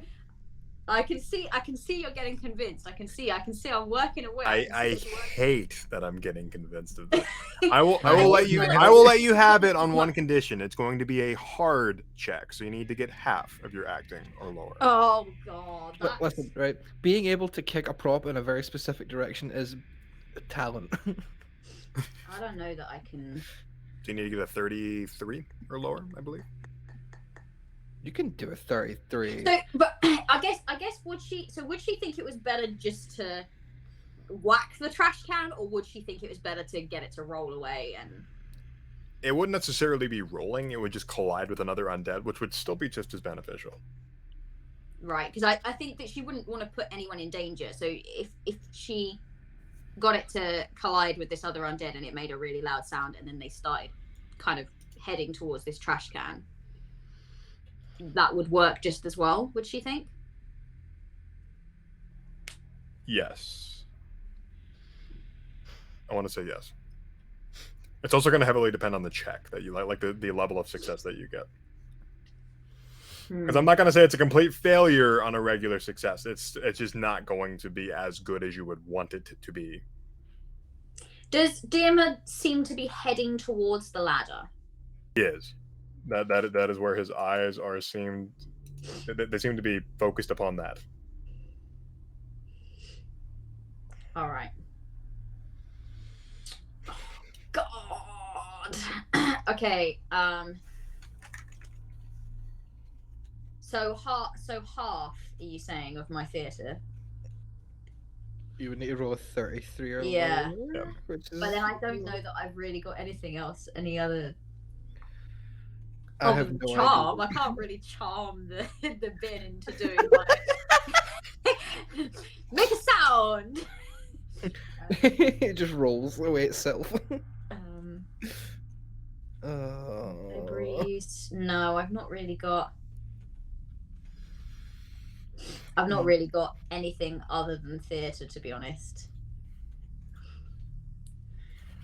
I can see you're getting convinced. I can see I'm working away. I hate that I'm getting convinced of this. I will let let you have it on one condition. It's going to be a hard check, so you need to get half of your acting or lower. Oh god. Listen, right? Being able to kick a prop in a very specific direction is a talent. I don't know that I can. So you need to get a 33 or lower, I believe. You can do a 33. So, but I guess would she think it was better just to whack the trash can, or would she think it was better to get it to roll away? And It wouldn't necessarily be rolling. It would just collide with another undead, which would still be just as beneficial. right, because I think that she wouldn't want to put anyone in danger. So if she got it to collide with this other undead and it made a really loud sound, and then they started kind of heading towards this trash can, that would work just as well, would she think? Yes. I want to say yes. It's also going to heavily depend on the check that you like the level of success that you get. Because I'm not going to say it's a complete failure on a regular success. It's just not going to be as good as you would want it to be. Does Diarmid seem to be heading towards the ladder? He is. That is where his eyes are seemed. They seem to be focused upon that. All right. God. Okay. So half. Are you saying of my theatre? You would need to roll a 33 or Yeah. lower, Yeah. which is... But then I don't know that I've really got anything else. Any other? I have no charm. idea. I can't really charm the bin into doing like make a sound. It just rolls away itself. Breeze. No, I've not really got. I've not really got anything other than theatre, to be honest.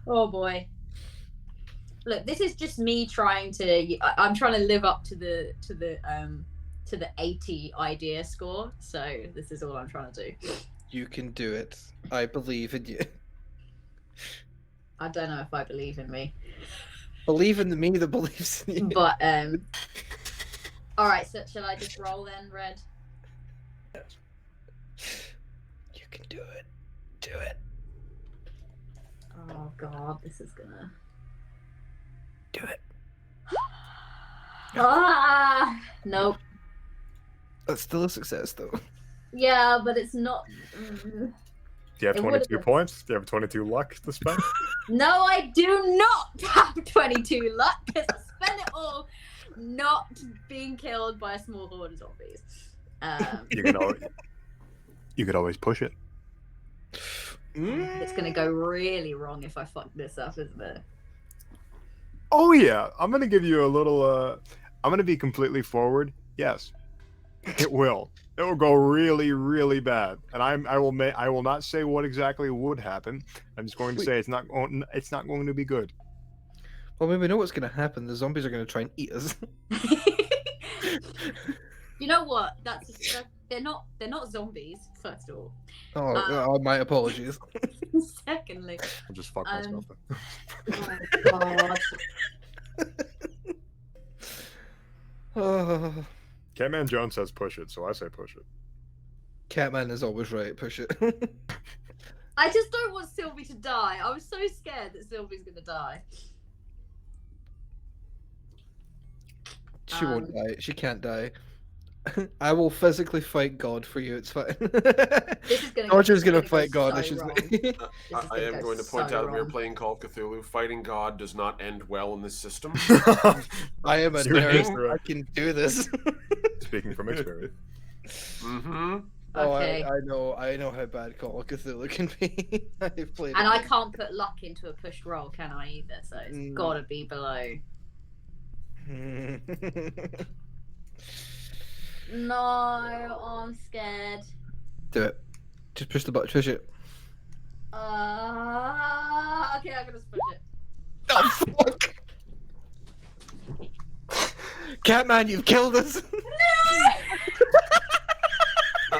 Oh boy. Look, this is just me trying to. I'm trying to live up to the 80 idea score. So this is all I'm trying to do. You can do it. I believe in you. I don't know if I believe in me, Believe in me that believes in you. but all right. So shall I just roll then, Red? You can do it. Do it. Oh God, this is gonna. Do it. Ah, nope. That's still a success, though. Yeah, but it's not. Do you have It would've 22 been- points? Do you have 22 luck to spend? No, I do not have 22 luck because I spent it all not being killed by a small horde of zombies. You could always push it. It's gonna go really wrong if I fuck this up, isn't it? Oh yeah, I'm gonna give you a little. I'm gonna be completely forward. Yes, it will. It will go really, really bad, and I will not say what exactly would happen. I'm just going to say it's not going to be good. Well, we know what's going to happen. The zombies are going to try and eat us. You know what? They're not zombies. First of all. Oh, my apologies. Secondly. I'll just fuck myself. Oh God. Oh, Catman Jones says push it, so I say push it. Catman is always right. Push it. I just don't want Sylvie to die. I was so scared that Sylvie's gonna die. She won't die. She can't die. I will physically fight God for you. It's fine. This is gonna Roger's gonna go fight God. so I should wrong. say. This is I am going to point so out we are wrong. playing Call of Cthulhu. Fighting God does not end well in this system. I am a You're nerd. correct. I can do this. Speaking from experience. Mm-hmm. Oh, Okay. I know how bad Call of Cthulhu can be. I've played And it. I can't put luck into a pushed roll, can I either? So it's Mm. gotta be below. No, I'm scared. Do it. Just push the button. Push it. Okay, I'm gonna just push it. Oh fuck! Catman, you've killed us.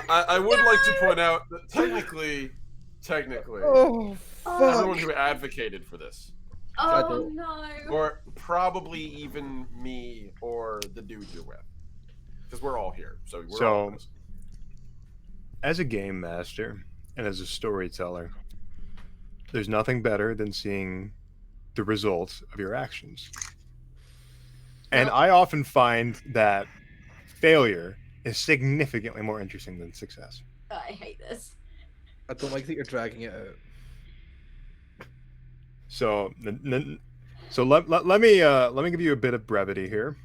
I would like to point out that technically, Oh everyone fuck! who advocated for this, Oh no. or probably even me or the dude you're with, because we're all here. So we're all in this. As a game master and as a storyteller, there's nothing better than seeing the results of your actions. And Well- I often find that failure is significantly more interesting than success. I hate this. I don't like that you're dragging it out. So, let me give you a bit of brevity here,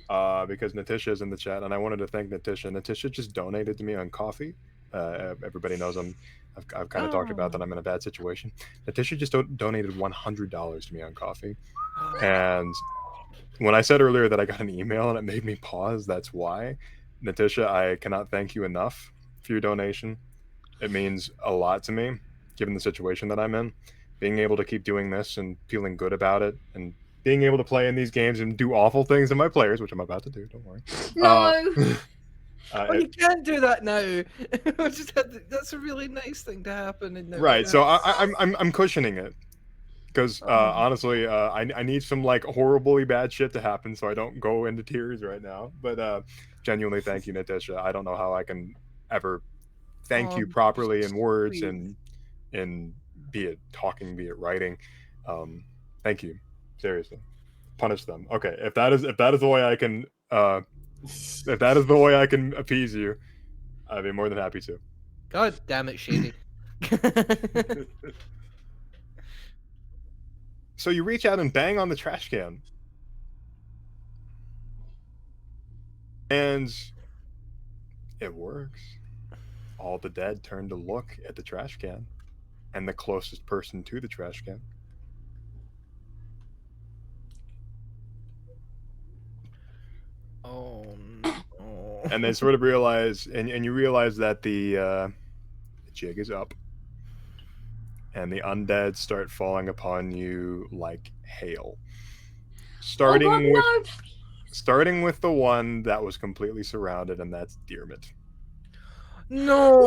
because Natisha is in the chat, and I wanted to thank Natisha. Natisha just donated to me on coffee. Everybody knows I've kind of talked about that I'm in a bad situation. Natisha just donated $100 to me on coffee, and when I said earlier that I got an email and it made me pause, that's why. Natisha, I cannot thank you enough for your donation. It means a lot to me, given the situation that I'm in. Being able to keep doing this and feeling good about it, and being able to play in these games and do awful things to my players, which I'm about to do, don't worry. No. Well, you can't do that now. That's a really nice thing to happen. In Right, so I'm cushioning it. Because honestly, I need some like horribly bad shit to happen so I don't go into tears right now. But genuinely, thank you, Natasha. I don't know how I can ever thank you properly in words please. and be it talking, be it writing. Thank you, seriously. Punish them. Okay, if that is the way I can if that is the way I can appease you, I'd be more than happy to. God damn it, Shady. So you reach out and bang on the trash can. And it works. All the dead turn to look at the trash can and the closest person to the trash can. Oh no. And they sort of realize, and you realize that the jig is up. And the undead start falling upon you like hail. Starting with the one that was completely surrounded, and that's Dearmit. No!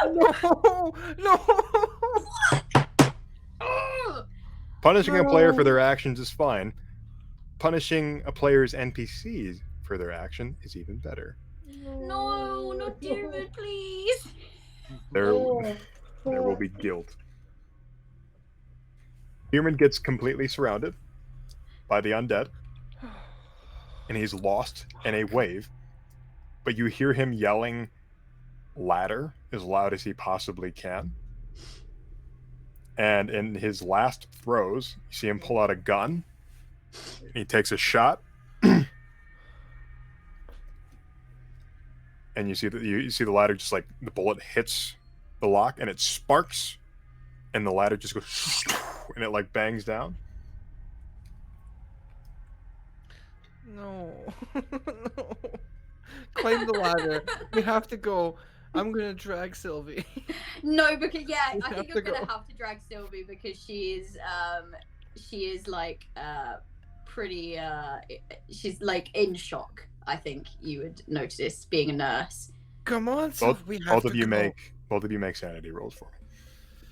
No! No! Punishing a player for their actions is fine. Punishing a player's NPCs for their action is even better. No, not Dermot, please. There will be guilt. Dearmit gets completely surrounded by the undead, and he's lost in a wave. But you hear him yelling ladder as loud as he possibly can. And in his last throws, you see him pull out a gun. He takes a shot. And you see the ladder just like the bullet hits the lock and it sparks, and the ladder just goes and it like bangs down. No. No. Climb the ladder. We have to go. I'm gonna drag Sylvie. No, because I We think have you're to gonna go. have to drag Sylvie because she is like pretty she's like in shock. I think you would notice being a nurse. Come on, Both, Sylvie. We have both to of you go. make sanity rolls for me.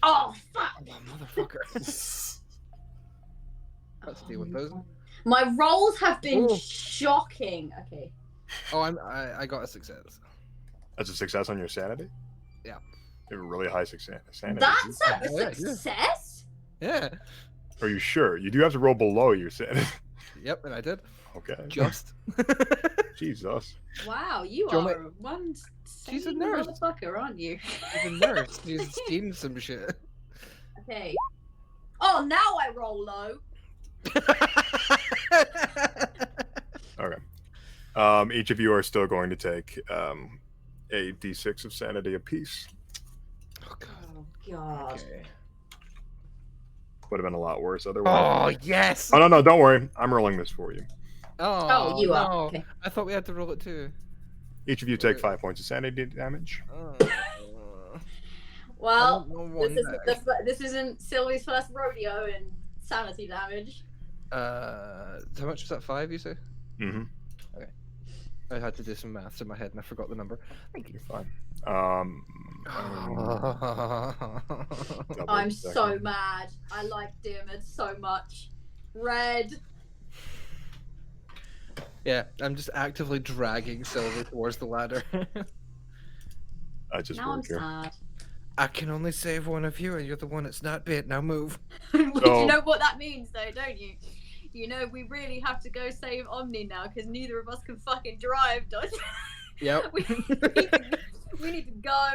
Oh fuck! Oh, motherfucker. Let's deal with those. My rolls have been Oh. shocking. Okay. Oh, I got a success. That's a success on your sanity? Yeah. You have a really high sanity. That's a Yeah, yeah. success. Yeah. Are you sure? You do have to roll below your sanity. Yep, and I did. Okay. Just. Jesus. Wow, you Do you want are one She's a sane nurse. motherfucker, aren't you? She's a nurse. She's seen some shit. Okay. Oh, now I roll low. Okay. Each of you are still going to take a d6 of sanity apiece. Oh god. Oh God. Okay. Would have been a lot worse otherwise. Oh yes. Oh no, don't worry. I'm rolling this for you. Oh, you are. no. Okay. I thought we had to roll it too. Each of you take 5 points of sanity damage. Well, one this isn't Sylvie's first rodeo in sanity damage. How much was that? 5, you say? Mm-hmm. I had to do some maths in my head and I forgot the number. Thank you. You're fine. I'm so mad. I like Diarmid so much. Red. Yeah, I'm just actively dragging Silver towards the ladder. I just Now I'm work here. sad. I can only save one of you, and you're the one that's not bit. Now move. You So- know what that means, though, don't you? You know we really have to go save Omni now because neither of us can fucking drive, don't you? Yep. we need to go.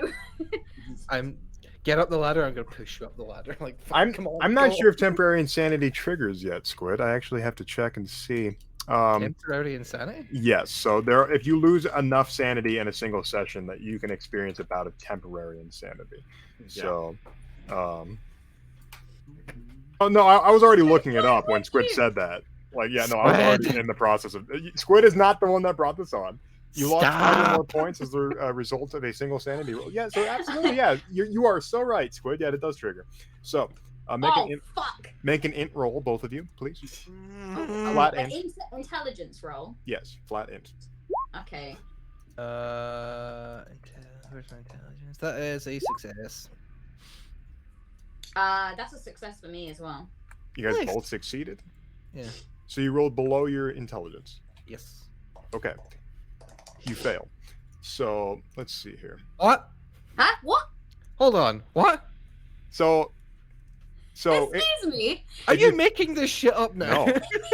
Get up the ladder. I'm gonna push you up the ladder. Like, come on. I'm not go. sure if temporary insanity triggers yet, Squid. I actually have to check and see. Temporary insanity. Yes. So if you lose enough sanity in a single session, that you can experience a bout of temporary insanity. Yeah. So, oh no, I was already looking it up when Squid said that. Like, yeah, no, I was already Squid. in the process of. Squid is not the one that brought this on. You lost 5 or more Stop. points as the result of a single sanity roll. Yeah, so absolutely, yeah, you are so right, Squid. Yeah, it does trigger. So, Fuck. make an int roll, both of you, please. Mm. Flat An int. intelligence roll. Yes, flat int. Okay. Where's my intelligence? That is a success. That's a success for me as well. You guys Nice. both succeeded. Yeah. So you rolled below your intelligence. Yes. Okay. You fail. So let's see here. What? Huh? What? Hold on. What? So Excuse me. Are Did you you- making this shit up now?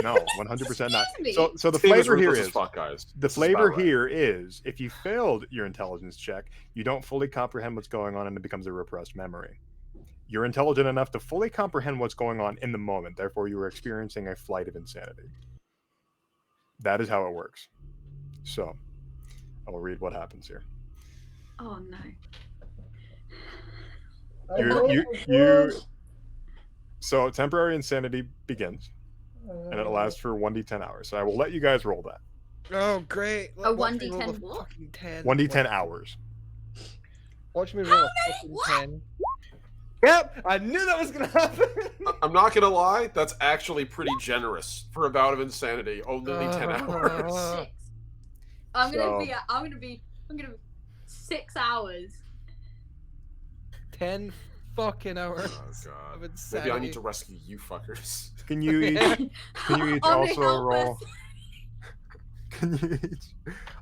no, 100% not. Excuse me. So the This game is flavor here ruthless as is fuck, guys. the This is flavor about right. here is if you failed your intelligence check, you don't fully comprehend what's going on and it becomes a repressed memory. You're intelligent enough to fully comprehend what's going on in the moment, therefore you are experiencing a flight of insanity. That is how it works. So I will read what happens here. Oh no. You so temporary insanity begins and it lasts for 1d10 hours. So I will let you guys roll that. Oh, great. A Watch me 1d10 roll a what? fucking 10. 1d10 hours. Watch me How roll a many? fucking What? 10. Yep, I knew that was gonna happen. I'm not gonna lie, that's actually pretty generous for a bout of insanity. Only 10 hours. 6. I'm gonna So- be 6 hours. 10 fucking hours. Oh god. of Maybe I insanity. need to rescue you fuckers. Can you each Omni, also help roll us. Can you each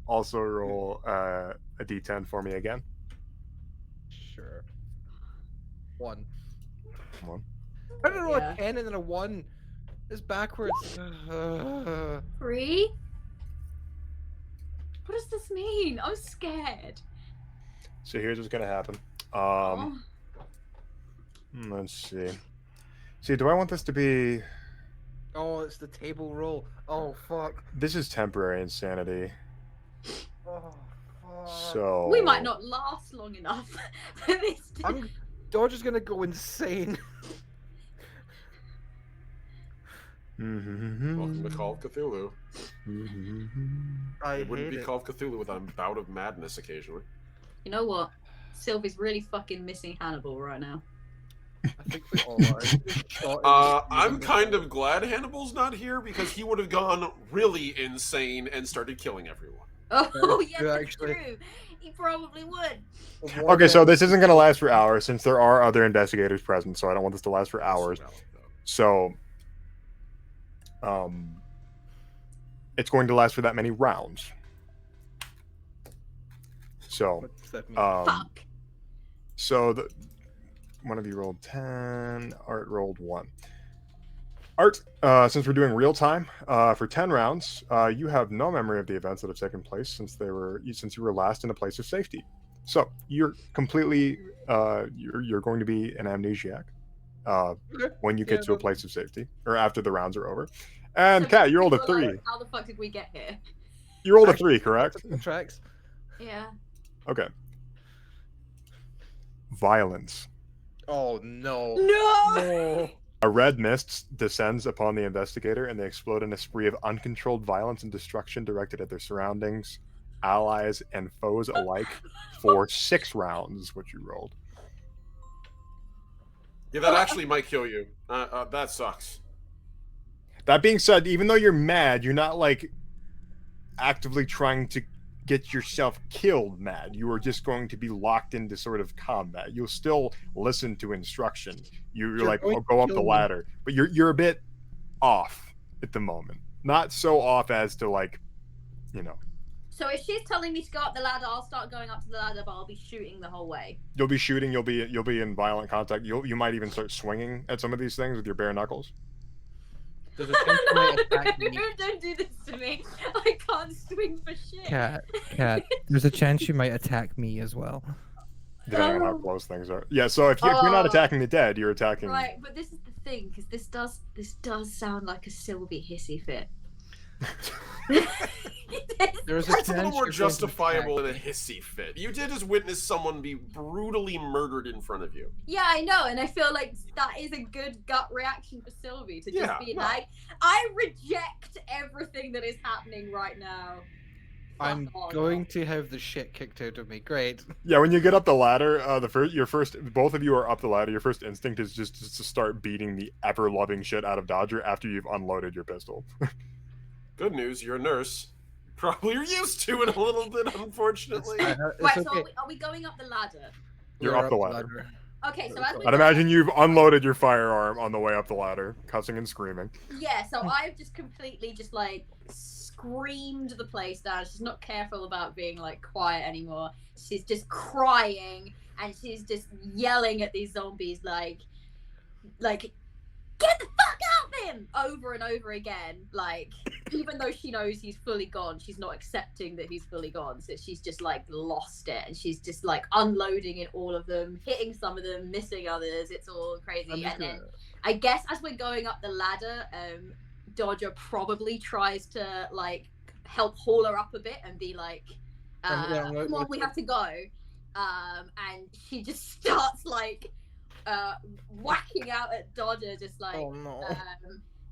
also roll a d10 for me again? Sure. 1. Come on. How did I roll Yeah. a 10 and then a 1? It's backwards. 3? What does this mean? I'm scared. So here's what's gonna happen. Oh. Let's see. See, do I want this to be? Oh, it's the table roll. Oh, fuck. This is temporary insanity. Oh, fuck. So We might not last long enough for this. Dodge is gonna go insane. Welcome to Call of Cthulhu. I It wouldn't hate be it. Call of Cthulhu without a bout of madness occasionally. You know what? Sylvie's really fucking missing Hannibal right now. I think we all are. Just shot in the I'm speed kind of glad Hannibal's not here because he would have gone really insane and started killing everyone. Oh, That's yeah, true, that's actually. true. He probably would. the war Okay, so dead. this isn't gonna last for hours since there are other investigators present. So I don't want this to last for hours. So, it's going to last for that many rounds. So, What does that mean? um, Fuck. So one of you rolled 10. Art rolled 1. Art, since we're doing real time, for 10 rounds, you have no memory of the events that have taken place since you were last in a place of safety. So you're completely you're going to be an amnesiac when you get to a place of safety, or after the rounds are over. And So Kat, you rolled a basically, 3. like, how the fuck did we get here? You rolled a 3, correct? Tracks. Yeah. Okay. Violence. Oh no. No. A red mist descends upon the investigator, and they explode in a spree of uncontrolled violence and destruction directed at their surroundings, allies, and foes alike for 6 rounds, which you rolled. Yeah, that actually might kill you. That sucks. That being said, even though you're mad, you're not like actively trying to get yourself killed mad. You are just going to be locked into sort of combat. You'll still listen to instruction. You're like, going oh, go to up the kill me. ladder. But you're a bit off at the moment. Not so off as to like, you know. So if she's telling me to go up the ladder, I'll start going up to the ladder, but I'll be shooting the whole way. You'll be shooting, you'll be in violent contact. You might even start swinging at some of these things with your bare knuckles. There's a chance you might attack me. Don't do this to me. I can't swing for shit. Cat, there's a chance you might attack me as well. Depending on how close things are. Yeah, so if you're not attacking the dead, you're attacking. Right, but this is the thing, because this does sound like a Sylvie hissy fit. There's That's a little chance more you're going to justifiable attack than a hissy fit. You did just witness someone be brutally murdered in front of you. Yeah, I know, and I feel like that is a good gut reaction for Sylvie to just be no. like, I reject everything that is happening right now. I'm Fuck off. going to have the shit kicked out of me. Great. Yeah, when you get up the ladder, both of you are up the ladder. Your first instinct is just to start beating the ever-loving shit out of Dodger after you've unloaded your pistol. Good news, you're a nurse. Probably are used to it a little bit, unfortunately. Right, It's so okay. are we going up the ladder? You're We're up the ladder. Okay, so as we I'd imagine you've unloaded your firearm on the way up the ladder, cussing and screaming. Yeah, so I've just completely just like screamed the place down. She's not careful about being like quiet anymore. She's just crying and she's just yelling at these zombies like get the fuck out of him over and over again. Like, even though she knows he's fully gone, she's not accepting that he's fully gone. So she's just like lost it, and she's just like unloading in all of them, hitting some of them, missing others. It's all crazy. And then I guess as we're going up the ladder, Dodger probably tries to like help haul her up a bit and be like, come on, we have to go. And she just starts like whacking out at Dodger, just like, Oh no.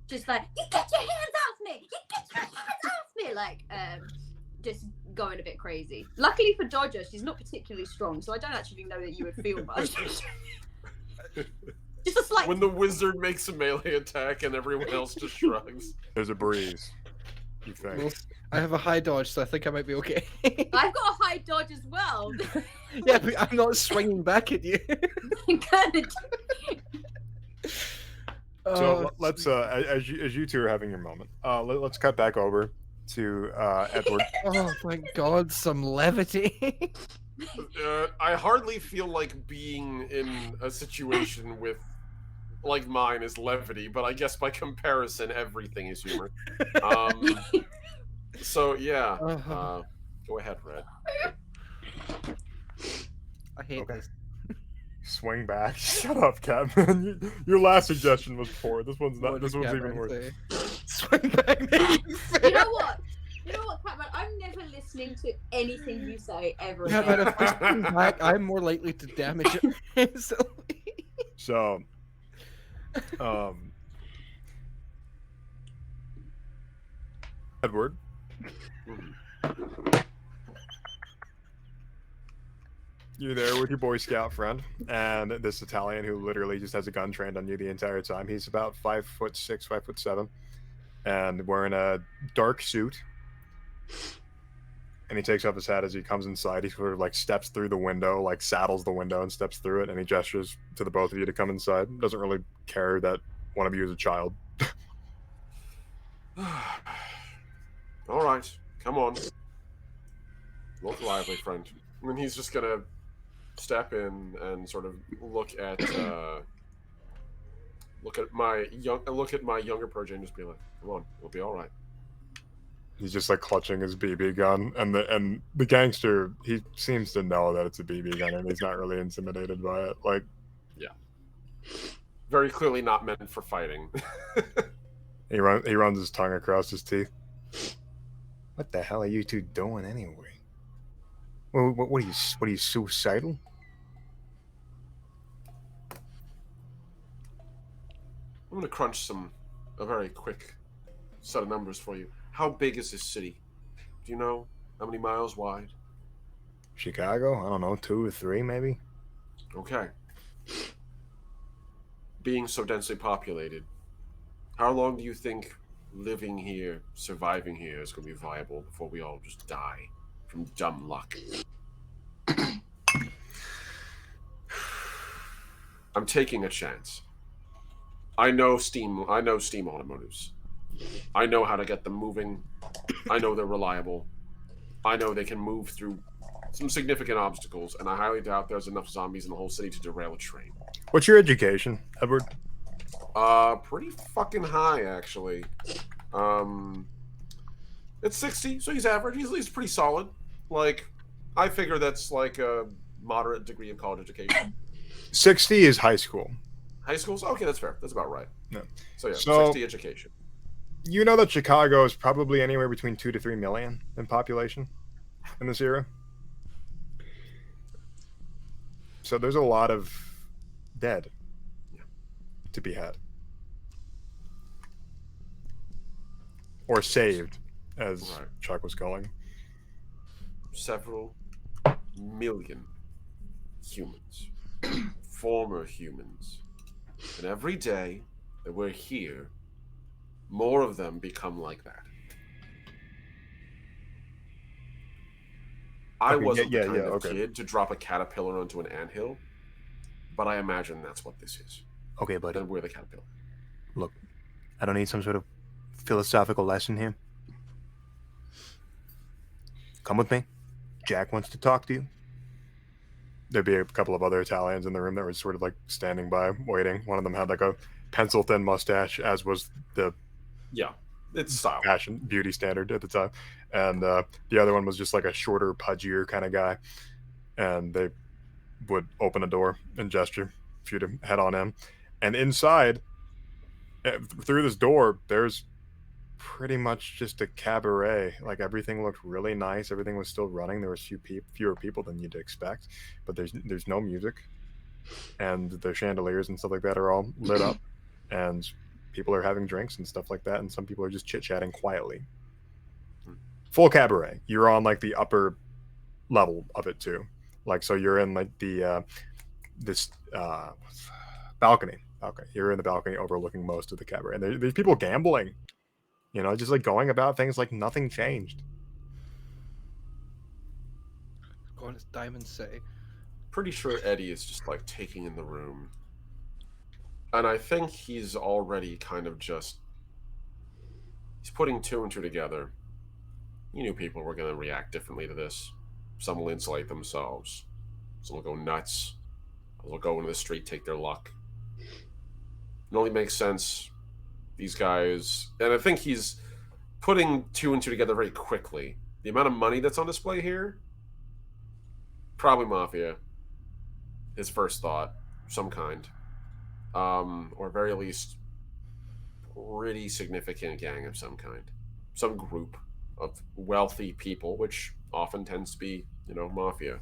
just like, you get your hands off me! You get your hands off me! Like, just going a bit crazy. Luckily for Dodger, she's not particularly strong, so I don't actually know that you would feel much. Just a slight. When the wizard makes a melee attack and everyone else just shrugs. There's a breeze. You Well, think? I have a high dodge, so I think I might be okay. I've got a high dodge as well. Yeah, but I'm not swinging back at you. Good. So let's as you two are having your moment, let's cut back over to Edward. Oh my god, some levity. I hardly feel like being in a situation with like mine is levity, but I guess by comparison, everything is humor. So yeah, go ahead, Red. I hate Okay. this. Swing back. Shut up, Catman. Your last suggestion was poor. This one's not. What This did one's Catman even worse. say? Swing back. You know what? Catman? I'm never listening to anything you say ever Yeah, again. but if I swing back, I'm more likely to damage it instantly. So, Edward, you're there with your Boy Scout friend and this Italian who literally just has a gun trained on you the entire time. He's about 5'6", 5'7", and wearing a dark suit. And he takes off his hat as he comes inside. He sort of like steps through the window, like saddles the window and steps through it, and he gestures to the both of you to come inside. Doesn't really care that one of you is a child. All right, come on. Look lively, friend. And he's just gonna step in and sort of look at my younger protege and just be like, "Come on, we'll be all right." He's just like clutching his BB gun, and the gangster, he seems to know that it's a BB gun, and he's not really intimidated by it. Like, Yeah, very clearly not meant for fighting. he runs his tongue across his teeth. What the hell are you two doing anyway? What are you suicidal? I'm gonna crunch a very quick set of numbers for you. How big is this city? Do you know how many miles wide? Chicago? I don't know, 2 or 3 maybe. Okay. Being so densely populated, how long do you think living here, surviving here is going to be viable before we all just die from dumb luck? I'm taking a chance. I know steam automotives. I know how to get them moving. I know they're reliable. I know they can move through some significant obstacles, and I highly doubt there's enough zombies in the whole city to derail a train. What's your education, Edward? Pretty fucking high, actually. It's 60, so he's average. He's pretty solid. Like, I figure that's like a moderate degree of college education. 60 is high school. High school's okay. That's fair. That's about right. No. So yeah, So- 60 education. You know that Chicago is probably anywhere between 2 to 3 million in population in this era. So there's a lot of dead to be had. Or saved, as Right. Chuck was calling. Several million humans, former humans, and every day that we're here, more of them become like that. I Okay, wasn't yeah, the kind of okay. kid to drop a caterpillar onto an anthill, but I imagine that's what this is. Okay, buddy. Then we're the caterpillar. Look, I don't need some sort of philosophical lesson here. Come with me. Jack wants to talk to you. There'd be a couple of other Italians in the room that were sort of like standing by, waiting. One of them had like a pencil-thin mustache, as was the Yeah, it's style. fashion beauty standard at the time, and the other one was just like a shorter, pudgier kind of guy. And they would open a door and gesture for you to head on in. And inside, through this door, there's pretty much just a cabaret. Like, everything looked really nice. Everything was still running. There was fewer people than you'd expect, but there's no music, and the chandeliers and stuff like that are all lit up, and people are having drinks and stuff like that, and some people are just chit-chatting quietly. Full cabaret. You're on like the upper level of it too. Like, so you're in like the this balcony. Okay, you're in the balcony overlooking most of the cabaret, and there's people gambling. You know, just like going about things like nothing changed. Going to Diamond City. Pretty sure Eddie is just like taking in the room. And I think he's already kind of just he's putting two and two together. You knew people were gonna react differently to this. Some will insulate themselves. Some will go nuts. Others will go into the street, take their luck. It only makes sense. These guys, and I think he's putting two and two together very quickly. The amount of money that's on display here, probably mafia. His first thought, some kind, or very least, pretty significant gang of some kind, some group of wealthy people, which often tends to be, mafia.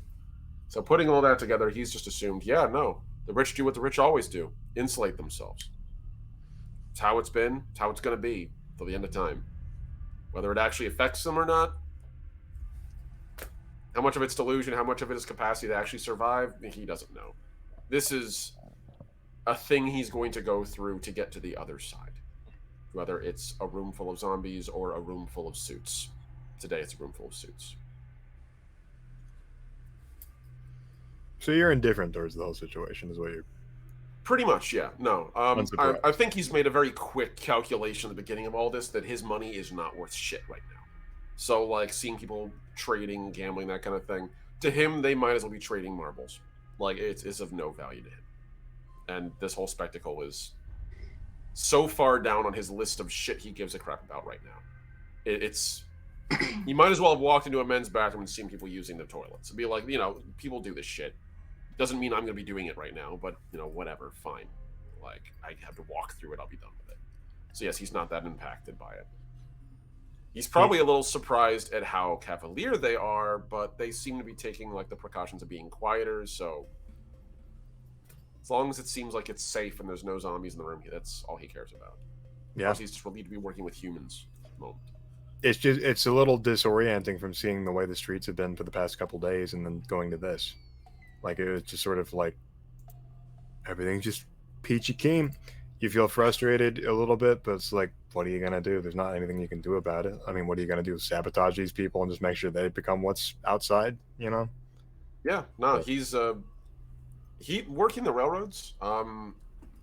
So putting all that together, he's just assumed, yeah, no, the rich do what the rich always do: insulate themselves. It's how it's been. It's how it's going to be till the end of time. Whether it actually affects them or not, how much of it's delusion, how much of it is capacity to actually survive, he doesn't know. This is a thing he's going to go through to get to the other side. Whether it's a room full of zombies or a room full of suits. Today it's a room full of suits. So you're indifferent towards the whole situation, is what you're... Pretty much, yeah. No. Unsurprised. I think he's made a very quick calculation at the beginning of all this that his money is not worth shit right now. So, like, seeing people trading, gambling, that kind of thing, to him, they might as well be trading marbles. Like it's of no value to him. And this whole spectacle is so far down on his list of shit he gives a crap about right now. It's you might as well have walked into a men's bathroom and seen people using the toilets and be like, people do this shit. Doesn't mean I'm gonna be doing it right now, but whatever, fine. Like I have to walk through it, I'll be done with it. So yes, he's not that impacted by it. He's probably a little surprised at how cavalier they are, but they seem to be taking like the precautions of being quieter, so as long as it seems like it's safe and there's no zombies in the room, that's all he cares about. Yeah. Plus, he's just relieved to be working with humans at the moment. It's a little disorienting from seeing the way the streets have been for the past couple days and then going to this. Like, it was just sort of like everything's just peachy keen. You feel frustrated a little bit, but it's like, what are you going to do? There's not anything you can do about it. I mean, what are you going to do? Sabotage these people and just make sure they become what's outside, Yeah, no, but he's working the railroads. A lot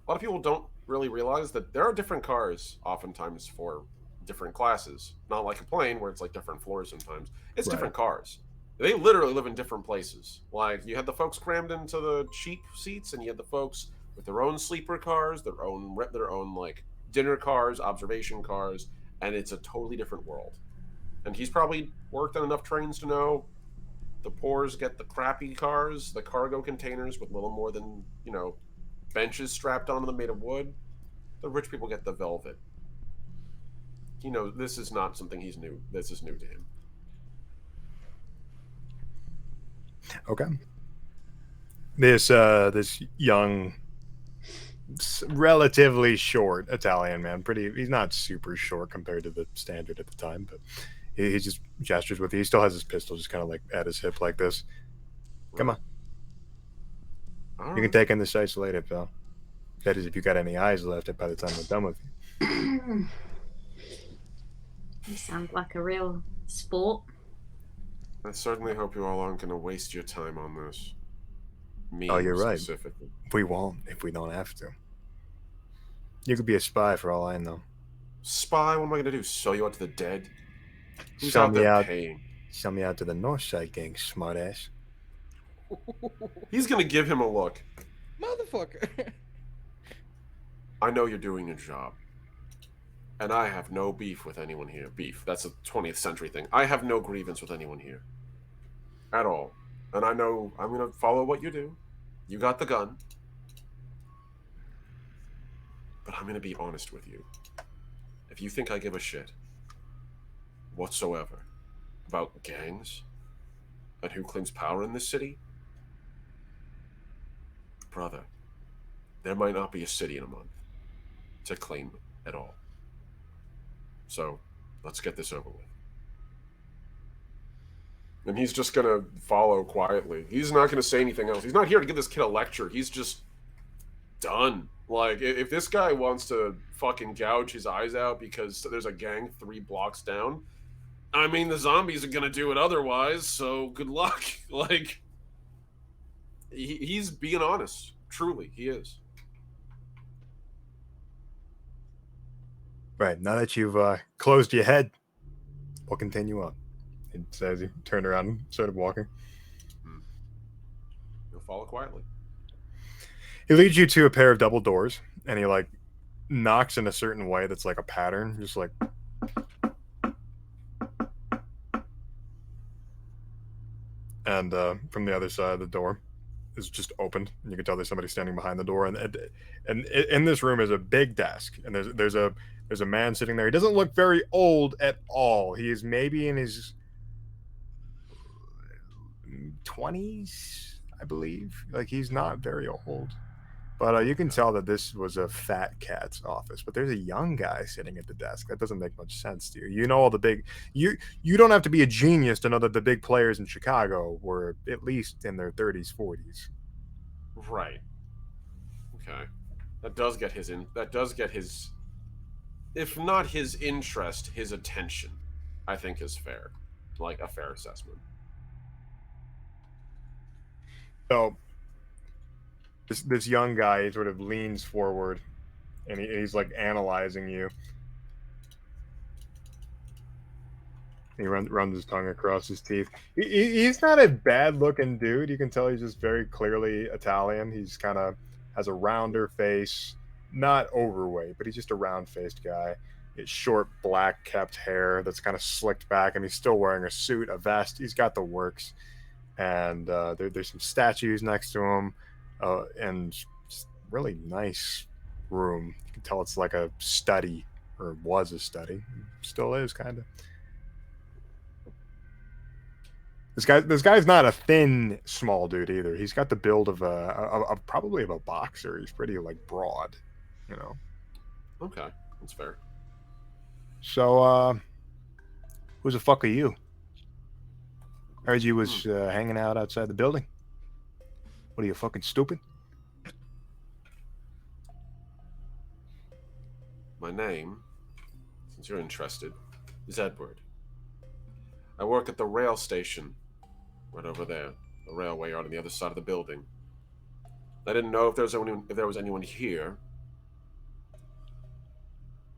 of people don't really realize that there are different cars oftentimes for different classes. Not like a plane where it's like different floors sometimes. It's different cars. They literally live in different places. Like, you had the folks crammed into the cheap seats, and you had the folks with their own sleeper cars, their own like dinner cars, observation cars, and it's a totally different world. And he's probably worked on enough trains to know the poors get the crappy cars, the cargo containers with little more than, benches strapped onto them made of wood. The rich people get the velvet. He knows this is not something he's new. This is new to him. Okay. This young, relatively short Italian man, he's not super short compared to the standard at the time, but he just gestures with it. He still has his pistol just kind of like at his hip like this. Come on. You can take in the sights later, pal. That is, if you got any eyes left by the time we're done with you. You sound like a real sport. I certainly hope you all aren't going to waste your time on this. Me, oh, you're right. Specifically. We won't if we don't have to. You could be a spy for all I know. Spy? What am I going to do? Sell you out to the dead? Who's out there paying? Sell me out to the North Side gang, smartass. He's going to give him a look. Motherfucker. I know you're doing your job. And I have no beef with anyone here. Beef. That's a 20th century thing. I have no grievance with anyone here. At all. And I know I'm going to follow what you do. You got the gun. But I'm going to be honest with you. If you think I give a shit whatsoever about gangs and who claims power in this city, brother, there might not be a city in a month to claim at all. So, let's get this over with. And he's just gonna follow quietly. He's not gonna say anything else. He's not here to give this kid a lecture. He's just done. Like, if this guy wants to fucking gouge his eyes out because there's a gang 3 blocks down, I mean, the zombies are gonna do it otherwise, so good luck. Like, he's being honest. Truly, he is. Right, now that you've closed your head, we'll continue on. It says he turned around and started walking. He'll follow quietly. He leads you to a pair of double doors, and he like knocks in a certain way that's like a pattern, just like. And from the other side of the door is just opened, and you can tell there's somebody standing behind the door. And in this room is a big desk, and there's a man sitting there. He doesn't look very old at all. He is maybe in his 20s, I believe. Like, he's not very old. But you can tell that this was a fat cat's office. But there's a young guy sitting at the desk. That doesn't make much sense to you. You know all the big... You don't have to be a genius to know that the big players in Chicago were at least in their 30s, 40s. Right. Okay. That does get his... If not his interest, his attention, I think is fair. Like, a fair assessment. So... This young guy sort of leans forward, and he's like analyzing you. He runs his tongue across his teeth. He's not a bad-looking dude. You can tell he's just very clearly Italian. He's kind of has a rounder face, not overweight, but he's just a round-faced guy. It's short, black, kept hair that's kind of slicked back, and he's still wearing a suit, a vest. He's got the works, and there's some statues next to him, and just really nice room. You can tell it's like a study, or was a study, still is kind of. This guy's not a thin, small dude either. He's got the build of probably of a boxer. He's pretty like broad, you know. Okay, that's fair. So, who the fuck are you? Heard you was hanging out outside the building. What are you, fucking stupid? My name, since you're interested, is Edward. I work at the rail station, right over there, the railway yard on the other side of the building. I didn't know if there was anyone here.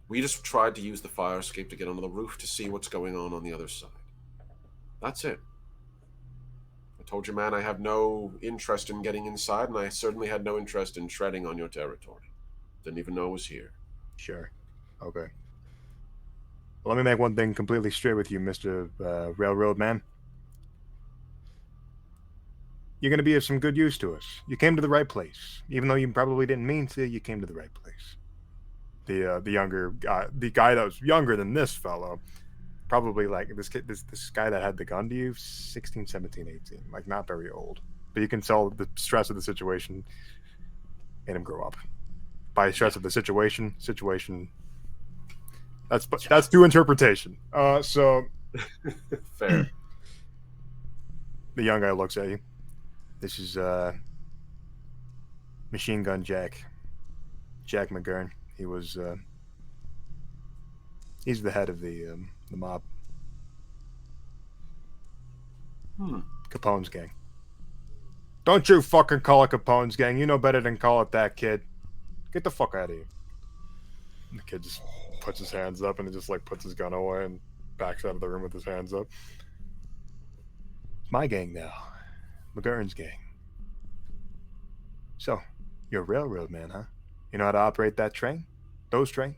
We just tried to use the fire escape to get onto the roof to see what's going on the other side. That's it. I told you, man, I have no interest in getting inside, and I certainly had no interest in treading on your territory. Didn't even know it was here. Sure. Okay. Well, let me make one thing completely straight with you, Mr. Railroad Man. You're going to be of some good use to us. You came to the right place. Even though you probably didn't mean to, you came to the right place. The younger guy, the guy that was younger than this fellow, probably like this guy that had the gun to you, 16, 17, 18, like not very old. But you can tell the stress of the situation made him grow up. By stress of the situation, that's due interpretation. So Fair. The young guy looks at you. This is Machine Gun Jack McGurn. He was he's the head of the mob. Capone's gang. Don't you fucking call it Capone's gang. You know better than call it that, kid. Get the fuck out of here. And the kid just puts his hands up and he just like puts his gun away and backs out of the room with his hands up. It's my gang now. McGurn's gang. So, you're a railroad man, huh? You know how to operate that train? Those trains?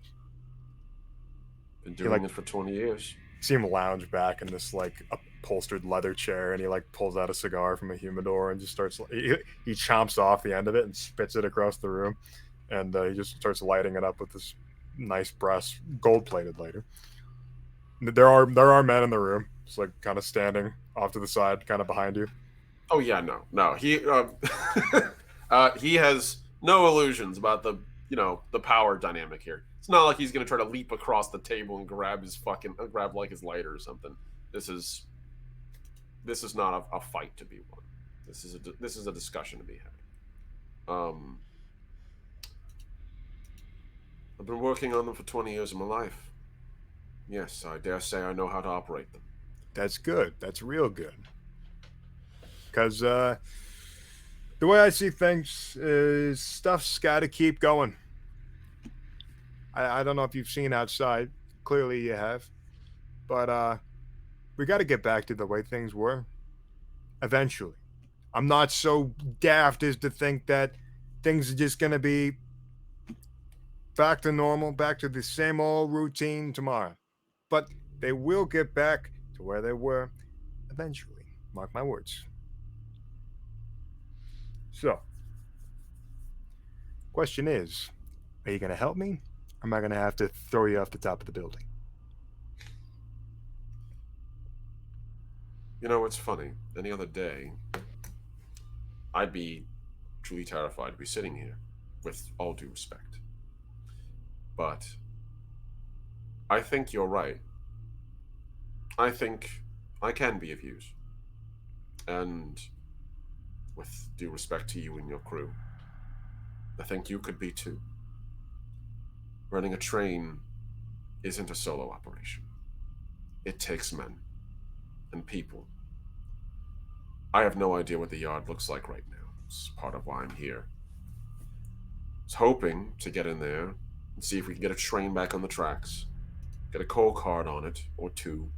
Been doing it for 20 years. See him lounge back in this like upholstered leather chair, and he like pulls out a cigar from a humidor and just starts. He chomps off the end of it and spits it across the room, and he just starts lighting it up with this nice brass, gold-plated lighter. There are men in the room, just like kind of standing off to the side, kind of behind you. Oh yeah, no. He he has no illusions about the power dynamic here. It's not like he's gonna try to leap across the table and grab his lighter or something. This is not a fight to be won. This is a discussion to be had. I've been working on them for 20 years of my life. Yes, I dare say I know how to operate them. That's good. That's real good. Because the way I see things is stuff's got to keep going. I don't know if you've seen outside. Clearly you have. But we got to get back to the way things were. Eventually. I'm not so daft as to think that things are just going to be back to normal, back to the same old routine tomorrow. But they will get back to where they were eventually. Mark my words. So, question is, are you going to help me? Or am I going to have to throw you off the top of the building? You know, it's funny. Any other day, I'd be truly terrified to be sitting here, with all due respect. But I think you're right. I think I can be of use. And with due respect to you and your crew, I think you could be too. Running a train isn't a solo operation. It takes men and people. I have no idea what the yard looks like right now. It's part of why I'm here. I was hoping to get in there and see if we can get a train back on the tracks, get a coal cart on it, or two,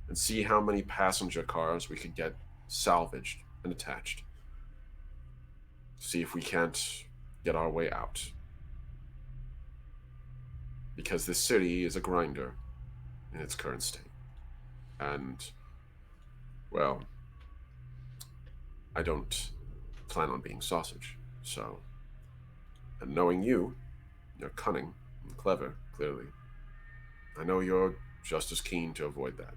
and see how many passenger cars we could get salvaged and attached. See if we can't get our way out. Because this city is a grinder in its current state. And, well, I don't plan on being sausage, so. And knowing you, you're cunning and clever, clearly. I know you're just as keen to avoid that.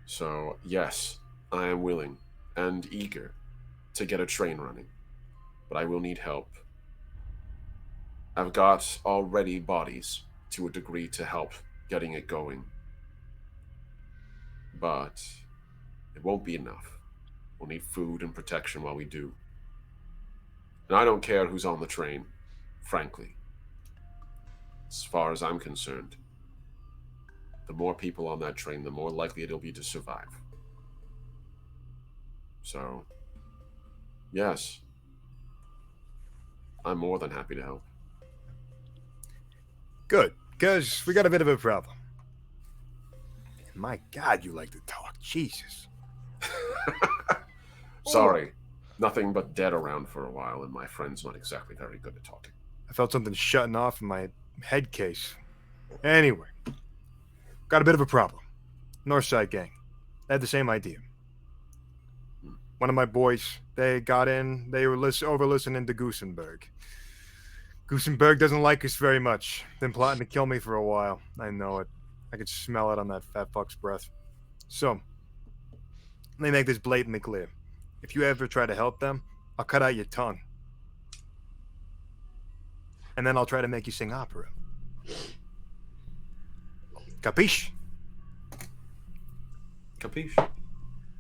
So, yes, I am willing and eager to get a train running, but I will need help. I've got already bodies to a degree to help getting it going, but it won't be enough. We'll need food and protection while we do. And I don't care who's on the train, frankly. As far as I'm concerned, the more people on that train, the more likely it'll be to survive. So, yes, I'm more than happy to help. Good, because we got a bit of a problem. My God, you like to talk. Jesus. Sorry, nothing but dead around for a while, and my friend's not exactly very good at talking. I felt something shutting off in my head case. Anyway, got a bit of a problem. Northside gang. They had the same idea. One of my boys, they got in, they were over-listening to Gusenberg. Gusenberg doesn't like us very much. Been plotting to kill me for a while. I know it. I could smell it on that fat fuck's breath. So, let me make this blatantly clear. If you ever try to help them, I'll cut out your tongue. And then I'll try to make you sing opera. Capiche? Capiche?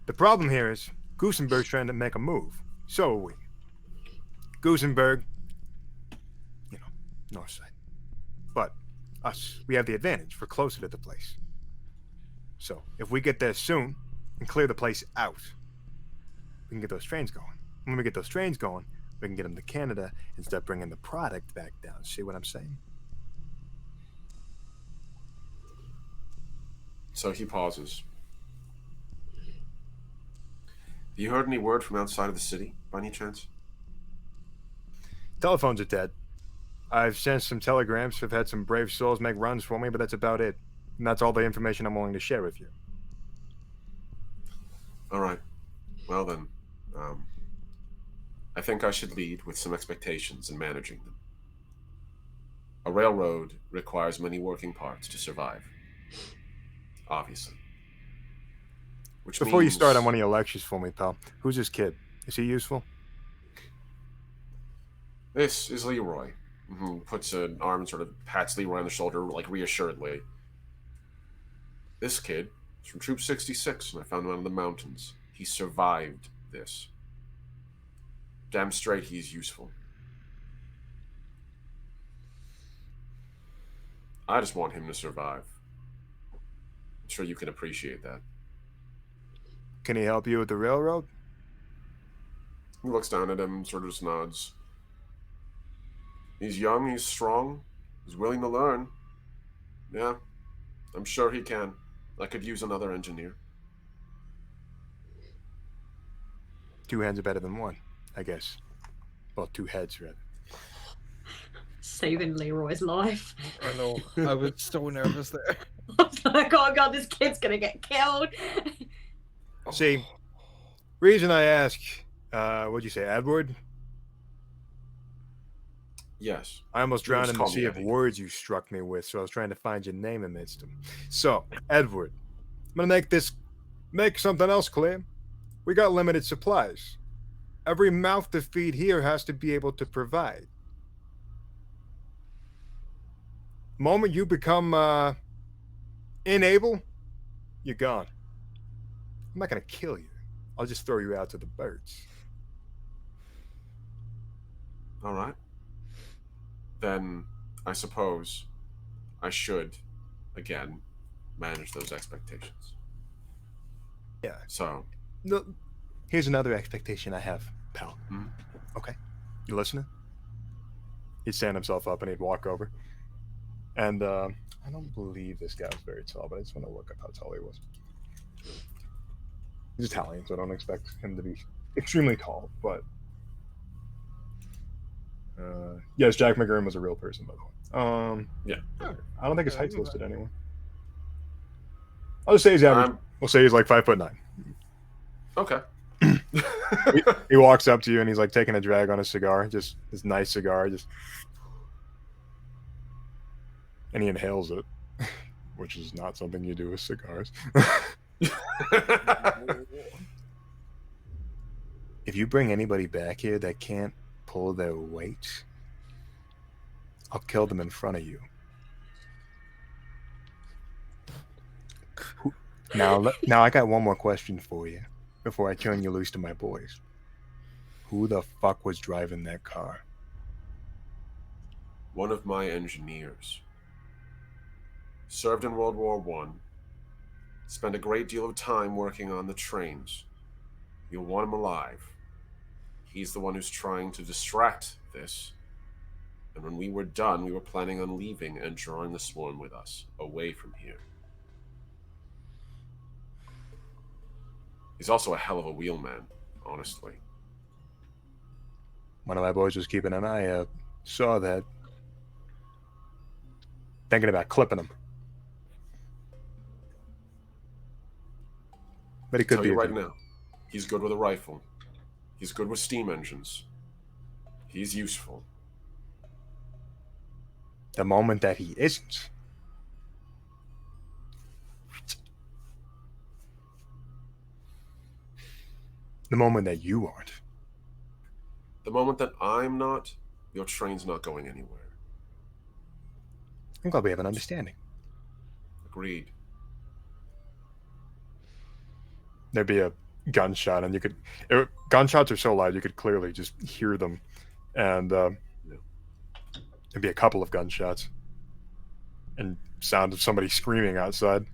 The problem here is, Gusenberg's trying to make a move. So are we. Gusenberg, you know, north side. But us, we have the advantage. We're closer to the place. So, if we get there soon and clear the place out, we can get those trains going. When we get those trains going, we can get them to Canada and start bringing the product back down. See what I'm saying? So he pauses. Have you heard any word from outside of the city, by any chance? Telephones are dead. I've sent some telegrams. I've had some brave souls make runs for me, but that's about it. And that's all the information I'm willing to share with you. All right. Well then, I think I should lead with some expectations and managing them. A railroad requires many working parts to survive. Obviously. Which Before you means... start on one of your lectures for me, pal, who's this kid? Is he useful? This is Leroy, who puts an arm and sort of pats Leroy on the shoulder, like reassuredly. This kid is from Troop 66, and I found him out in the mountains. He survived this. Damn straight he's useful. I just want him to survive. I'm sure you can appreciate that. Can he help you with the railroad? He looks down at him, sort of just nods. He's young, he's strong, he's willing to learn. Yeah, I'm sure he can. I could use another engineer. Two hands are better than one, I guess. Well, two heads, rather. Saving Leroy's life. I know. I was so nervous there. I was like, oh god, this kid's gonna get killed. See, reason I ask, what'd you say, Edward? Yes. I almost You can drowned just in the call me sea of Eddie. words you struck me with, so I was trying to find your name amidst them. So, Edward, I'm gonna make something else clear. We got limited supplies. Every mouth to feed here has to be able to provide. Moment you become unable, you're gone. I'm not gonna kill you. I'll just throw you out to the birds. All right. Then I suppose I should, again, manage those expectations. Yeah. So, No, here's another expectation I have, pal. Mhm. Okay, you listening? He'd stand himself up and he'd walk over. And I don't believe this guy was very tall, but I just want to look up how tall he was. He's Italian, so I don't expect him to be extremely tall. But yes, Jack McGurn was a real person, by the way. Yeah. I don't think his height's listed anywhere. I'll just say he's average. We'll say he's like 5'9". Okay. He walks up to you and he's like taking a drag on a cigar, just his nice cigar, and he inhales it, which is not something you do with cigars. If you bring anybody back here that can't pull their weight, I'll kill them in front of you. Now I got one more question for you before I turn you loose to my boys. Who the fuck was driving that car? One of my engineers. Served in World War I. Spent a great deal of time working on the trains. You'll want him alive. He's the one who's trying to distract this. And when we were done, we were planning on leaving and drawing the swarm with us, away from here. He's also a hell of a wheelman, honestly. One of my boys was keeping an eye out. Saw that. Thinking about clipping him. But he could Tell be you right now, he's good with a rifle. He's good with steam engines. He's useful. The moment that he isn't. The moment that you aren't. The moment that I'm not, your train's not going anywhere. I'm glad we have an understanding. Agreed. There'd be a gunshot, and gunshots are so loud you could clearly just hear them, and there'd be a couple of gunshots, and sound of somebody screaming outside.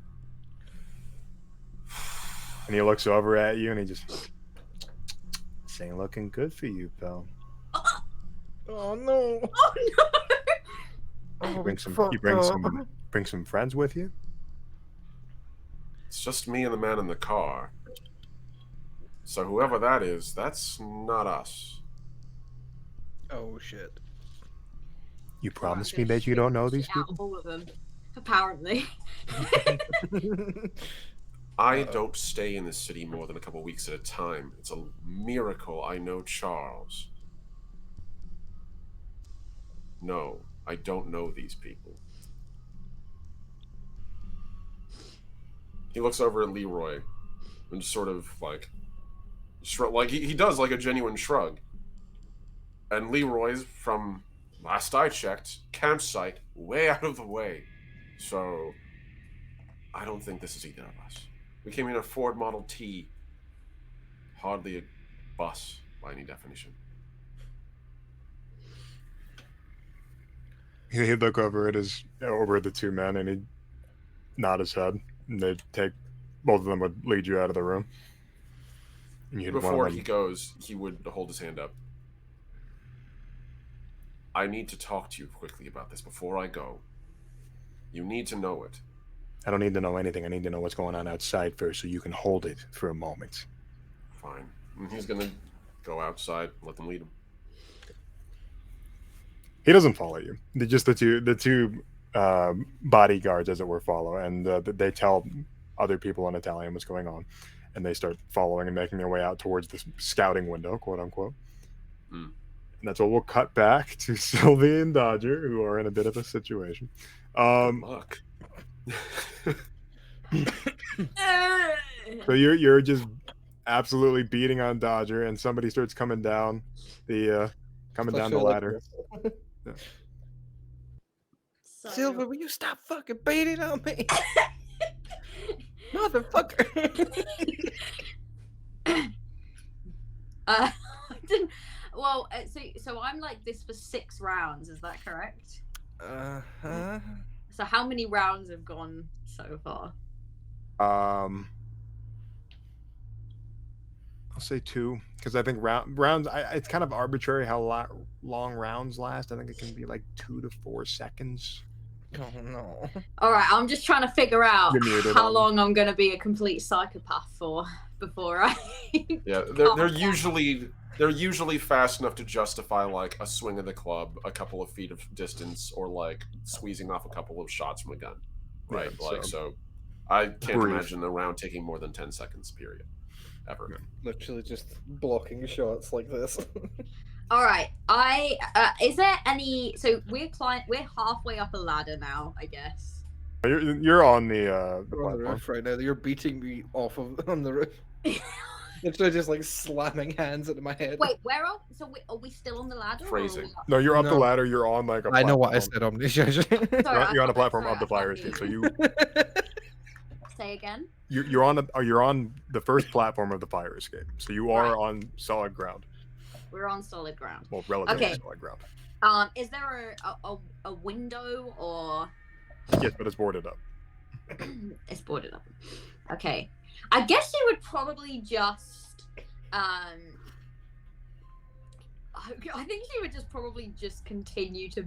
And he looks over at you, and he just, "This ain't looking good for you, pal." Oh no! Oh no! You bring some friends with you. It's just me and the man in the car. So whoever that is, that's not us. Oh shit! You promised me that you don't know these Out people. of all of them, apparently. I don't stay in this city more than a couple weeks at a time. It's a miracle I know Charles. No, I don't know these people. He looks over at Leroy and just sort of like like he does like a genuine shrug. And Leroy's, from last I checked, campsite way out of the way. So I don't think this is either of us. We came in a Ford Model T. Hardly a bus by any definition. He'd look over at the two men, and he'd nod his head, and they'd both of them would lead you out of the room. And Before he goes, he would hold his hand up. I need to talk to you quickly about this before I go. You need to know it. I don't need to know anything. I need to know what's going on outside first, so you can hold it for a moment. Fine. And he's gonna go outside, let them lead him. He doesn't follow you. The two bodyguards, as it were, follow, and they tell other people in Italian what's going on, and they start following and making their way out towards this scouting window, quote unquote. And that's what we'll cut back to Sylvie and Dodger, who are in a bit of a situation. Good luck. So you're just absolutely beating on Dodger, and somebody starts coming down the ladder. Yeah. So... Silver, will you stop fucking beating on me? Motherfucker. Well, so I'm like this for 6 rounds, is that correct? Uh-huh. So how many rounds have gone so far? I'll say 2, because I think rounds. It's kind of arbitrary how long rounds last. I think it can be like 2 to 4 seconds. Oh no! All right, I'm just trying to figure out You're muted how on. long I'm going to be a complete psychopath for before I. Yeah, calm they're down. usually fast enough to justify like a swing of the club, a couple of feet of distance, or like squeezing off a couple of shots from a gun. Right? Yeah, Like so, I can't brief. imagine a round taking more than 10 seconds. Period. Ever. Yeah. Literally just blocking shots like this. All right. Is there any? So we're halfway up a ladder now, I guess. You're on the We're on the platform. roof right now. You're beating me off of on the roof. Literally just like slamming hands into my head. Wait, are we still on the ladder? Phrasing. No, you're up the No. ladder. You're on like a. I know what I platform. said, Omniscience. Sorry, You're on a I platform sorry, of the I fire can't escape. So hear you Say again. you're on the first platform of the fire escape. So you are on solid ground. We're on solid ground. Well, relatively Okay. solid ground. Is there a window or? Yes, but it's boarded up. It's boarded up. Okay. I guess you would probably just I think she would just probably just continue to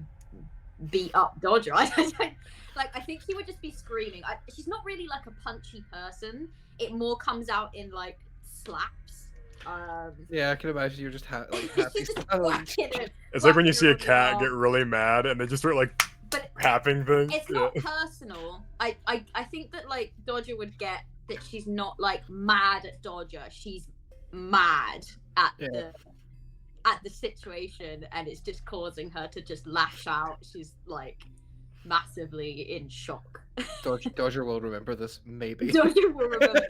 beat up Dodger. I think he would just be screaming. She's not really like a punchy person. It more comes out in like slaps. Yeah, I can imagine you're just happy. She's just whacking it, It's like when you see a whacking her cat around. get really mad and they just start like But tapping things. it's not personal. I think that like Dodger would get that she's not like mad at Dodger. She's mad at the situation, and it's just causing her to just lash out. She's like massively in shock. Dodger will remember this, maybe. Dodger will remember.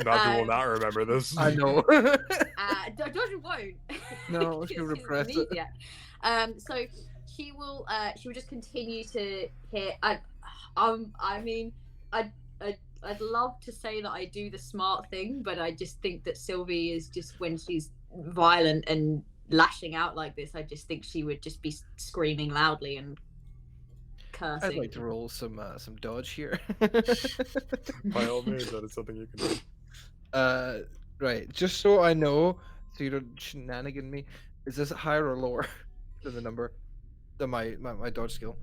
Dodger will not remember this. I know. Dodger won't. No, because she'll she's repress it. amnesiac. So she will just continue to hit. I mean, I'd love to say that I do the smart thing, but I just think that Sylvie is just, when she's violent and lashing out like this, I just think she would just be screaming loudly and cursing. I'd like to roll some dodge here. By all means, that is something you can do. Right, just so I know, so you don't shenanigan me, is this higher or lower than the number, than my dodge skill?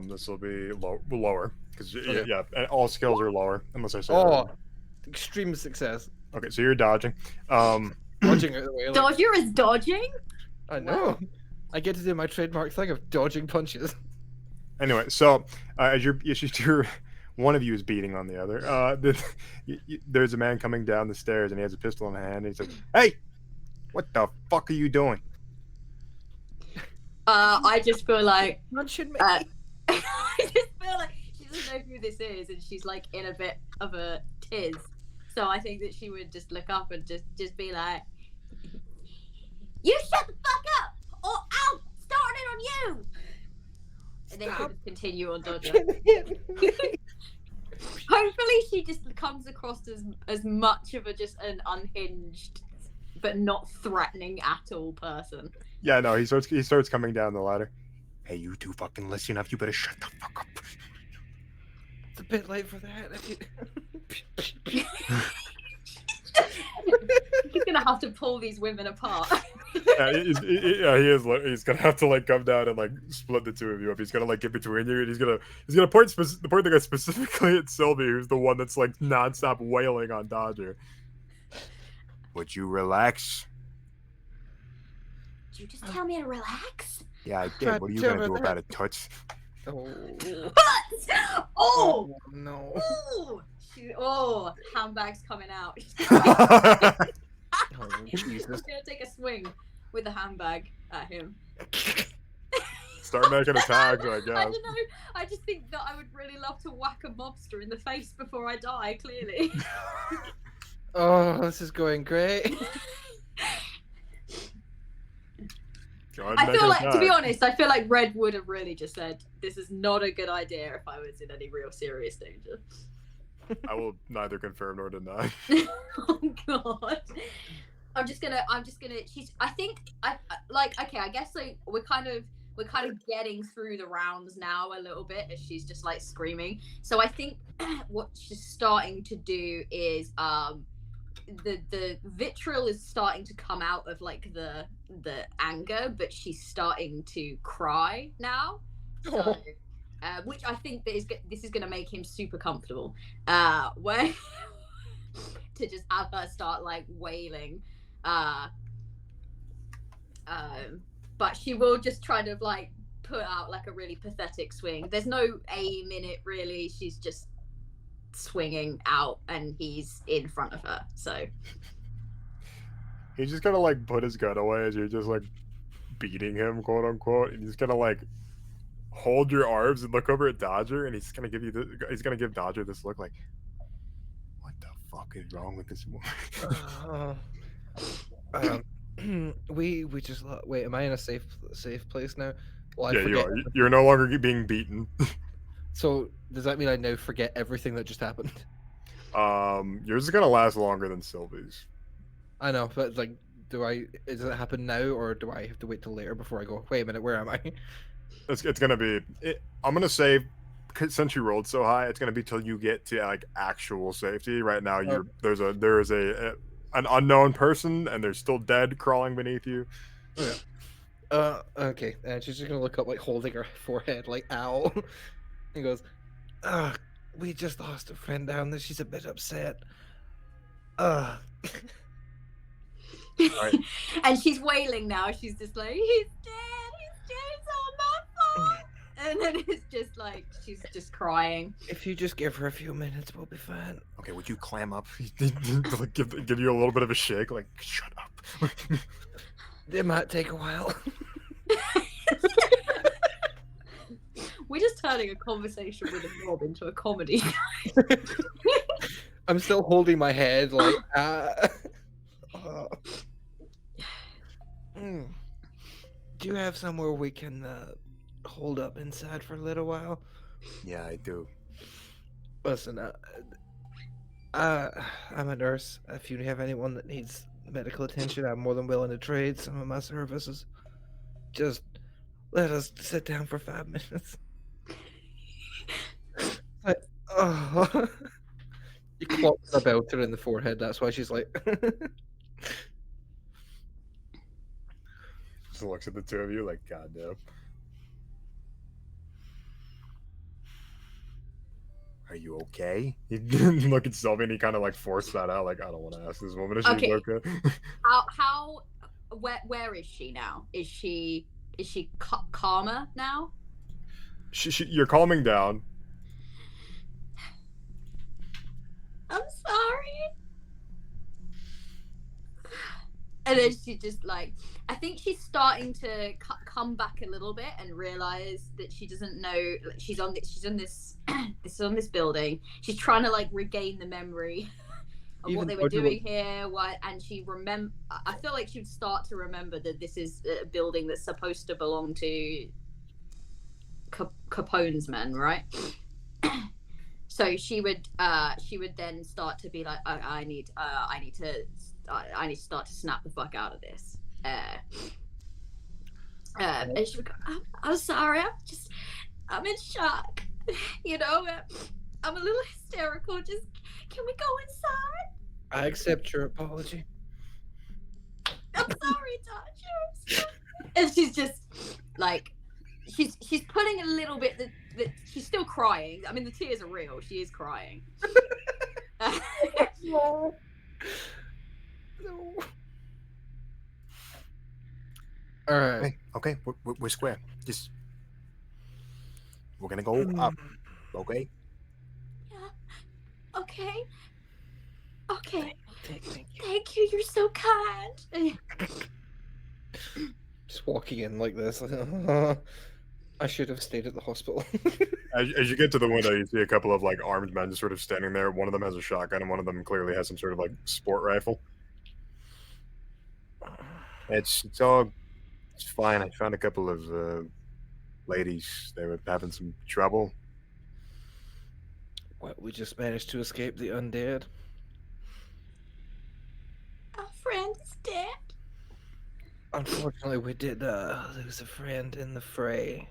This will be lower because Okay. yeah, and all skills are lower unless I say. Oh, extreme success. Okay, so you're dodging. Dodging out of the way. Like, Dodger is dodging? I know. I get to do my trademark thing of dodging punches. Anyway, so as you're one of you is beating on the other. There's a man coming down the stairs and he has a pistol in hand and he says, "Hey, what the fuck are you doing?" I just feel like Punching me. I just feel like she doesn't know who this is, and she's like in a bit of a tiz. So I think that she would just look up and just be like, "You shut the fuck up, or I'll start it on you." And then she'll just continue on Dodger. Hopefully, she just comes across as much of an unhinged, but not threatening at all person. Yeah, no, he starts coming down the ladder. "Hey, you two fucking listen up. You better shut the fuck up." It's a bit late for that. He's gonna have to pull these women apart. Yeah, he is. He's gonna have to like come down and like split the two of you up. He's gonna like get between you, and he's gonna point the guy specifically at Sylvie, who's the one that's like nonstop wailing on Dodger. "Would you relax?" Did you just tell me to relax? "Yeah, I did. God What are you damn gonna it. do about it, Toots?" Oh. Oh! No. Oh! Handbag's coming out. Oh, Jesus. I'm gonna take a swing with the handbag at him. Start making attacks, I I guess. don't know. I just think that I would really love to whack a mobster in the face before I die. Clearly. Oh, this is going great. Go ahead and I make feel an like, to be attack. honest, I feel like Red would have really just said, "This is not a good idea" if I was in any real serious danger. I will neither confirm nor deny. Oh God. I'm just gonna. I guess like we're kind of getting through the rounds now a little bit as she's just like screaming. So I think what she's starting to do is the vitriol is starting to come out of like the anger, but she's starting to cry now. So, which I think that this is going to make him super comfortable. Where to just have her start like wailing. But she will just try to like put out like a really pathetic swing. There's no aim in it really. She's just swinging out, and he's in front of her. So He's just gonna like put his gun away as you're just like beating him, quote unquote, and he's gonna like hold your arms and look over at Dodger, and he's gonna give you he's gonna give Dodger this look like, what the fuck is wrong with this woman? We just wait. Am I in a safe place now? Well, Yeah, you are. You're no longer being beaten. So does that mean I now forget everything that just happened? Yours is gonna last longer than Sylvie's. I know, but like, does it happen now, or do I have to wait till later before I go, wait a minute, where am I? It's gonna be. I'm gonna say, since you rolled so high, it's gonna be till you get to like actual safety. Right now, there is an unknown person, and they're still dead crawling beneath you. Okay. Okay. And she's just gonna look up, like holding her forehead, like ow. And goes, we just lost a friend down there. She's a bit upset. Right. And she's wailing now. She's just like, he's dead, it's all my fault. And then it's just like, she's just crying. If you just give her a few minutes, we'll be fine. Okay, would you clam up? Like, give you a little bit of a shake, like, shut up. It might take a while. We're just turning a conversation with a mob into a comedy. I'm still holding my head, like, Do you have somewhere we can hold up inside for a little while? Yeah, I do. Listen, I'm a nurse. If you have anyone that needs medical attention, I'm more than willing to trade some of my services. Just let us sit down for 5 minutes. You clocked the belter in the forehead. That's why she's like. Just looks at the two of you like, God damn. Are you okay? You look at Sylvie and he kind of like forced that out. Like, I don't want to ask this woman if she's okay. Where is she now? Is she calmer now? You're calming down. I'm sorry. And then she just like, I think she's starting to come back a little bit and realize that she doesn't know. She's on this building. She's trying to like regain the memory of what they were doing here. And she I feel like she'd start to remember that this is a building that's supposed to belong to Capone's men, right? So she would then start to be like, I need to start to snap the fuck out of this. And she would go, I'm sorry, I'm in shock. You know, I'm a little hysterical. Just, can we go inside? I accept your apology. I'm sorry, Dodger. And she's just like, she's putting a little bit that she's still crying. I mean, the tears are real. She is crying. No. All right. Okay, we're square. Just we're gonna go up. Okay. Yeah. Okay. Okay. Thank you. You're so kind. Just walking in like this. I should have stayed at the hospital. As you get to the window, you see a couple of like armed men just sort of standing there. One of them has a shotgun, and one of them clearly has some sort of like sport rifle. It's fine. I found a couple of ladies. They were having some trouble. Well, we just managed to escape the undead. Our friend is dead. Unfortunately, we did lose a friend in the fray.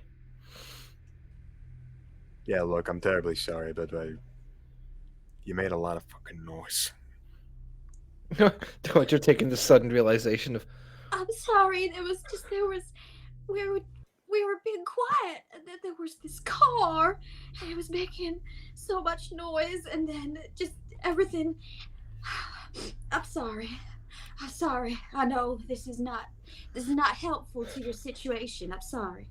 Yeah, look, I'm terribly sorry, but you made a lot of fucking noise. You're taking the sudden realization of. I'm sorry. We were being quiet, and then there was this car, and it was making so much noise, and then just everything. sorry. I'm sorry. I know this is not helpful to your situation. I'm sorry.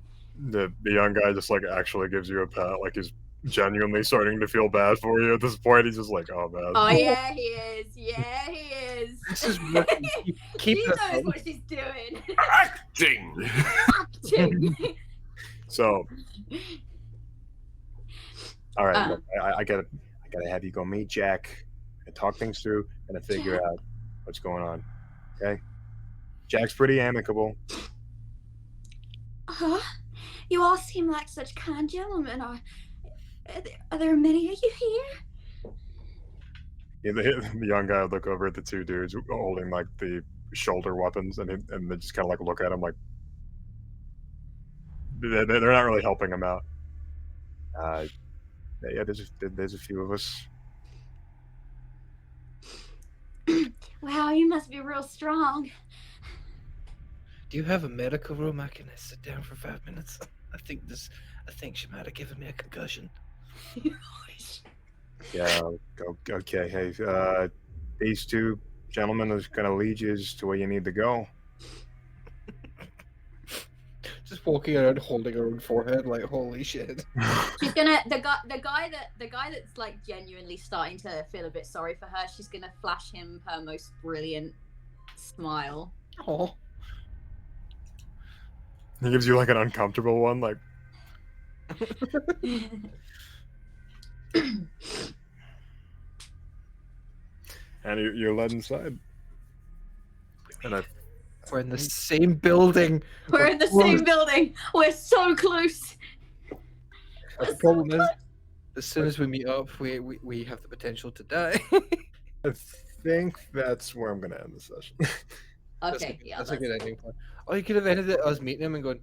The young guy just like actually gives you a pat, like he's genuinely starting to feel bad for you at this point. He's just like, oh man. Oh yeah, he is. Yeah, he is. This is working. Keep She this knows up. what she's doing. Acting. Acting. So, all right, Um, look, I gotta have you go meet Jack and talk things through and figure Jack? out what's going on. Okay, Jack's pretty amicable. Huh? You all seem like such kind gentlemen. Are there many of you here? Yeah, the young guy would look over at the two dudes holding like the shoulder weapons, and they just kind of like look at him like they're not really helping him out. Yeah, there's a few of us. Wow, you must be real strong. Do you have a medical room I can sit down for 5 minutes? I think she might have given me a concussion. Yeah, okay. Hey, these two gentlemen is gonna lead you to where you need to go. Just walking around holding her own forehead, like holy shit. She's gonna the guy that's like genuinely starting to feel a bit sorry for her. She's gonna flash him her most brilliant smile. Oh, He gives you like an uncomfortable one, like and you're led inside. And we're in the same building. We're in the same building. We're so close. The problem is, as soon as we meet up, we have the potential to die. I think that's where I'm gonna end the session. Okay, yeah. That's a good ending point. Oh, you could have ended it us meeting him and going,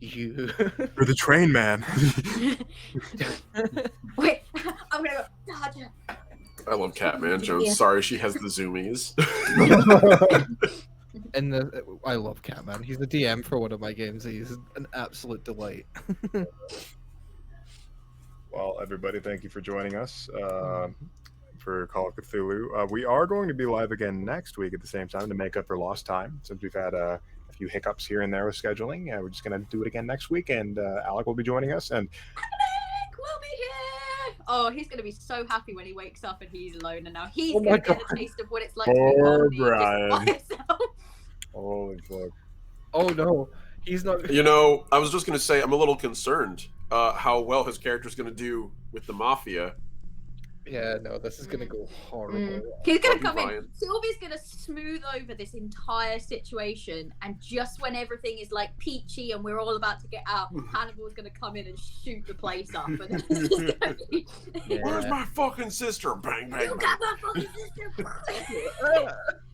you. You're the train man. Wait, I'm gonna go dodge her. I love Catman Jones. Yeah. Sorry, she has the zoomies. And I love Catman. He's the DM for one of my games. He's an absolute delight. Well, everybody, thank you for joining us for Call of Cthulhu. We are going to be live again next week at the same time to make up for lost time, since we've had a few hiccups here and there with scheduling. We're just going to do it again next week, and Alec will be joining us. And Alec will be here. Oh, he's gonna be so happy when he wakes up and he's alone, and now he's Oh my gonna get a God. taste of what it's like to be Poor lonely just Brian. by himself. holy fuck. Oh no, he's not. You know, I was just going to say, I'm a little concerned how well his character's going to do with the Mafia. Yeah, no, this is gonna go horrible. He's gonna Love you, come in. Brian. Sylvie's gonna smooth over this entire situation, and just when everything is like peachy and we're all about to get out, Hannibal's gonna come in and shoot the place up. And it's just gonna be, Where's my fucking sister? Bang, bang, you bang. got my fucking sister.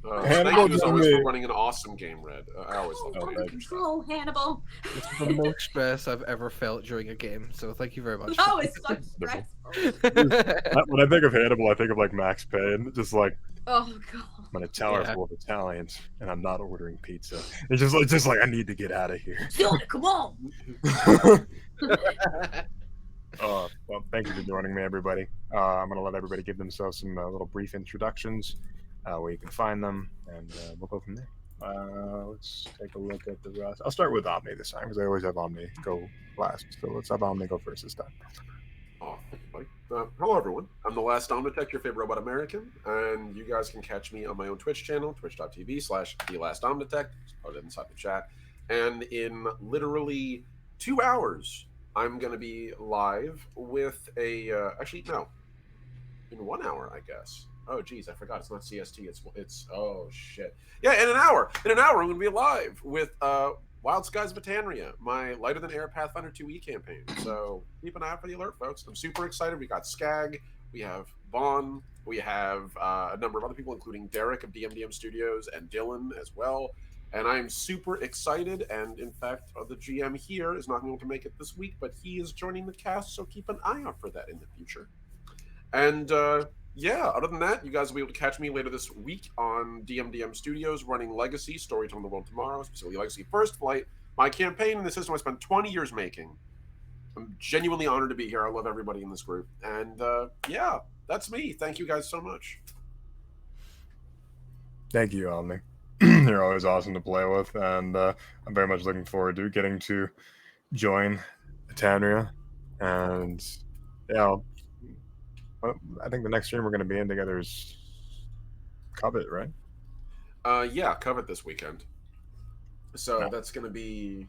Thank Hannibal you as to always me. for running an awesome game, Red. I always love Oh, playing under your stuff. control, Hannibal. It's the most stress I've ever felt during a game. So thank you very much. That was so stressful. When I think of Hannibal, I think of like Max Payne, just like Oh god. I'm in a tower Yeah. full of Italians, and I'm not ordering pizza. It's just like I need to get out of here. Sylvie, come on. Well, thank you for joining me, everybody. I'm gonna let everybody give themselves some little brief introductions, where you can find them, and we'll go from there. Let's take a look at the rest. I'll start with Omni this time because I always have Omni go last. So let's have Omni go first this time. Oh, thank you, buddy. Hello, everyone. I'm the Last Omnitech, your favorite robot American, and you guys can catch me on my own Twitch channel, twitch.tv/TheLastOmnitech. Just put it inside the chat. And in literally 2 hours, I'm going to be live with a... actually, no. In 1 hour, I guess. Oh, geez, I forgot. It's not CST. It's oh, shit. Yeah, in an hour. In an hour, I'm going to be live with... Wild Skies Batanria, my Lighter Than Air Pathfinder 2e campaign. So keep an eye out for the alert, folks. I'm super excited. We got Skag, we have Vaughn, we have a number of other people, including Derek of DMDM Studios and Dylan as well. And I'm super excited. And in fact, the GM here is not going to make it this week, but he is joining the cast. So keep an eye out for that in the future. And yeah, other than that, you guys will be able to catch me later this week on DMDM Studios running Legacy, Storytelling the World Tomorrow, specifically Legacy First Flight, my campaign in the system I spent 20 years making. I'm genuinely honored to be here. I love everybody in this group. And yeah, that's me. Thank you guys so much. Thank you, Omni. You're always awesome to play with, and I'm very much looking forward to getting to join Etanria. And yeah, I think the next stream we're going to be in together is Covet, right? Yeah, Covet this weekend. So No. that's going to be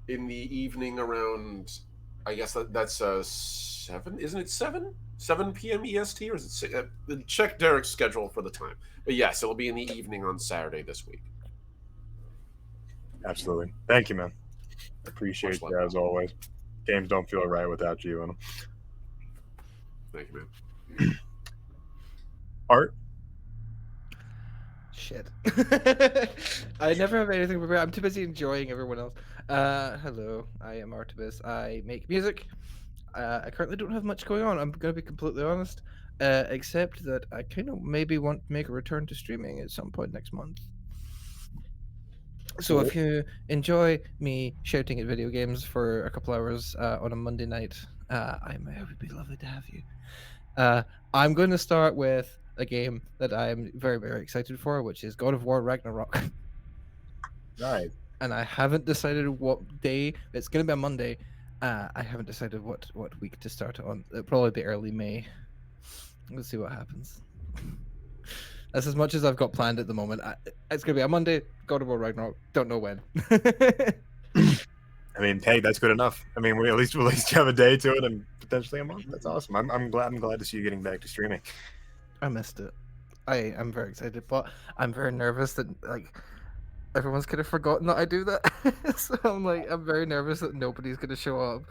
in the evening around. I guess that's 7. Isn't it 7 p.m. EST, or is it 6? Check Derek's schedule for the time. But yes, it'll be in the evening on Saturday this week. Absolutely. Thank you, man. Appreciate Much you love. as always. Games don't feel right without you in them. Thank you, man. Art? Shit. I never have anything prepared. I'm too busy enjoying everyone else. Hello, I am Artemis. I make music. I currently don't have much going on. I'm going to be completely honest, except that I kind of maybe want to make a return to streaming at some point next month. So if you enjoy me shouting at video games for a couple hours on a Monday night, it would be lovely to have you. I'm going to start with a game that I'm very, very excited for, which is God of War Ragnarok. Nice. And I haven't decided what day. It's going to be a Monday. I haven't decided what week to start it on. It'll probably be early May. Let's see what happens. That's as much as I've got planned at the moment. It's going to be a Monday, God of War Ragnarok. Don't know when. I mean, hey, that's good enough. I mean, we at least have a day to it and potentially a month. That's awesome. I'm glad to see you getting back to streaming. I missed it. I'm very excited, but I'm very nervous that everyone's kind of forgotten that I do that. So I'm very nervous that nobody's going to show up.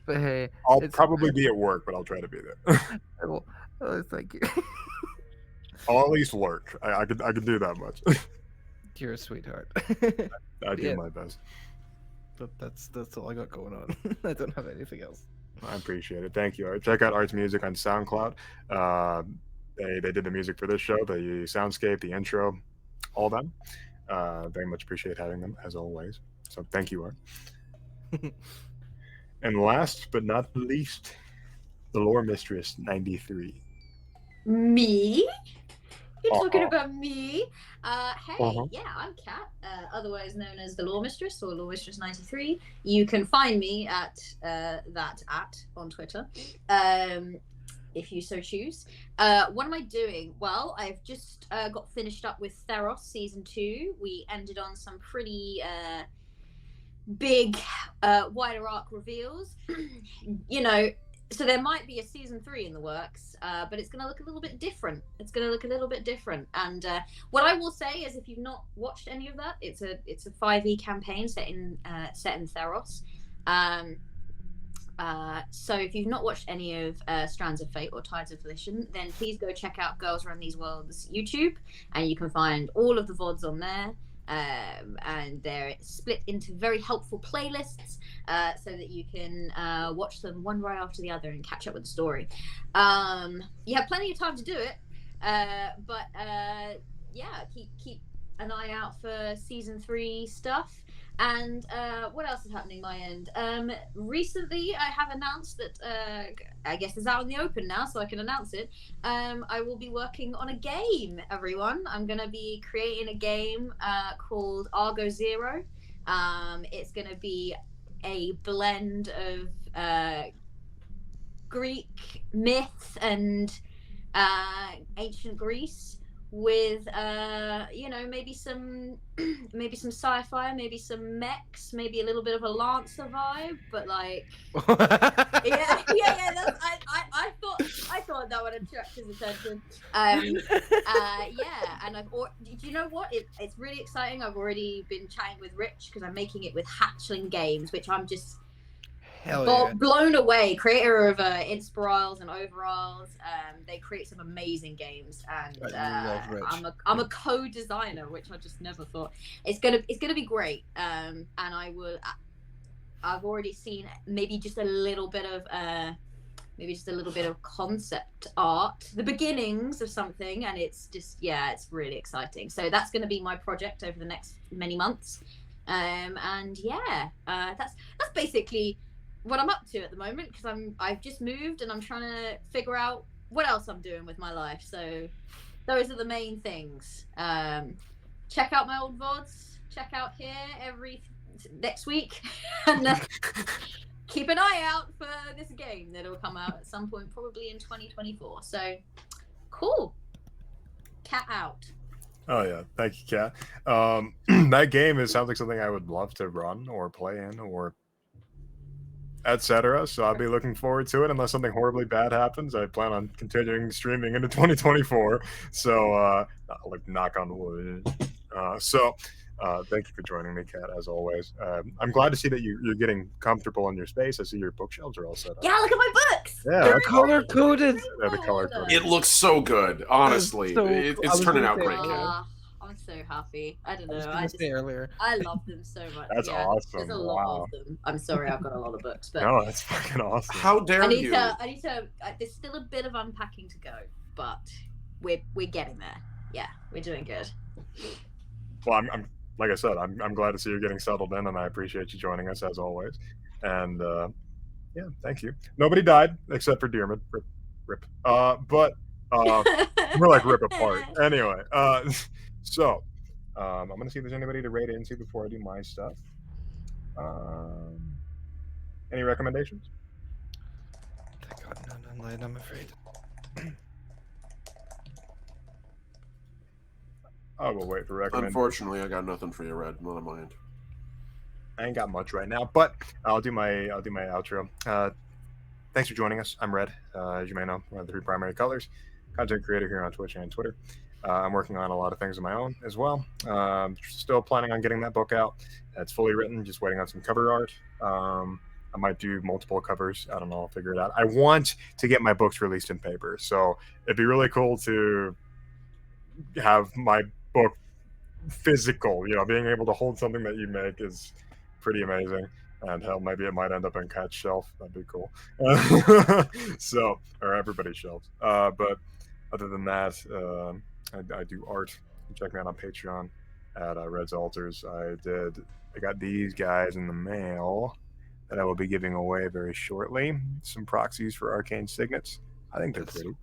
But hey, I'll probably be at work, but I'll try to be there. I will. Oh, thank you. I'll at least work. I could do that much. You're a sweetheart. I do Yeah. my best. But that's all I got going on. I don't have anything else. I appreciate it. Thank you, Art. Check out Art's music on SoundCloud. They did the music for this show, the soundscape, the intro, all them. Very much appreciate having them as always. So thank you, Art. And last but not least, the Lore Mistress 93. Me? You're talking Uh-huh. about me? Hey, Uh-huh. yeah, I'm Kat, otherwise known as the Law Mistress or Law Mistress 93. You can find me at that on Twitter, if you so choose. What am I doing? Well, I've just got finished up with Theros Season 2. We ended on some pretty big wider arc reveals. You know, so there might be a season 3 in the works, but it's going to look a little bit different. And what I will say is, if you've not watched any of that, it's a 5e campaign set in Theros. So if you've not watched any of Strands of Fate or Tides of Volition, then please go check out Girls Run These Worlds YouTube, and you can find all of the VODs on there. And they're split into very helpful playlists, so that you can watch them one right after the other and catch up with the story. You have plenty of time to do it, but yeah, keep an eye out for season 3 stuff. And what else is happening my end? Recently, I have announced that I guess it's out in the open now, so I can announce it. I will be working on a game, everyone. I'm going to be creating a game called Argo Zero. It's going to be a blend of Greek myth and ancient Greece, with maybe some sci-fi, maybe some mechs, maybe a little bit of a Lancer vibe, but like yeah. That's, I thought that would attract his attention. Yeah, and do you know what? It's really exciting. I've already been chatting with Rich because I'm making it with Hatchling Games, which I'm just blown away. Creator of Inspirals and Overalls. They create some amazing games, and I love Rich. I'm a co-designer, which I just never thought. It's gonna be great. And I've already seen maybe just a little bit of concept art, the beginnings of something, and it's really exciting. So that's going to be my project over the next many months. And yeah, that's basically what I'm up to at the moment, because I've just moved and I'm trying to figure out what else I'm doing with my life. So those are the main things. Check out my old VODs. Check out here next week, and keep an eye out for this game that'll come out at some point, probably in 2024. So cool. Cat out. Oh yeah, thank you, Kat. That game sounds like something I would love to run or play in or etc. So I'll be looking forward to it. Unless something horribly bad happens, I plan on continuing streaming into 2024. So like knock on wood. Thank you for joining me, Kat, as always. I'm glad to see that you're getting comfortable in your space. I see your bookshelves are all set up. Yeah, look at my books. Yeah, They're color coded. Yeah, the color coded. It looks so good, honestly. So- It's turning out great, Kat. I'm so happy. I don't I was know. gonna say earlier. I love them so much. That's awesome. There's a lot of them. I'm sorry, I've got a lot of books, but No, that's fucking awesome. How dare I need you? to. There's still a bit of unpacking to go, but we're getting there. Yeah, we're doing good. Well, I'm like I said, I'm glad to see you're getting settled in, and I appreciate you joining us as always. And yeah, thank you. Nobody died except for Dearman. Rip. But we're like rip apart. Anyway, so I'm gonna see if there's anybody to raid into before I do my stuff. Any recommendations? I got none online, I'm afraid. I will wait for recommendations. Unfortunately, I got nothing for you, Red. None of mine. I ain't got much right now, but I'll do my outro. Thanks for joining us. I'm Red, as you may know, one of the 3 primary colors. Content creator here on Twitch and Twitter. I'm working on a lot of things of my own as well. Still planning on getting that book out. It's fully written, just waiting on some cover art. I might do multiple covers. I don't know. I'll figure it out. I want to get my books released in paper, so it'd be really cool to have my book physical. You know, being able to hold something that you make is pretty amazing. And hell, maybe it might end up in Cat's shelf. That'd be cool. So, or everybody's shelves. But other than that, I do art. Check me out on Patreon at Red's Altars. I got these guys in the mail that I will be giving away very shortly. Some proxies for Arcane Signets. I think they're pretty.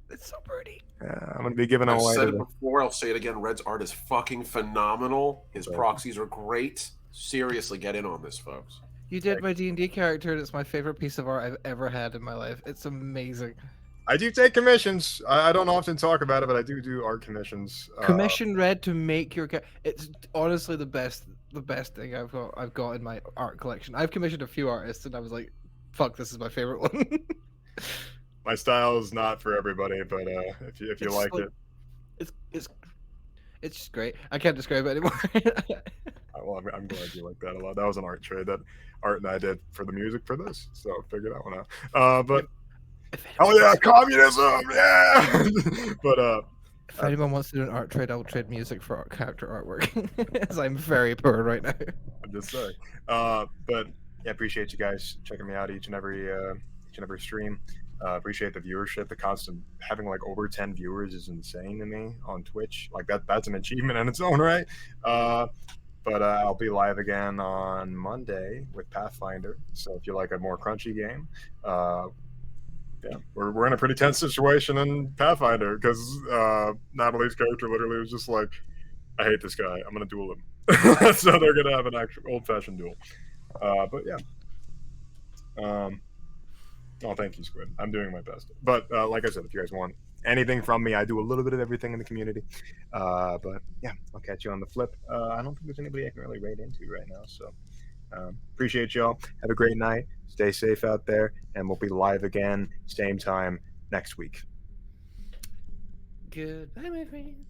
It's so pretty. I'm going to be giving I've away. said it before, I'll say it again. Red's art is fucking phenomenal. His proxies are great. Seriously, get in on this, folks. You did my D&D character, and it's my favorite piece of art I've ever had in my life. It's amazing. I do take commissions. I don't often talk about it, but I do art commissions. Commission Red to make your it's honestly the best thing I've got in my art collection. I've commissioned a few artists, and I was like, "Fuck, this is my favorite one." My style is not for everybody, but if you like it, it's just great. I can't describe it anymore. well, I'm glad you like that a lot. That was an art trade that Art and I did for the music for this, so figure that one out. But hell yeah, communism, yeah. But if anyone wants to do an art trade, I will trade music for character artwork, as I'm very poor right now. I'm just saying. But yeah, appreciate you guys checking me out each and every stream. Appreciate the viewership. The constant having like over 10 viewers is insane to me on Twitch. Like that's an achievement in its own right. But I'll be live again on Monday with Pathfinder. So if you like a more crunchy game, yeah, we're in a pretty tense situation in Pathfinder because Natalie's character literally was just like, I hate this guy. I'm gonna duel him. So they're gonna have an actual old-fashioned duel. But yeah. Oh, thank you, Squid. I'm doing my best. But like I said, if you guys want anything from me, I do a little bit of everything in the community. But yeah, I'll catch you on the flip. I don't think there's anybody I can really raid into right now. So appreciate y'all. Have a great night. Stay safe out there. And we'll be live again, same time next week. Goodbye, my friends.